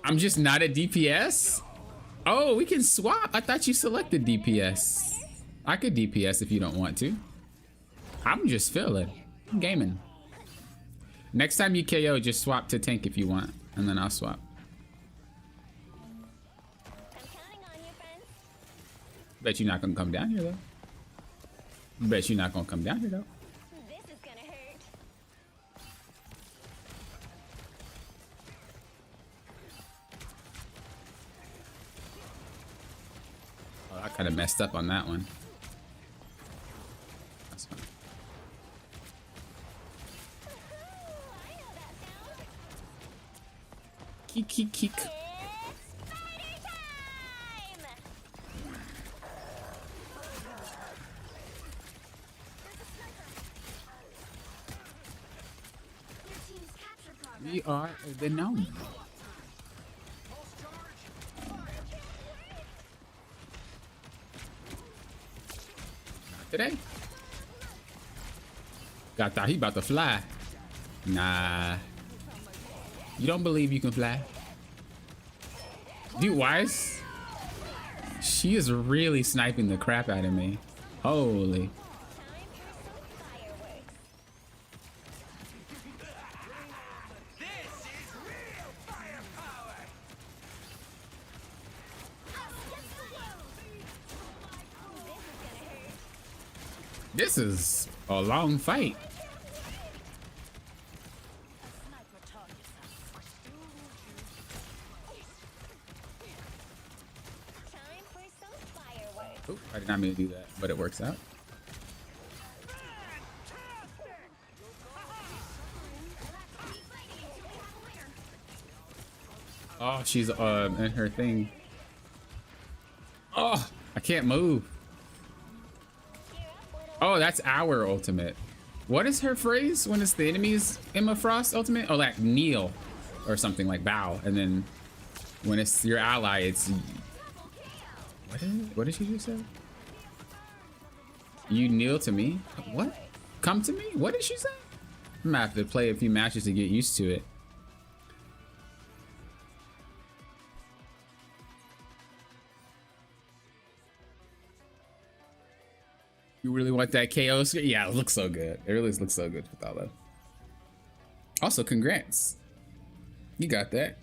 I'm just not a DPS? Oh, we can swap. I thought you selected DPS. I could DPS if you don't want to. I'm just feeling. I'm gaming. Next time you KO, just swap to tank if you want, and then I'll swap. I'm counting on you, friends. Bet you're not gonna come down here though. Bet you're not gonna come down here though. This is gonna hurt. Oh, I kind of messed up on that one. That's fine. I know that sound. Keek, keek, keek. It's spider time! Your team's capture progress. We are the gnome. Not today. God thought he about to fly. Nah. You don't believe you can fly? Dude, why is... She is really sniping the crap out of me. Holy. Time for some fireworks. This is real firepower! This is gonna hurt. This is a long fight. Time for some fireworks. Oh, I did not mean to do that, but it works out. Oh, she's in her thing. Oh, I can't move. Oh, that's our ultimate. What is her phrase when it's the enemy's Emma Frost ultimate? Oh, like kneel or something, like bow. And then when it's your ally, it's... What did she just say? You kneel to me? What? Come to me? What did she say? I'm gonna have to play a few matches to get used to it. You really want that KO screen? Yeah, it looks so good. It really looks so good with all that. Also, congrats. You got that.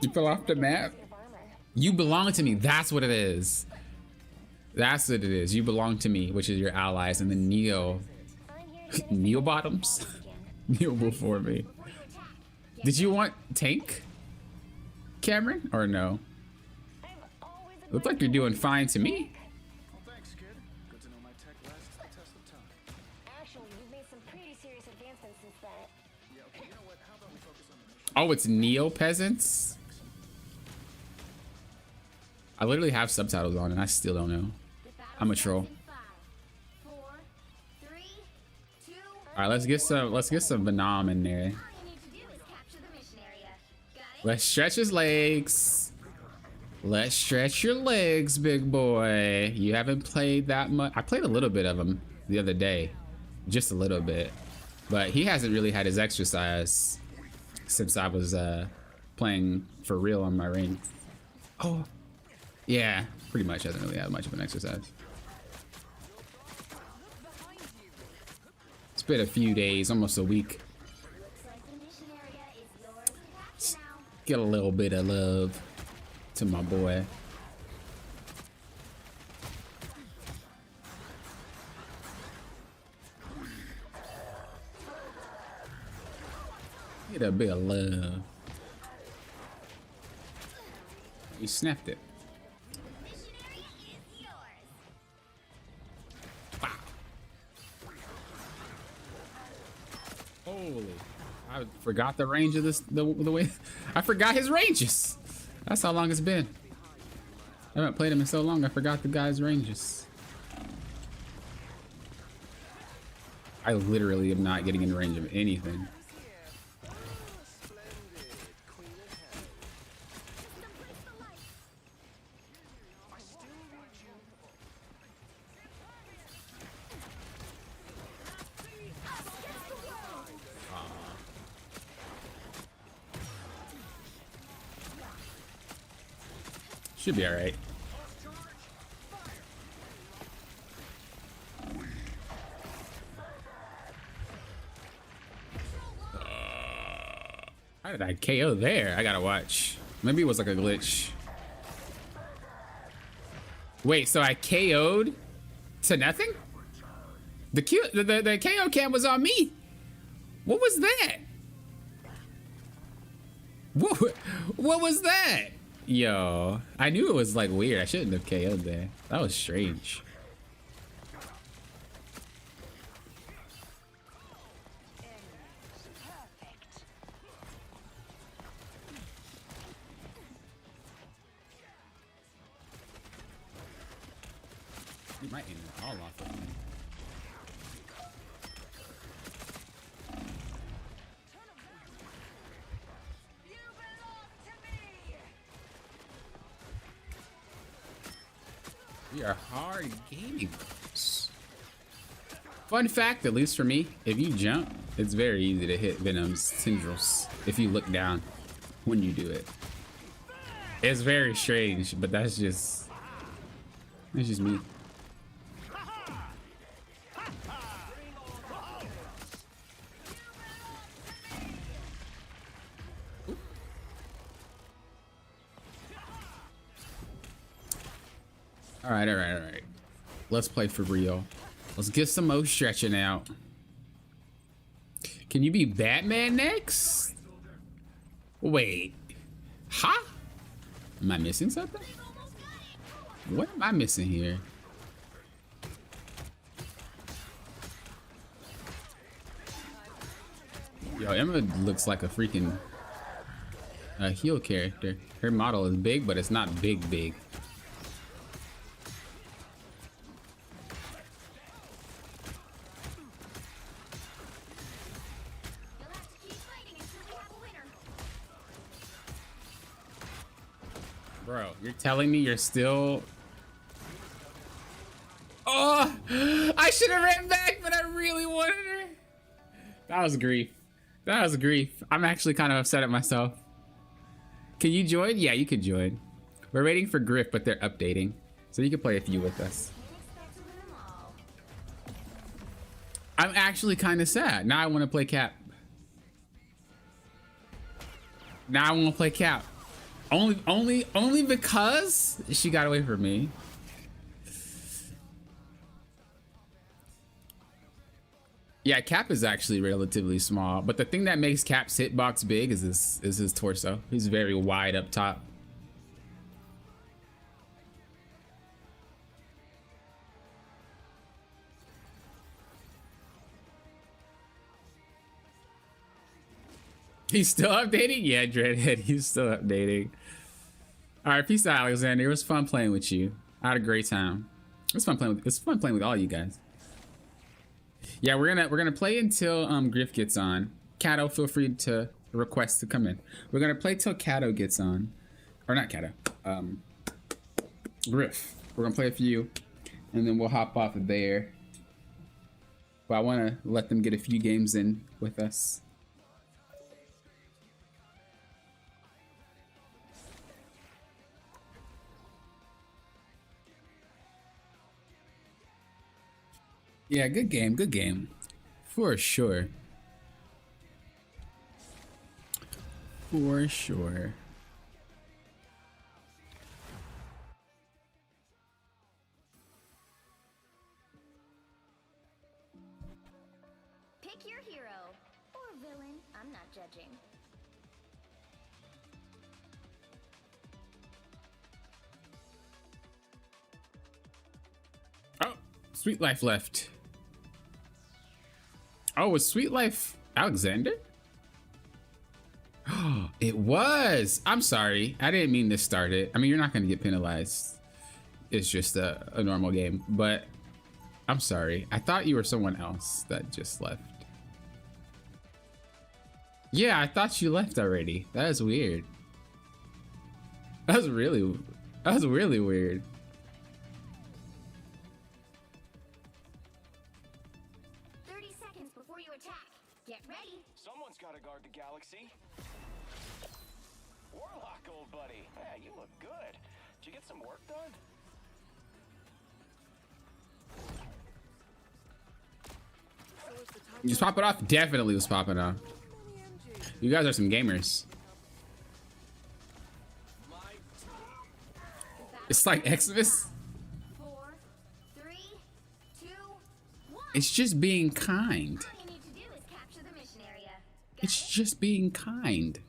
You fell off the map. You belong to me. That's what it is. That's what it is. You belong to me, which is your allies, and the Neo. Neo bottoms? Kneel before me. Did you want tank, Cameron, or no? Looks like you're doing fine to me. Well, thanks, kid. Good to know my tech lasts the test of time. Actually, you've made some pretty serious advancements since then. Yeah, okay, you know what? How about we focus on the mission? Oh, it's Neo peasants? I literally have subtitles on and I still don't know. I'm a troll. 5, 4, 3, 2. All right, let's get some Venom in there. All you need to do is capture the mission area. Got it? Let's stretch his legs. Let's stretch your legs, big boy. You haven't played that much. I played a little bit of him the other day, just a little bit, but he hasn't really had his exercise since I was playing for real on my ring. Oh, yeah, pretty much hasn't really had much of an exercise. It's been a few days, almost a week. Looks like the mission area is yours to capture now. Get a little bit of love to my boy. Get a bit of love. We snapped it. Missionary is yours. Wow. Holy. I forgot the range of this, the way. I forgot his ranges. That's how long it's been. I haven't played him in so long, I forgot the guy's ranges. I literally am not getting in range of anything. Should be all right. How did I KO there? I gotta watch. Maybe it was like a glitch. Wait, so I KO'd to nothing? The KO cam was on me. What was that? What was that? Yo, I knew it was like weird. I shouldn't have KO'd there. That was strange. You might aim it all off of me. We are hard gaming. Fun fact, at least for me, if you jump, it's very easy to hit Venom's tendrils if you look down when you do it. It's very strange, but that's just me. All right. Let's play for real. Let's get some more stretching out. Can you be Batman next? Wait. Huh? Am I missing something? What am I missing here? Yo, Emma looks like a freaking heel character. Her model is big, but it's not big. Bro, you're telling me you're still... Oh, I should have ran back, but I really wanted her. That was grief. I'm actually kind of upset at myself. Can you join? Yeah, you could join. We're waiting for Griff, but they're updating. So you can play a few with us. I'm actually kind of sad. Now I want to play Cap. Only because she got away from me. Yeah, Cap is actually relatively small, but the thing that makes Cap's hitbox big is his torso. He's very wide up top. He's still updating? Yeah, Dreadhead, he's still updating. All right, peace out, Alexander. It was fun playing with you. I had a great time. It's fun playing with all you guys. Yeah, we're gonna play until Griff gets on. Kato, feel free to request to come in. We're gonna play till Kato gets on, or not Kato. Griff. We're gonna play a few, and then we'll hop off of there. But I want to let them get a few games in with us. Yeah, good game. For sure. Pick your hero. Or villain. I'm not judging. Oh, Sweet Life left. Oh, was Sweet Life Alexander? It was. I'm sorry. I didn't mean to start it. I mean, you're not going to get penalized. It's just a normal game. But I'm sorry. I thought you were someone else that just left. Yeah, I thought you left already. That is weird. That was really weird. Before you attack. Get ready. Someone's got to guard the galaxy. Warlock, old buddy. Yeah, you look good. Did you get some work done? You just pop it off? Definitely was popping off. You guys are some gamers. It's like Xmas. 4, 3, 2, 1. It's just being kind. All you need to do is capture the mission area. Got It's it? just being kind.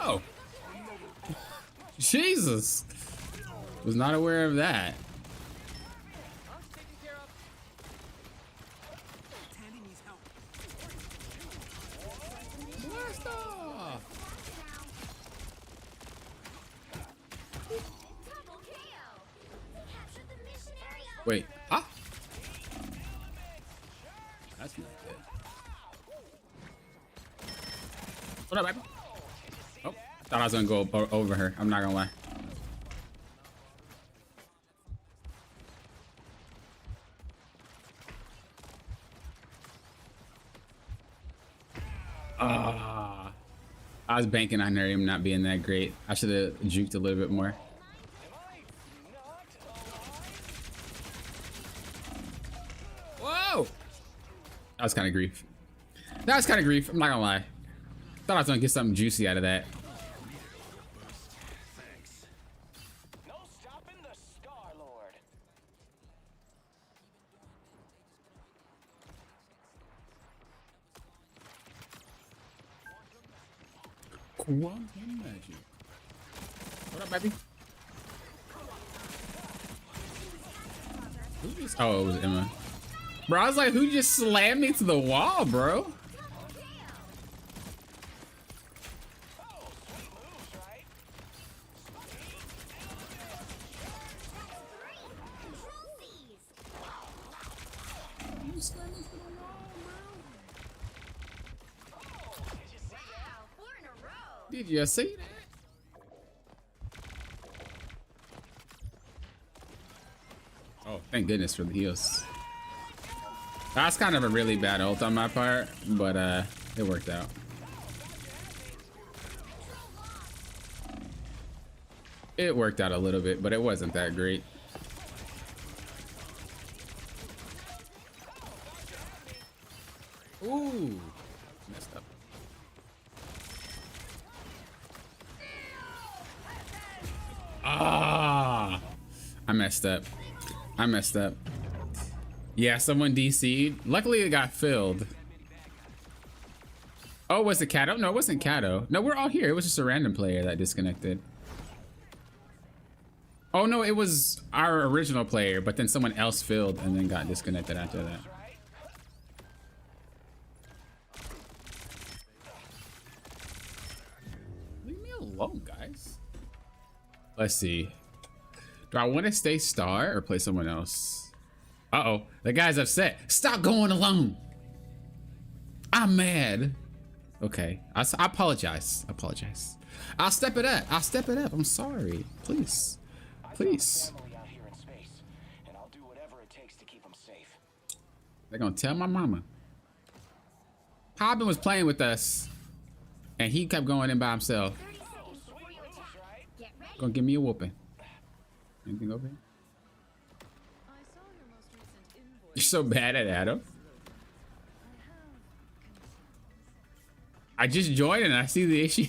Oh. Jesus. Was not aware of that. Blast off. Double KO. Capture the mission area. Wait. Ah. That's not good. What up, baby? Oh, thought I was gonna go over her. I'm not gonna lie. I was banking on her him not being that great. I should have juked a little bit more. Whoa! That was kind of grief. That was kind of grief. I'm not gonna lie. Thought I was gonna get something juicy out of that. No stopping the Star-Lord. Quantum magic. What up, baby? Who just? Oh, it was Emma. Bro, I was like, who just slammed me to the wall, bro? Double KO. Oh, sweet moves, right? Trophies. Did you see that? Wow, 4 in a row. Did you see that? Oh, thank goodness for the heals. That's kind of a really bad ult on my part, but it worked out. It worked out a little bit, but it wasn't that great. Ooh, messed up. Ah, I messed up. I messed up. Yeah, someone DC'd. Luckily, it got filled. Oh, was it Kato? No, it wasn't Kato. No, we're all here. It was just a random player that disconnected. Oh, no, it was our original player, but then someone else filled and then got disconnected after that. Leave me alone, guys. Let's see. Do I want to stay star or play someone else? Uh-oh, the guy's upset. Stop going alone. I'm mad. Okay, I apologize. I apologize. I'll step it up. I'll step it up. I'm sorry. Please. Please. Family out here in space, and I'll do whatever it takes to keep them safe. They're gonna tell my mama. Hobbin was playing with us, and he kept going in by himself. 30 seconds before you attack. Get ready. Gonna give me a whooping. Anything over here? I saw your most recent invoice. You're so bad at Adam. I just joined and I see the issue.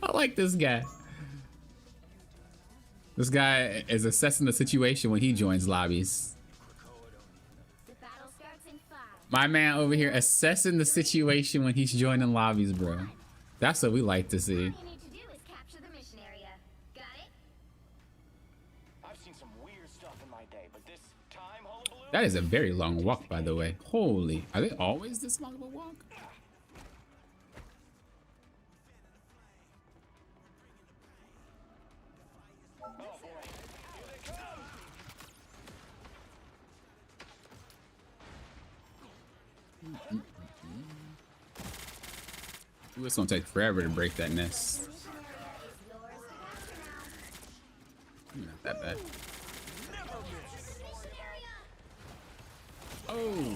I like this guy. This guy is assessing the situation when he joins lobbies. The battle starts in 5. My man over here assessing the situation when he's joining lobbies, bro. That's what we like to see. All you need to do is capture the mission area. Got it? I've seen some weird stuff in my day, but this time hullabaloo. That is a very long walk, by the way. Holy, are they always this long of a walk? Ooh, it's gonna take forever to break that nest. Not that bad. Mission area. Oh.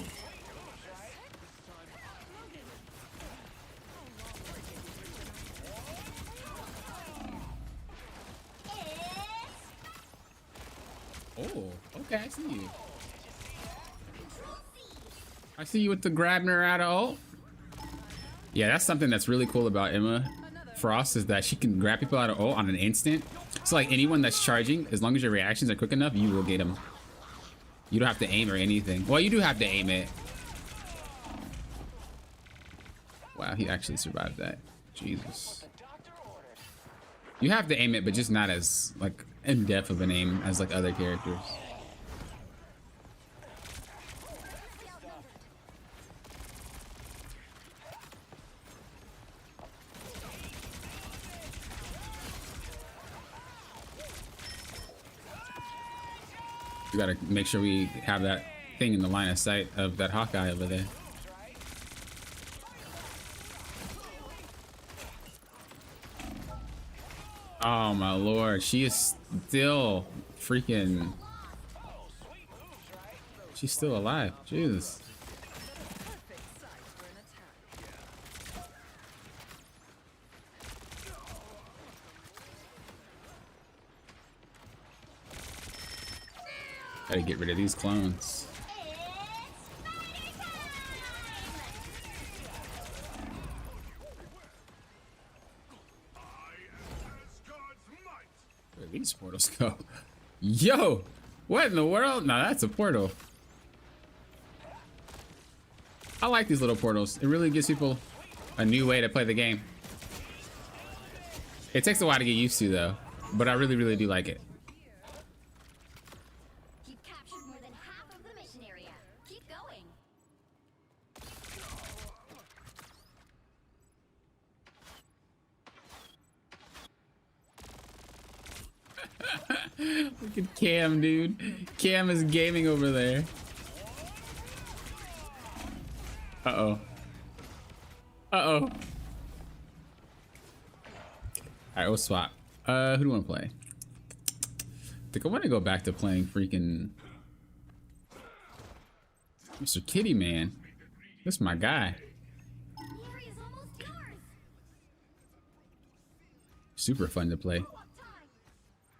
Oh, okay, I see you. I see you with the grabbing her out of ult. Yeah, that's something that's really cool about Emma Frost is that she can grab people out of ult on an instant. So like anyone that's charging, as long as your reactions are quick enough, you will get them. You don't have to aim or anything. Well, you do have to aim it. Wow, he actually survived that. Jesus. You have to aim it, but just not as like in depth of an aim as like other characters. We gotta make sure we have that thing in the line of sight of that Hawkeye over there. Oh my lord, she is still freaking... She's still alive, Jesus. Perfect site for an attack. Gotta get rid of these clones. Where these portals go? Yo! What in the world? Nah, that's a portal. I like these little portals. It really gives people a new way to play the game. It takes a while to get used to though, but I really, really do like it. You've captured more than half of the mission area. Keep going. Look at Cam, dude. Cam is gaming over there. Uh-oh. Uh-oh. All right, we'll swap. Who do you want to play? I think I want to go back to playing freaking Mr. Kitty Man. This is my guy. The area's almost yours. Super fun to play.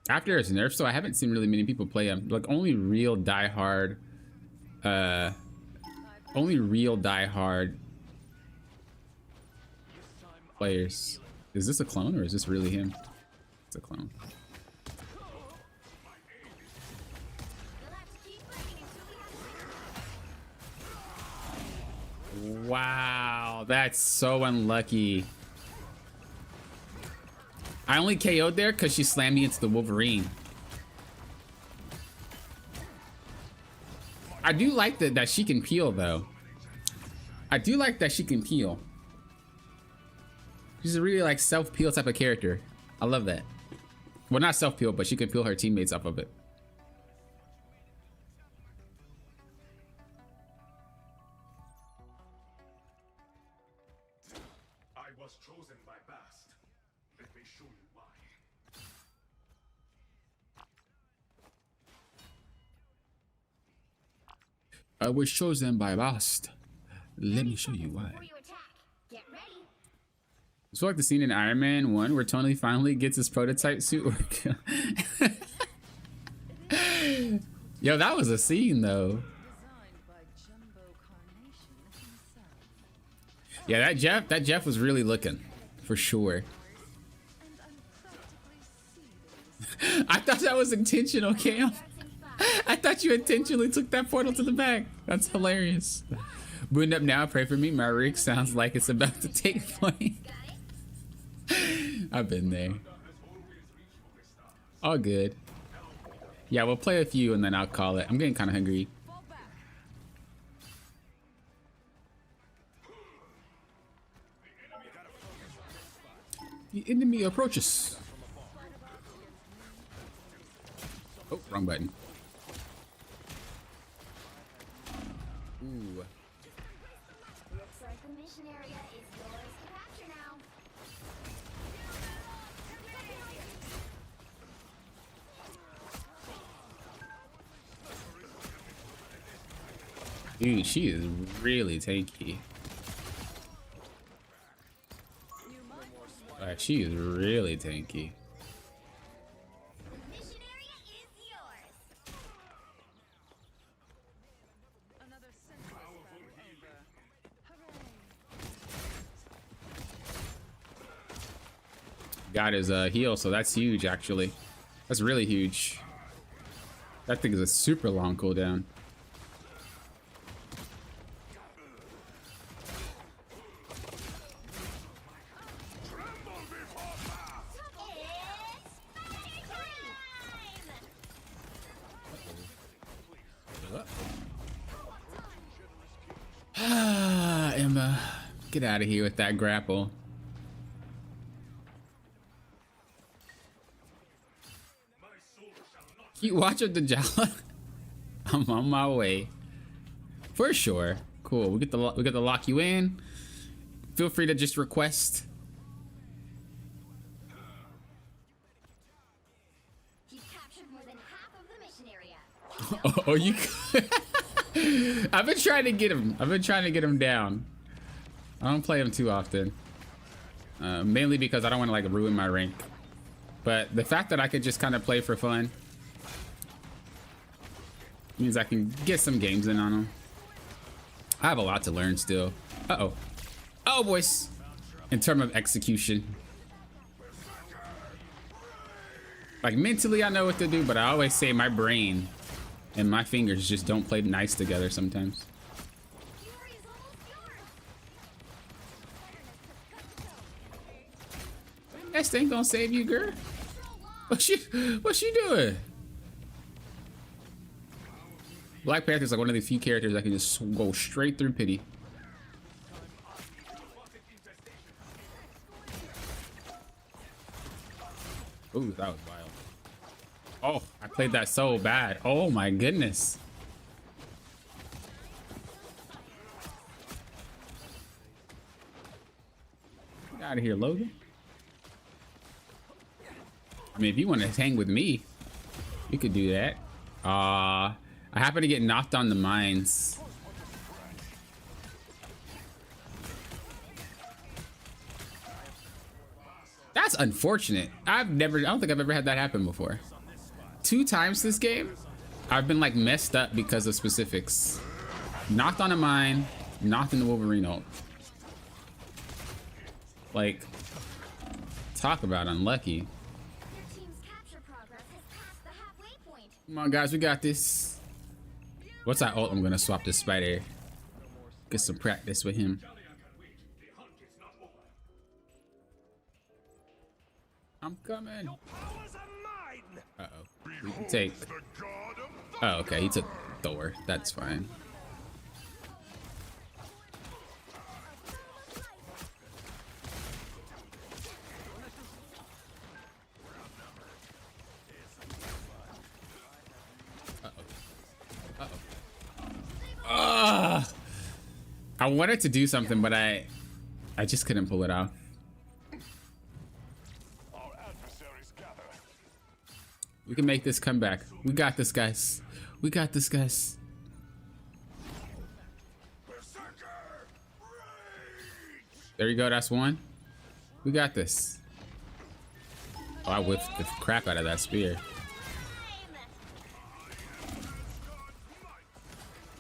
After it's nerfed, so I haven't seen really many people play him. Like only real diehard players. Is this a clone or is this really him? It's a clone. You'll have to keep fighting until we have... Wow, that's so unlucky. I only KO'd there because she slammed me into the Wolverine. I do like that she can peel though. I do like that she can peel. She's a really like self-peel type of character. I love that. Well, not self-peel, but she can peel her teammates off of it. I was chosen by Bast. Let me show you why. I was chosen by Bast. Let me show you why. Before you attack, get ready. It's like the scene in Iron Man 1 where Tony finally gets his prototype suit work. Yo, that was a scene though. Designed by Jumbo Carnation himself. Yeah, that Jeff was really looking, for sure. And I'm practically seething. I thought that was intentional, Cam. I thought you intentionally took that portal to the back. That's hilarious. Booting up now, pray for me. My rig sounds like it's about to take flame. I've been there. All good. Yeah, we'll play a few and then I'll call it. I'm getting kind of hungry. Fall back. The enemy approaches. Oh, wrong button. Ooh. Looks like the mission area is yours to capture now. Dude, she is really tanky. Like, she is really tanky. The mission area is yours. Another senseless battle over. Hooray. Got his heal, so that's huge actually. That's really huge. That thing is a super long cooldown. Emma, get out of here with that grapple. Keep watching the Jala. I'm on my way. For sure. Cool. We get to lock you in. Feel free to just request. You've captured more than half of the mission area. Oh, you. I've been trying to get him. I've been trying to get him down. I don't play him too often. Mainly because I don't want to like ruin my rank. But the fact that I could just kind of play for fun means I can get some games in on him. I have a lot to learn still. Uh-oh. Oh, boys. In terms of execution. Like, mentally, I know what to do, but I always say my brain and my fingers just don't play nice together sometimes. Fury is almost yours. That thing gonna save you, girl. What's she doing? Black Panther's like one of the few characters that can just go straight through pity. Ooh, that was wild. Oh, I played that so bad. Oh my goodness. Get out of here, Logan. I mean, if you want to hang with me, you could do that. I happen to get knocked on the mines. That's unfortunate. I don't think I've ever had that happen before. 2 times this game, I've been like messed up because of specifics. Knocked on a mine, knocked in the Wolverine ult. Like, talk about unlucky. Your team's capture progress has passed the halfway point. Come on, guys, we got this. What's that ult? I'm gonna swap this spider. Get some practice with him. I'm coming. Uh-oh. We can take... Oh, okay. He took Thor. That's fine. I wanted to do something, but I just couldn't pull it out. We can make this comeback. We got this, guys. We got this, guys. There you go. That's one. We got this. Oh, I whiffed the crap out of that spear.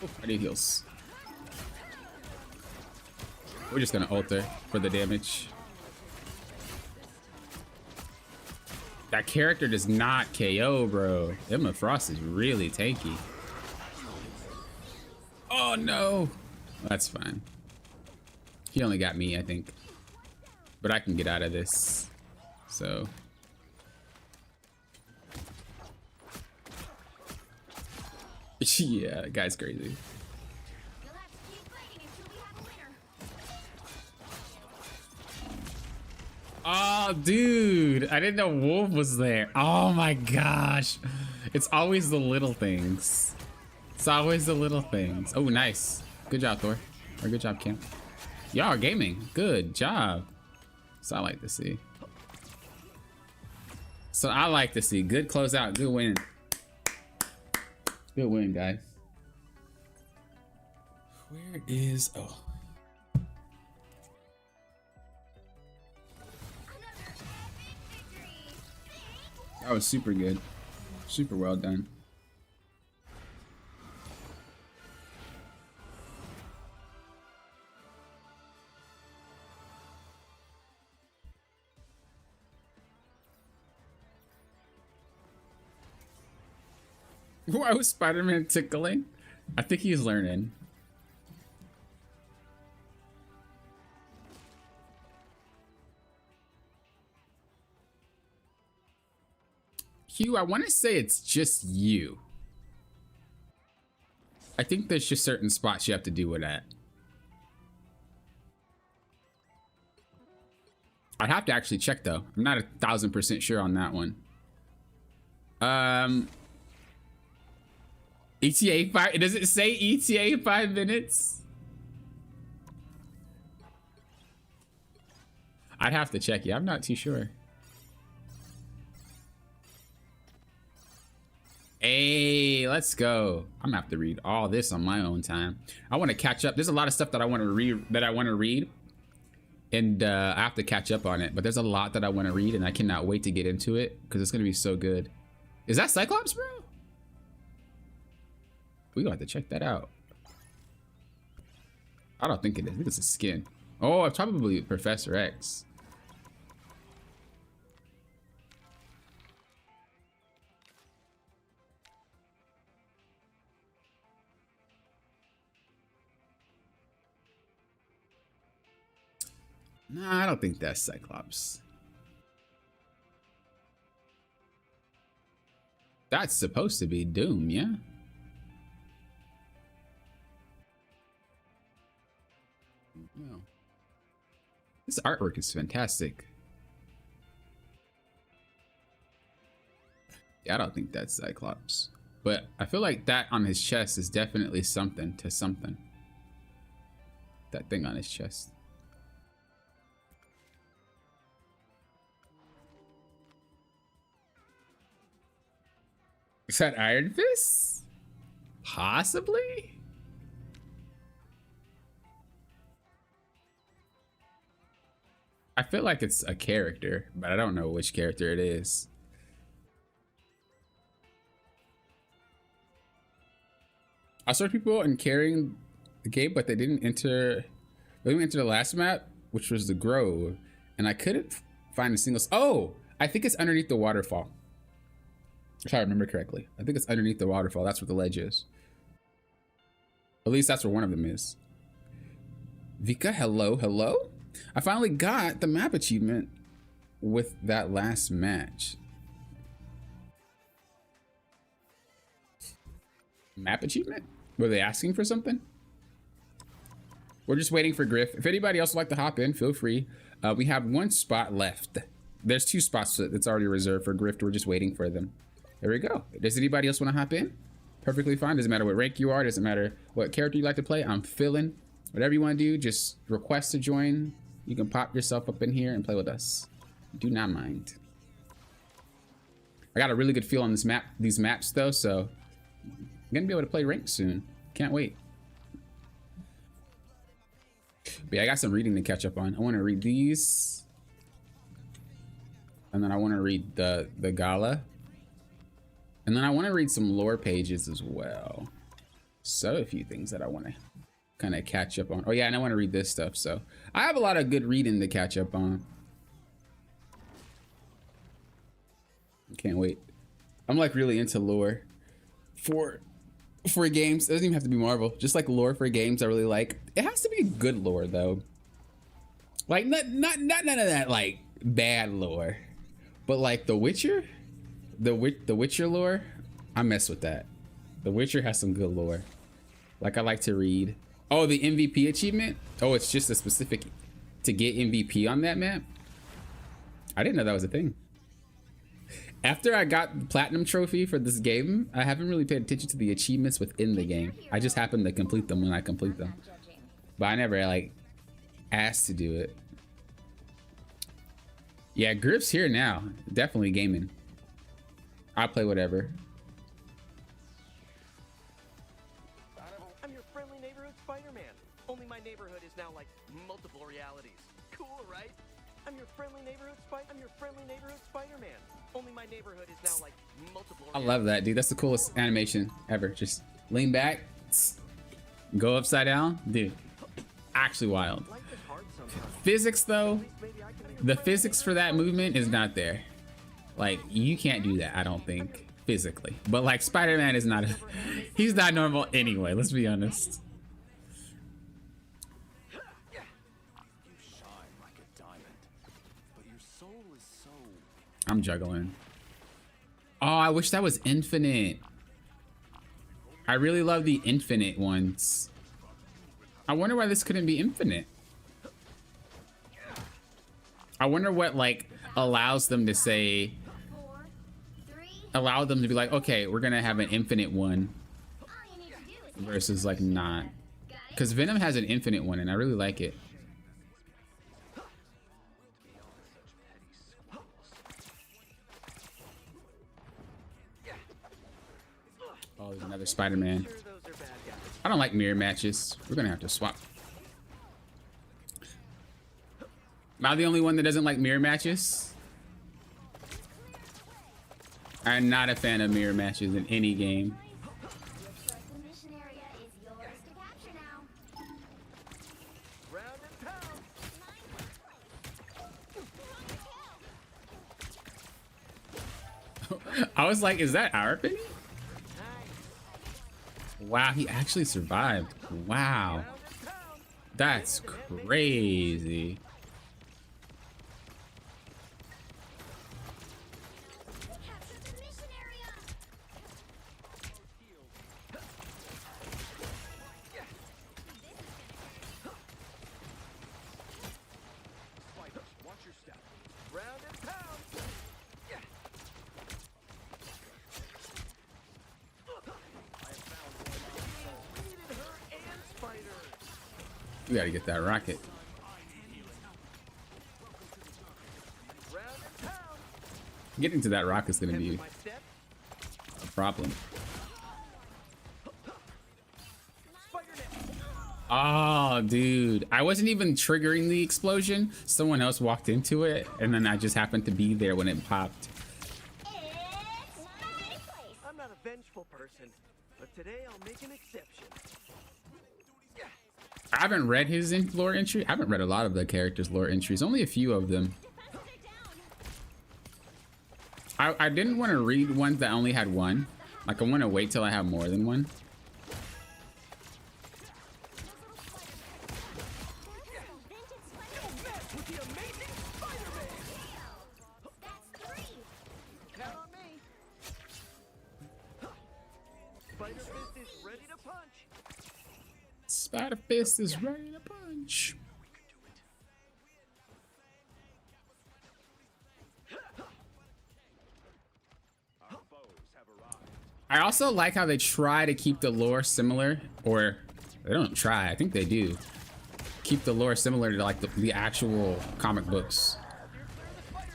Oh, I need heals. We're just gonna alter for the damage. That character does not KO, bro. Emma Frost is really tanky. Oh no. That's fine. He only got me, I think. But I can get out of this. So. Yeah, guy's crazy. You'll have to keep fighting until we have a winner. Oh, dude. I didn't know Wolf was there. Oh my gosh. It's always the little things. It's always the little things. Oh, nice. Good job, Thor. Or good job, Kim. Y'all are gaming. Good job. So I like to see. So I like to see. Good closeout. Good win. Good win, guys. Where is... Oh. Another epic victory. That was super good. Super well done. Why was Spider-Man tickling? I think he's learning. Hugh, I want to say it's just you. I think there's just certain spots you have to do it at. I'd have to actually check though. I'm not 1000% sure on that one. ETA 5, does it say ETA 5 minutes? I'd have to check. Yeah, I'm not too sure. Hey, let's go. I'm gonna have to read all this on my own time. I want to catch up. There's a lot of stuff that I want to read, and I have to catch up on it. But there's a lot that I want to read, and I cannot wait to get into it because it's gonna be so good. Is that Cyclops, bro? We gonna have to check that out. I don't think it is. I think it's a skin. Oh, it's probably Professor X. Nah, I don't think that's Cyclops. That's supposed to be Doom, yeah? No. This artwork is fantastic. Yeah, I don't think that's Cyclops. But I feel like that on his chest is definitely something to something. That thing on his chest. Is that Iron Fist? Possibly? I feel like it's a character, but I don't know which character it is. I saw people in carrying the game, but they didn't enter. They didn't enter the last map, which was the Grove, and I couldn't find a single. Oh, I think it's underneath the waterfall. If I remember correctly, I think it's underneath the waterfall. That's where the ledge is. At least that's where one of them is. Vika, hello, hello. I finally got the map achievement with that last match. Map achievement? Were they asking for something? We're just waiting for Griff. If anybody else would like to hop in, feel free. We have one spot left. There's 2 spots that's already reserved for Griff. We're just waiting for them. There we go. Does anybody else want to hop in? Perfectly fine. Doesn't matter what rank you are. Doesn't matter what character you like to play. I'm filling. Whatever you want to do, just request to join. You can pop yourself up in here and play with us. Do not mind. I got a really good feel on this map, these maps though, so I'm gonna be able to play ranked soon. Can't wait. But yeah, I got some reading to catch up on. I want to read these, and then I want to read the gala, and then I want to read some lore pages as well. So a few things that I want to kind of catch up on. Oh yeah, and I want to read this stuff, so I have a lot of good reading to catch up on. Can't wait. I'm like really into lore for games. It doesn't even have to be Marvel. Just like lore for games I really like. It has to be good lore though. Like not none of that like bad lore. But like The Witcher, the Witcher lore, I mess with that. The Witcher has some good lore. Like I like to read. Oh, the MVP achievement? Oh, it's just a specific to get MVP on that map? I didn't know that was a thing. After I got the platinum trophy for this game, I haven't really paid attention to the achievements within the game. I just happen to complete them when I complete them. But I never like asked to do it. Yeah, Griff's here now. Definitely gaming. I'll play whatever. I'm your friendly neighborhood Spider-Man. Only my neighborhood is now like multiple realities. Cool, right? I'm your friendly neighborhood Spider-Man. Only my neighborhood is now like multiple. I love that, dude. That's the coolest animation ever. Just lean back, go upside down, dude. Actually wild. Physics though, the physics for that movement is not there. Like you can't do that, I don't think, physically. But like Spider-Man is not, he's not normal anyway. Let's be honest. You shine like a diamond, but your soul is so... I'm juggling. Oh, I wish that was infinite. I really love the infinite ones. I wonder why this couldn't be infinite. I wonder what like allows them to say, allow them to be like, okay, we're gonna have an infinite one versus like not. Because Venom has an infinite one and I really like it. Oh, there's another Spider-Man. I don't like mirror matches. We're gonna have to swap. Am I the only one that doesn't like mirror matches? I'm not a fan of mirror matches in any game. The mission area is yours to capture now. Round and pound. I was like, is that our opinion? Wow, he actually survived. Wow. That's crazy. Capture the mission area. Spiders, watch your step. Round and pound. Needed her and Spider. We gotta get that rocket. Round and pound. Getting to that rocket's gonna be My step. a problem. Spider-Man. Oh, dude. I wasn't even triggering the explosion. Someone else walked into it, and then I just happened to be there when it popped. It's my place. I'm not a vengeful person, but today I'll make an exception. I haven't read his lore entry. I haven't read a lot of the characters' lore entries. Only a few of them. I didn't want to read ones that only had one. Like, I want to wait till I have more than one. With the amazing Spider-Man. That's 3. Count on me. Spider-Fist is ready to punch. Spider-Fist is ready to punch. Our foes have arrived. I also like how they try to keep the lore similar, or they don't try, I think they do. Keep the lore similar to like the actual comic books.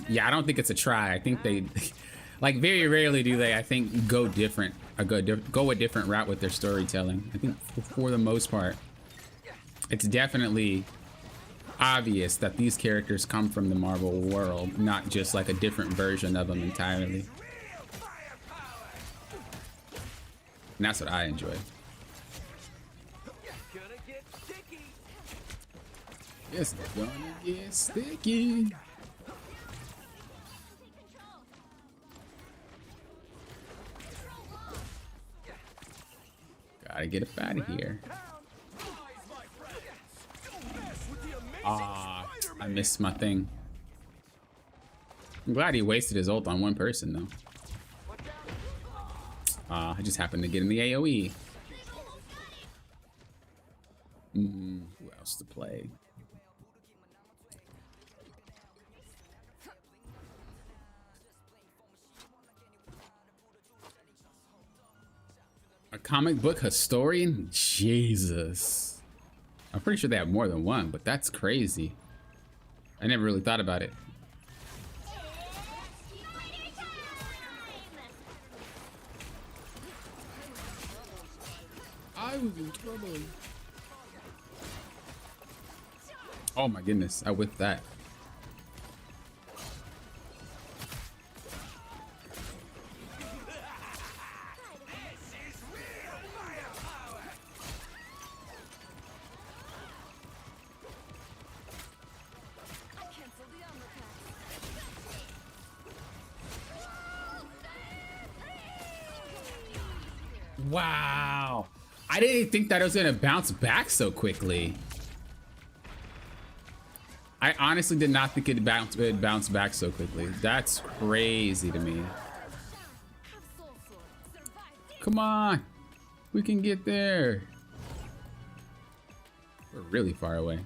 Yeah, I don't think it's a try. I think they, like very rarely do they, I think, go different, go a different route with their storytelling. I think for the most part, it's definitely obvious that these characters come from the Marvel world, not just like a different version of them entirely. And that's what I enjoy. Gonna get It's gonna get sticky. Gotta get up out of here. Ah, I missed my thing. I'm glad he wasted his ult on one person though. I just happened to get in the AoE. Who else to play? A comic book historian? Jesus. I'm pretty sure they have more than one, but that's crazy. I never really thought about it. I was in trouble. Oh my goodness, I whiffed that. Wow. I didn't think that it was gonna bounce back so quickly. I honestly did not think it'd bounce back so quickly. That's crazy to me. Come on. We can get there. We're really far away.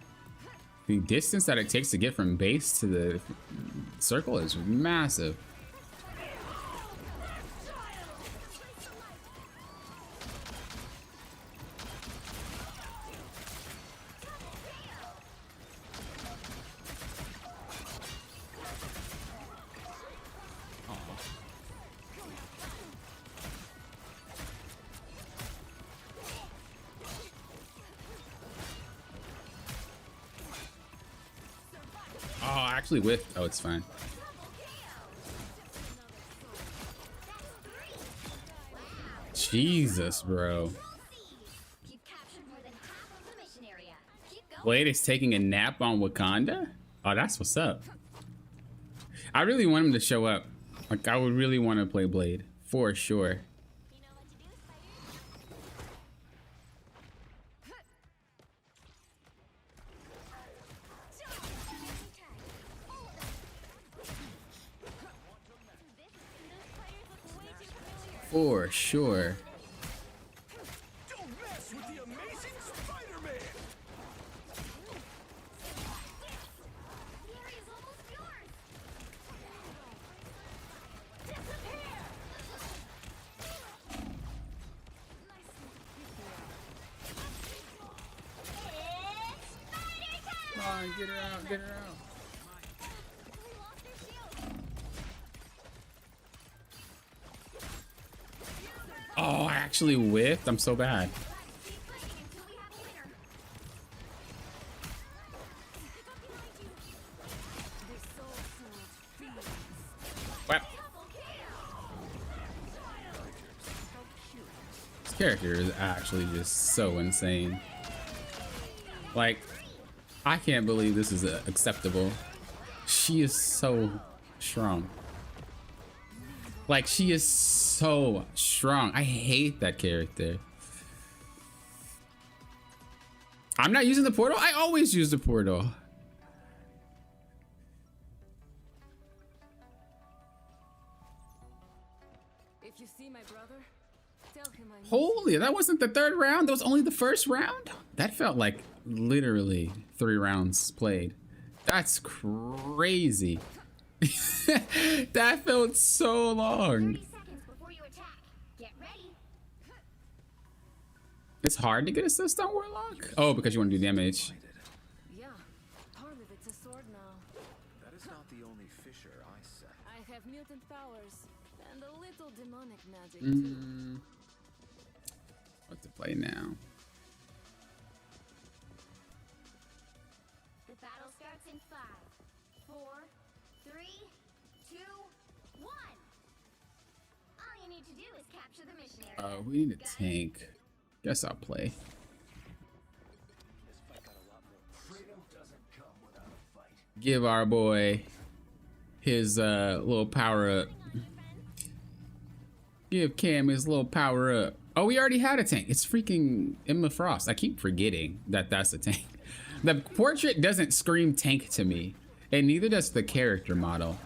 The distance that it takes to get from base to the circle is massive. Actually with oh, it's fine. Jesus, bro. Blade is taking a nap on Wakanda? Oh, that's what's up. I really want him to show up. Like, I would really want to play Blade for sure. For sure. Don't mess with the amazing Spider-Man. The area's almost yours. Come on, get her out, get her out. Oh, I actually whiffed. I'm so bad. What? This character is actually just so insane. Like, I can't believe this is acceptable. She is so strong. Like, she is so strong. I hate that character. I'm not using the portal. I always use the portal. If you see my brother, tell him I miss Holy, that wasn't the third round. That was only the first round. That felt like literally 3 rounds played. That's crazy. That felt so long. 30 seconds before you attack. Get ready. It's hard to get assist on Warlock? Oh, because you want to do damage. Yeah, part of it's a sword now. That is not the only fissure I set. I have mutant powers and a little demonic magic too. What to play now? The battle starts in 5, 4, 3, 2, 1. All you need to do is capture the mission area. We need a tank. Guess I'll play. Freedom doesn't come give our boy his little power up. Give Cam his little power up. Oh, we already had a tank. It's freaking Emma Frost. I keep forgetting that that's a tank. The portrait doesn't scream tank to me, and neither does the character model.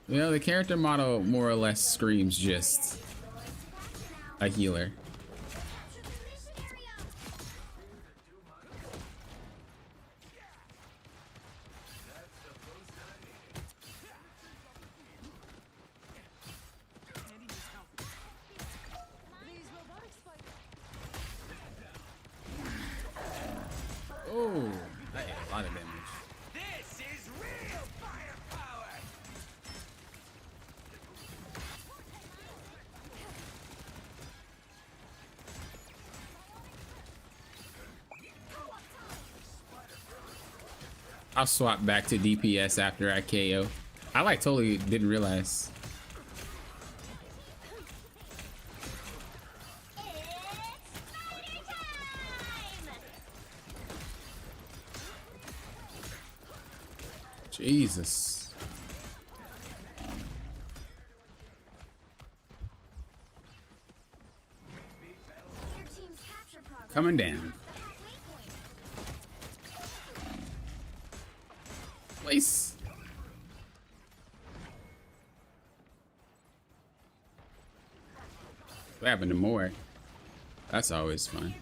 You know, the character model more or less screams just a healer. Oh, that did a lot of damage. This is real firepower. I'll swap back to DPS after I KO. I like totally didn't realize. Jesus. Your team's capture progress. Coming down. Place. What happened to more? That's always fun.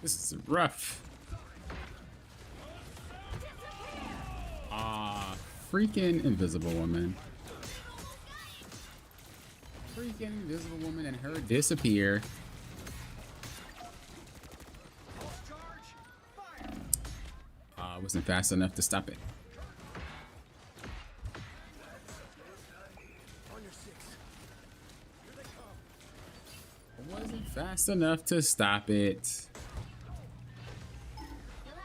This is rough. Ah, freaking Invisible Woman. Freaking Invisible Woman and her disappear. Wasn't fast enough to stop it. Wasn't fast enough to stop it.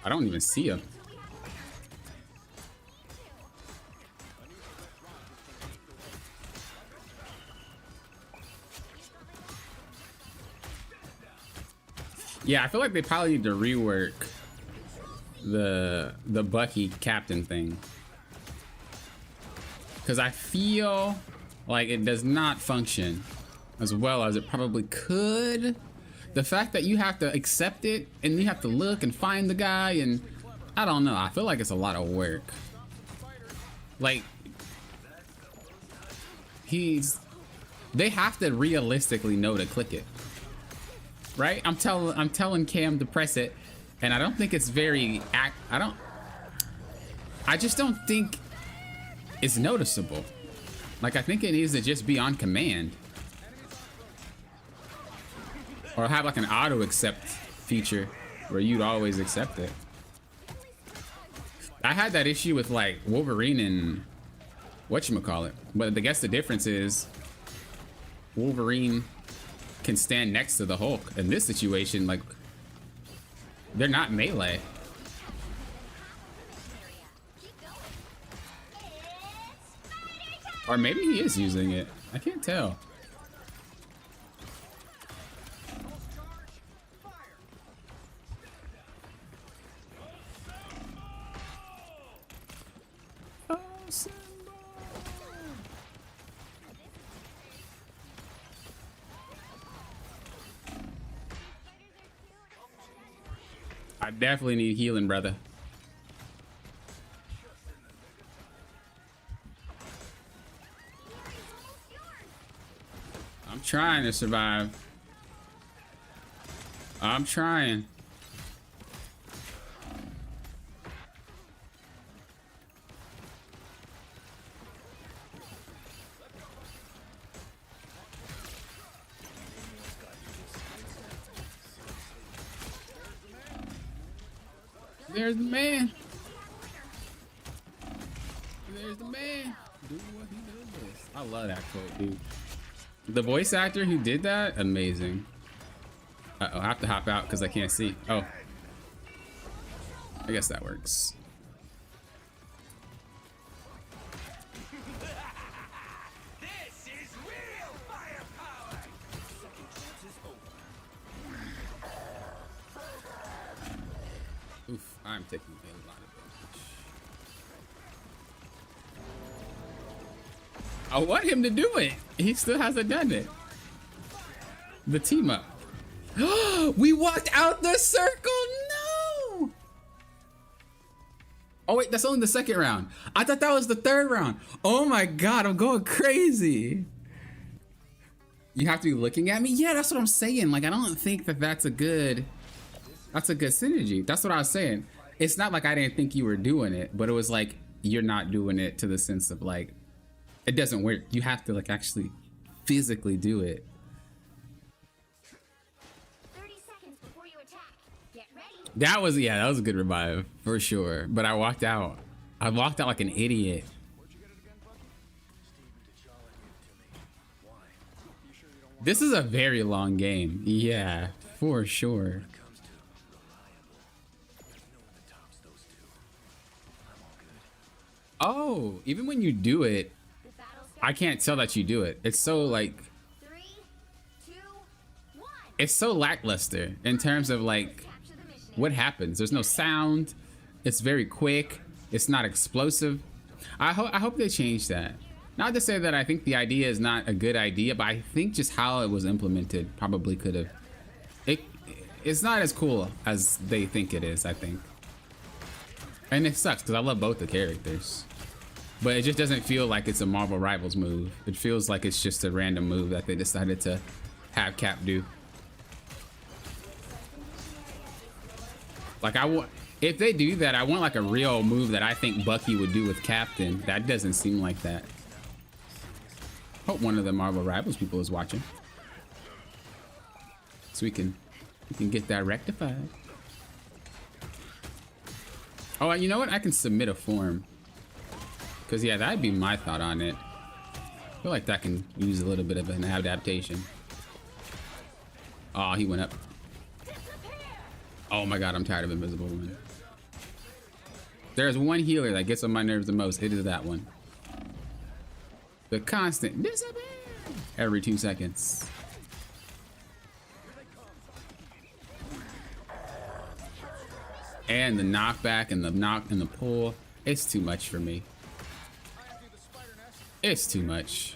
I don't even see him. Yeah, I feel like they probably need to rework the Bucky captain thing, because I feel like it does not function as well as it probably could. The fact that you have to accept it and you have to look and find the guy, and I don't know, I feel like it's a lot of work. Like, they have to realistically know to click it, right? I'm telling Cam to press it, and I don't think it's very I just don't think it's noticeable. Like, I think it needs to just be on command, or have like an auto accept feature where you'd always accept it. I had that issue with like Wolverine and whatchamacallit, but I guess the difference is Wolverine can stand next to the Hulk. In this situation, like, they're not melee. Or maybe he is using it. I can't tell. I definitely need healing, brother. I'm trying to survive. I'm trying. There's the man. There's the man. Do what he does best. I love that quote, dude. The voice actor who did that, amazing. Uh-oh, I have to hop out because I can't see. Oh. I guess that works. I'm taking a lot of damage. I want him to do it. He still hasn't done it. The team up. We walked out the circle. No. Oh wait, that's only the second round. I thought that was the third round. Oh my god, I'm going crazy. You have to be looking at me? Yeah, that's what I'm saying. Like, I don't think that that's a good synergy. That's what I was saying. It's not like I didn't think you were doing it, but it was like, you're not doing it to the sense of like, it doesn't work. You have to like actually physically do it. 30 seconds before you attack. Get ready. That was a good revive for sure. But I walked out. I walked out like an idiot. This is a very long game. Yeah, for sure. Oh, even when you do it, I can't tell that you do it. It's so like, 3, 2, 1. it's so lackluster in terms of like Capture the mission. what happens. There's no sound. It's very quick. It's not explosive. I hope they change that. Not to say that I think the idea is not a good idea, but I think just how it was implemented probably could have. It's not as cool as they think it is, I think. And it sucks because I love both the characters. But it just doesn't feel like it's a Marvel Rivals move. It feels like it's just a random move that they decided to have Cap do. Like if they do that, I want like a real move that I think Bucky would do with Captain. That doesn't seem like that. Hope one of the Marvel Rivals people is watching, so we can get that rectified. Oh, you know what? I can submit a form. Cause yeah, that'd be my thought on it. I feel like that can use a little bit of an adaptation. Oh, he went up. Oh my god, I'm tired of Invisible Woman. There's one healer that gets on my nerves the most. It is that one. The constant disappear every 2 seconds. And the knockback and the knock and the pull. It's too much for me. It's too much.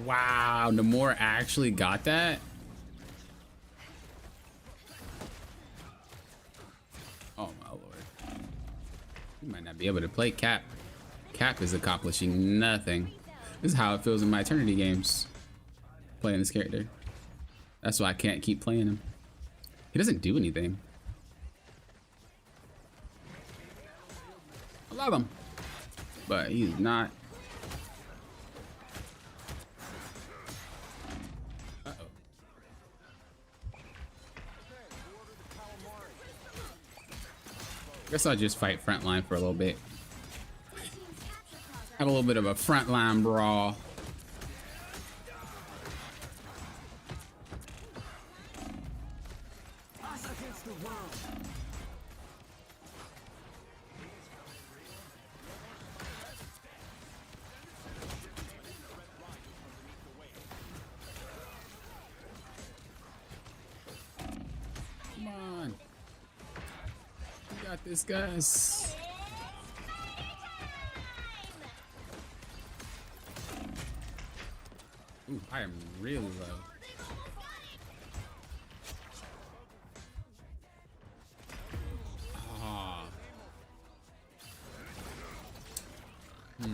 Wow, Namor actually got that? Oh my lord. You might not be able to play Cap. Cap is accomplishing nothing. This is how it feels in my Eternity games. Playing this character. That's why I can't keep playing him. He doesn't do anything. I love him. But he's not. Uh-oh. Guess I'll just fight frontline for a little bit. Have a little bit of a frontline brawl. Come on. We got this, guys. Ooh, I am really low. Ah. Rise,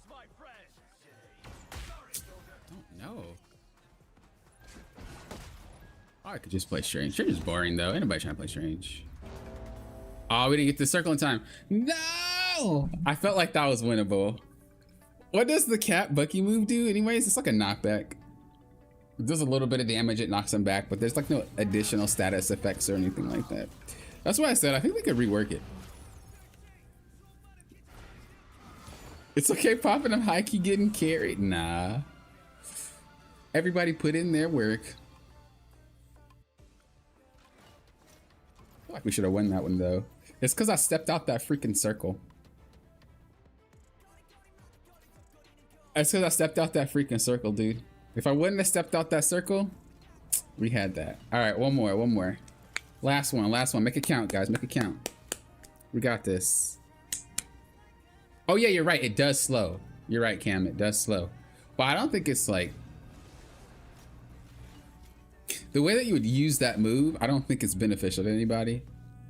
my friends. Don't know. Oh, I could just play Strange. Strange is boring though. Ain't nobody trying to play Strange. Oh, we didn't get the circle in time. No! I felt like that was winnable. What does the Cap Bucky move do anyways? It's like a knockback. It does a little bit of damage, it knocks him back, but there's like no additional status effects or anything like that. That's why I said I think they could rework it. It's okay popping him high key getting carried. Nah. Everybody put in their work. I feel like we should have won that one though. It's because I stepped out that freaking circle. It's because I stepped out that freaking circle, dude. If I wouldn't have stepped out that circle, we had that. All right, one more. Last one. Make it count, guys. Make it count. We got this. Oh yeah, you're right. It does slow. You're right, Cam. It does slow. But I don't think it's like the way that you would use that move. I don't think it's beneficial to anybody.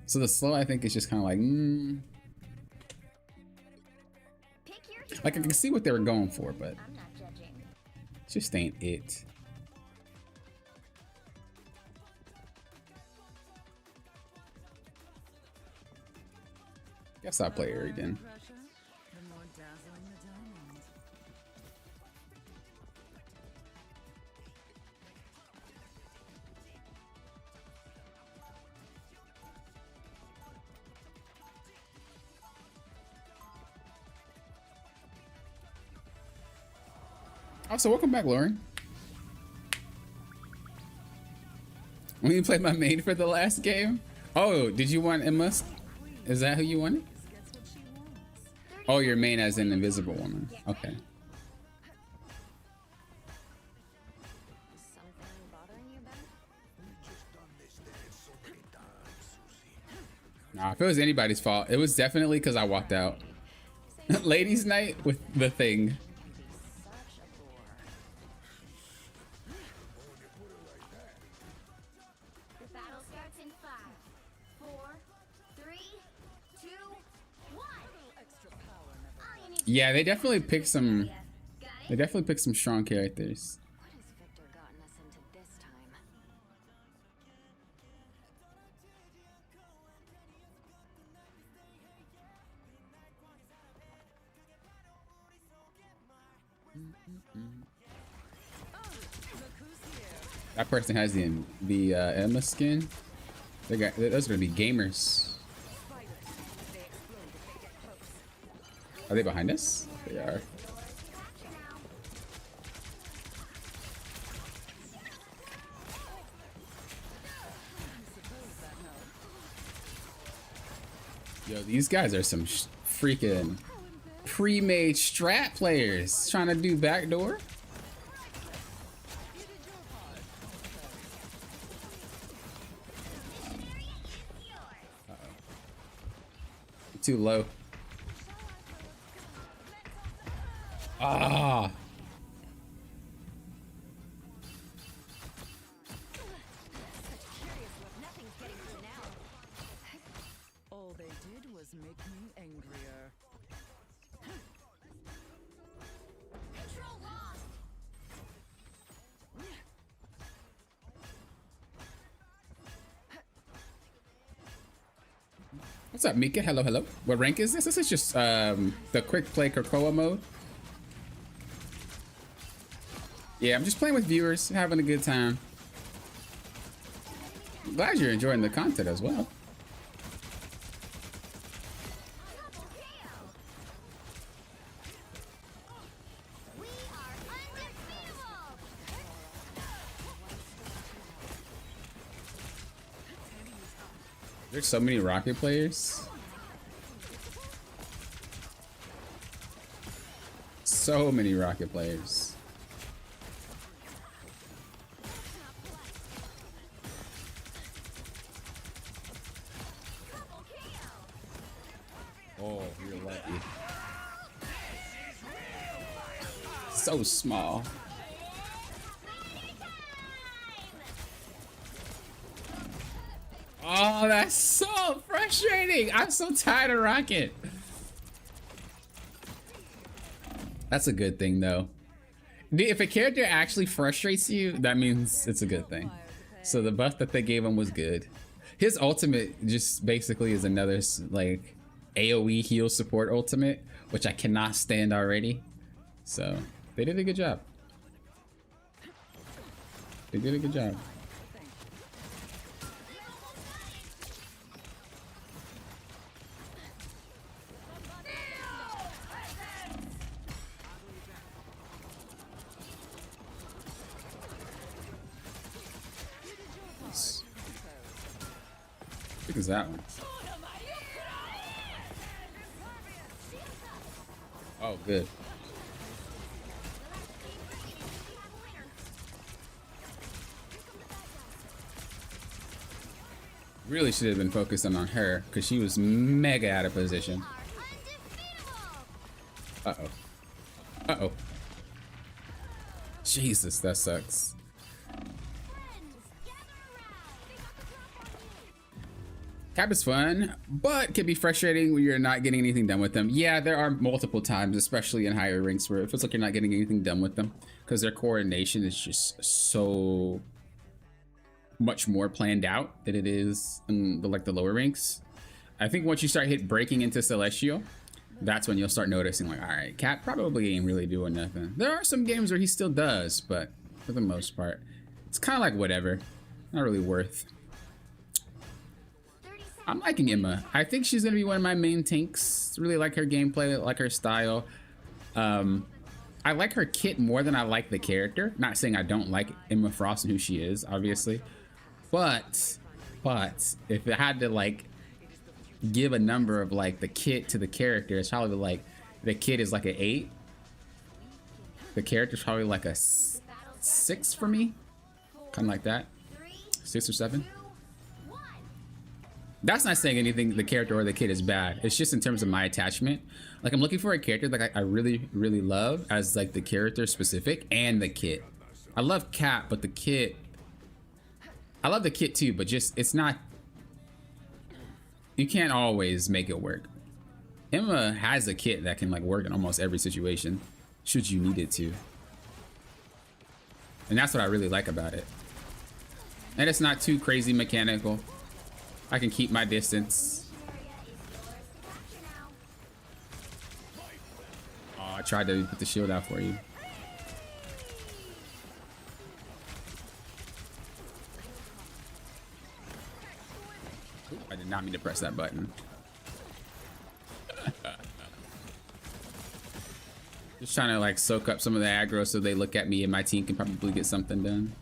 So the slow, I think, is just kind of like, Pick your hero. like I can see what they were going for, but I'm not judging. it just ain't it. Guess I'll play her again. Pressure, the more dazzling the diamond. Oh, so welcome back, Lauren. When you played my main for the last game? Oh, did you want Emma? Is that who you wanted? Gets what she wants. Oh, your main as an invisible woman. Okay. Something bothering you, Ben? Nah, if it was anybody's fault, it was definitely because I walked out. Ladies' night with the thing. Such a bore. The battle starts in 5, 4, 3, 2, 1. Extra power never. All you need Yeah, they definitely picked some. Got They it? definitely picked some strong characters. What has Victor gotten us into this time? Look who's here. That person has the Emma skin. Those are gonna be gamers. Are they behind us? They are. Yo, these guys are some freaking pre-made strat players trying to do backdoor. Too low. Ah. Curious what nothing's getting through now. All they did was make me angrier. Control lost. What's up, Mika? Hello, hello. What rank is this? This is just the quick play Krakoa mode. Yeah, I'm just playing with viewers, having a good time. Glad you're enjoying the content as well. Double KO. We are undefeatable. There's so many Rocket players. So many Rocket players. Double KO. Oh, you're lucky. So small. Oh, that's so frustrating. I'm so tired of Rocket. That's a good thing, though. If a character actually frustrates you, that means it's a good thing. So the buff that they gave him was good. His ultimate just basically is another like AoE heal support ultimate, which I cannot stand already. So they did a good job. They did a good job. What is that one? Oh, good. Really should have been focusing on her because she was mega out of position. Uh-oh. Uh-oh. Jesus, that sucks. Cap is fun, but can be frustrating when you're not getting anything done with them. Yeah, there are multiple times, especially in higher ranks, where it feels like you're not getting anything done with them because their coordination is just so much more planned out than it is in the lower ranks. I think once you start breaking into Celestial, that's when you'll start noticing like, all right, Cap probably ain't really doing nothing. There are some games where he still does, but for the most part, it's kind of like whatever, not really worth. I'm liking Emma. I think she's gonna be one of my main tanks. Really like her gameplay, like her style. I like her kit more than I like the character. Not saying I don't like Emma Frost and who she is, obviously. But if I had to like give a number of like the kit to the character, it's probably like the kit is like an 8. The character's probably like a 6 for me. Kind of like that. 6 or 7. That's not saying anything the character or the kit is bad. It's just in terms of my attachment. Like I'm looking for a character that I really, really love as like the character specific and the kit. I love Cap, but the kit, I love the kit too, but just it's not, you can't always make it work. Emma has a kit that can like work in almost every situation should you need it to. And that's what I really like about it. And it's not too crazy mechanical. I can keep my distance. Oh, I tried to put the shield out for you. Ooh, I did not mean to press that button. Just trying to like soak up some of the aggro so they look at me and my team can probably get something done.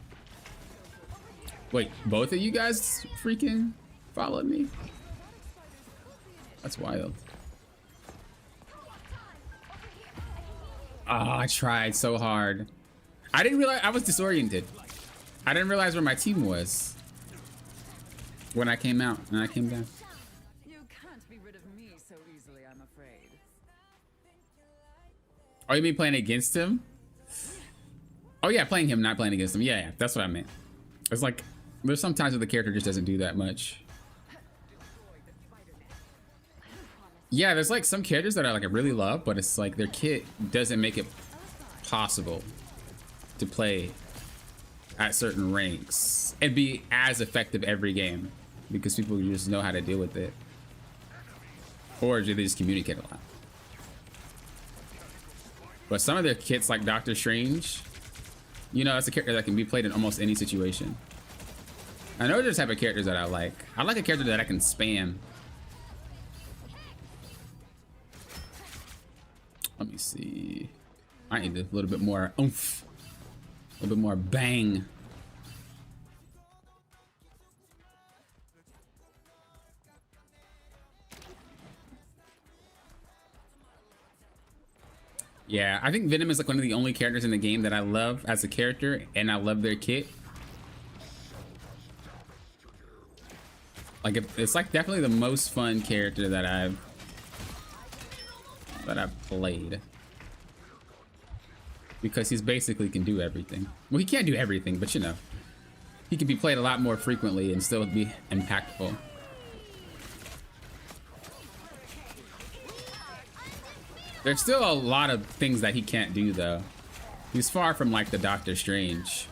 Wait, both of you guys freaking followed me? That's wild. Oh, I tried so hard. I didn't realize I was disoriented. I didn't realize where my team was when I came out and I came down. You can't be rid of me so easily, I'm afraid. Oh, you mean playing against him? Oh yeah, playing him, not playing against him. Yeah, that's what I meant. It's like there's some times where the character just doesn't do that much. Yeah, there's like some characters that I really love, but it's like their kit doesn't make it possible to play at certain ranks and be as effective every game because people just know how to deal with it, or they just communicate a lot. But some of their kits, like Doctor Strange, you know, that's a character that can be played in almost any situation. I know there's type of characters that I like. I like a character that I can spam. Let me see. I need a little bit more oomph. A little bit more bang. Yeah, I think Venom is like one of the only characters in the game that I love as a character, and I love their kit. Like it's like definitely the most fun character that I've played, because he's basically can do everything. Well, he can't do everything, but you know, he can be played a lot more frequently and still be impactful. There's still a lot of things that he can't do though. He's far from like the Doctor Strange,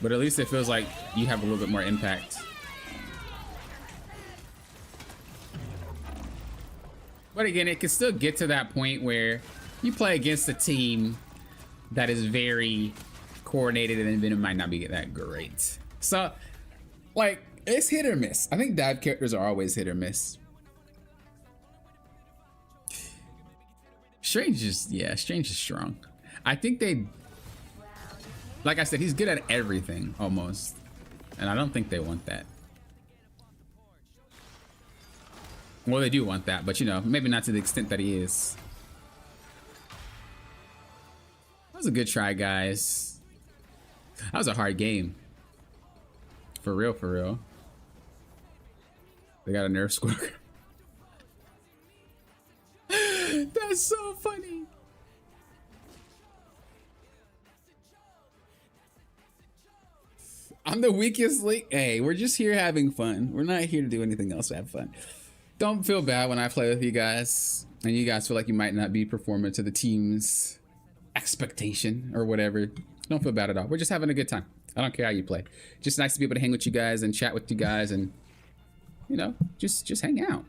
but at least it feels like you have a little bit more impact. But again, it can still get to that point where you play against a team that is very coordinated and then it might not be that great. So, like, it's hit or miss. I think dive characters are always hit or miss. Strange is, yeah, Strange is strong. I think they, like I said, he's good at everything, almost. And I don't think they want that. Well, they do want that, but you know, maybe not to the extent that he is. That was a good try, guys. That was a hard game. For real, for real. They got a nerf score. That's so funny. I'm the weakest link. Hey, we're just here having fun. We're not here to do anything else to have fun. Don't feel bad when I play with you guys and you guys feel like you might not be performing to the team's expectation or whatever. Don't feel bad at all. We're just having a good time. I don't care how you play. Just nice to be able to hang with you guys and chat with you guys and, you know, just hang out.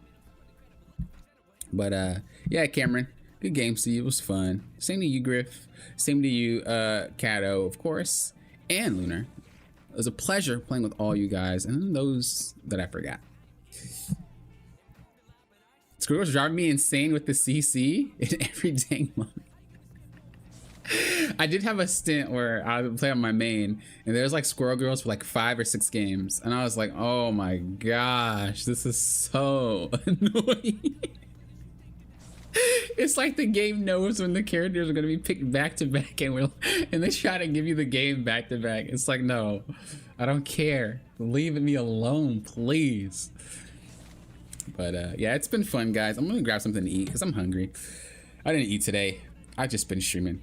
But yeah, Cameron, good game. See, it was fun. Same to you, Griff. Same to you, Kato, of course, and Lunar. It was a pleasure playing with all you guys and those that I forgot. Squirrel's driving me insane with the CC in every dang moment. I did have a stint where I would play on my main and there's like Squirrel Girls for like 5 or 6 games. And I was like, oh my gosh, this is so annoying. It's like the game knows when the characters are going to be picked back to back and they try to give you the game back to back. It's like, no, I don't care. Leave me alone, please. But yeah, it's been fun, guys. I'm going to grab something to eat because I'm hungry. I didn't eat today. I've just been streaming.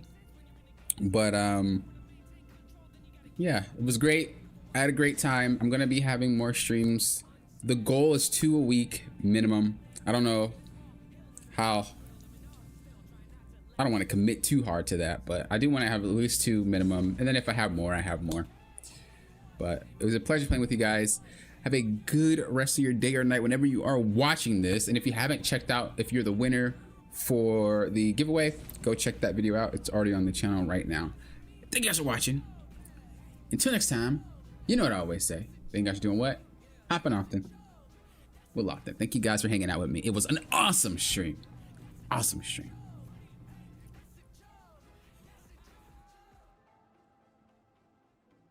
But yeah, it was great. I had a great time. I'm going to be having more streams. The goal is 2 a week minimum. I don't know how. I don't want to commit too hard to that, but I do want to have at least 2 minimum. And then if I have more, I have more. But it was a pleasure playing with you guys. Have a good rest of your day or night whenever you are watching this. And if you haven't checked out, if you're the winner for the giveaway, go check that video out. It's already on the channel right now. Thank you guys for watching. Until next time, you know what I always say. Thank you guys for doing what? Hopping often. We'll often. Thank you guys for hanging out with me. It was an awesome stream. Awesome stream.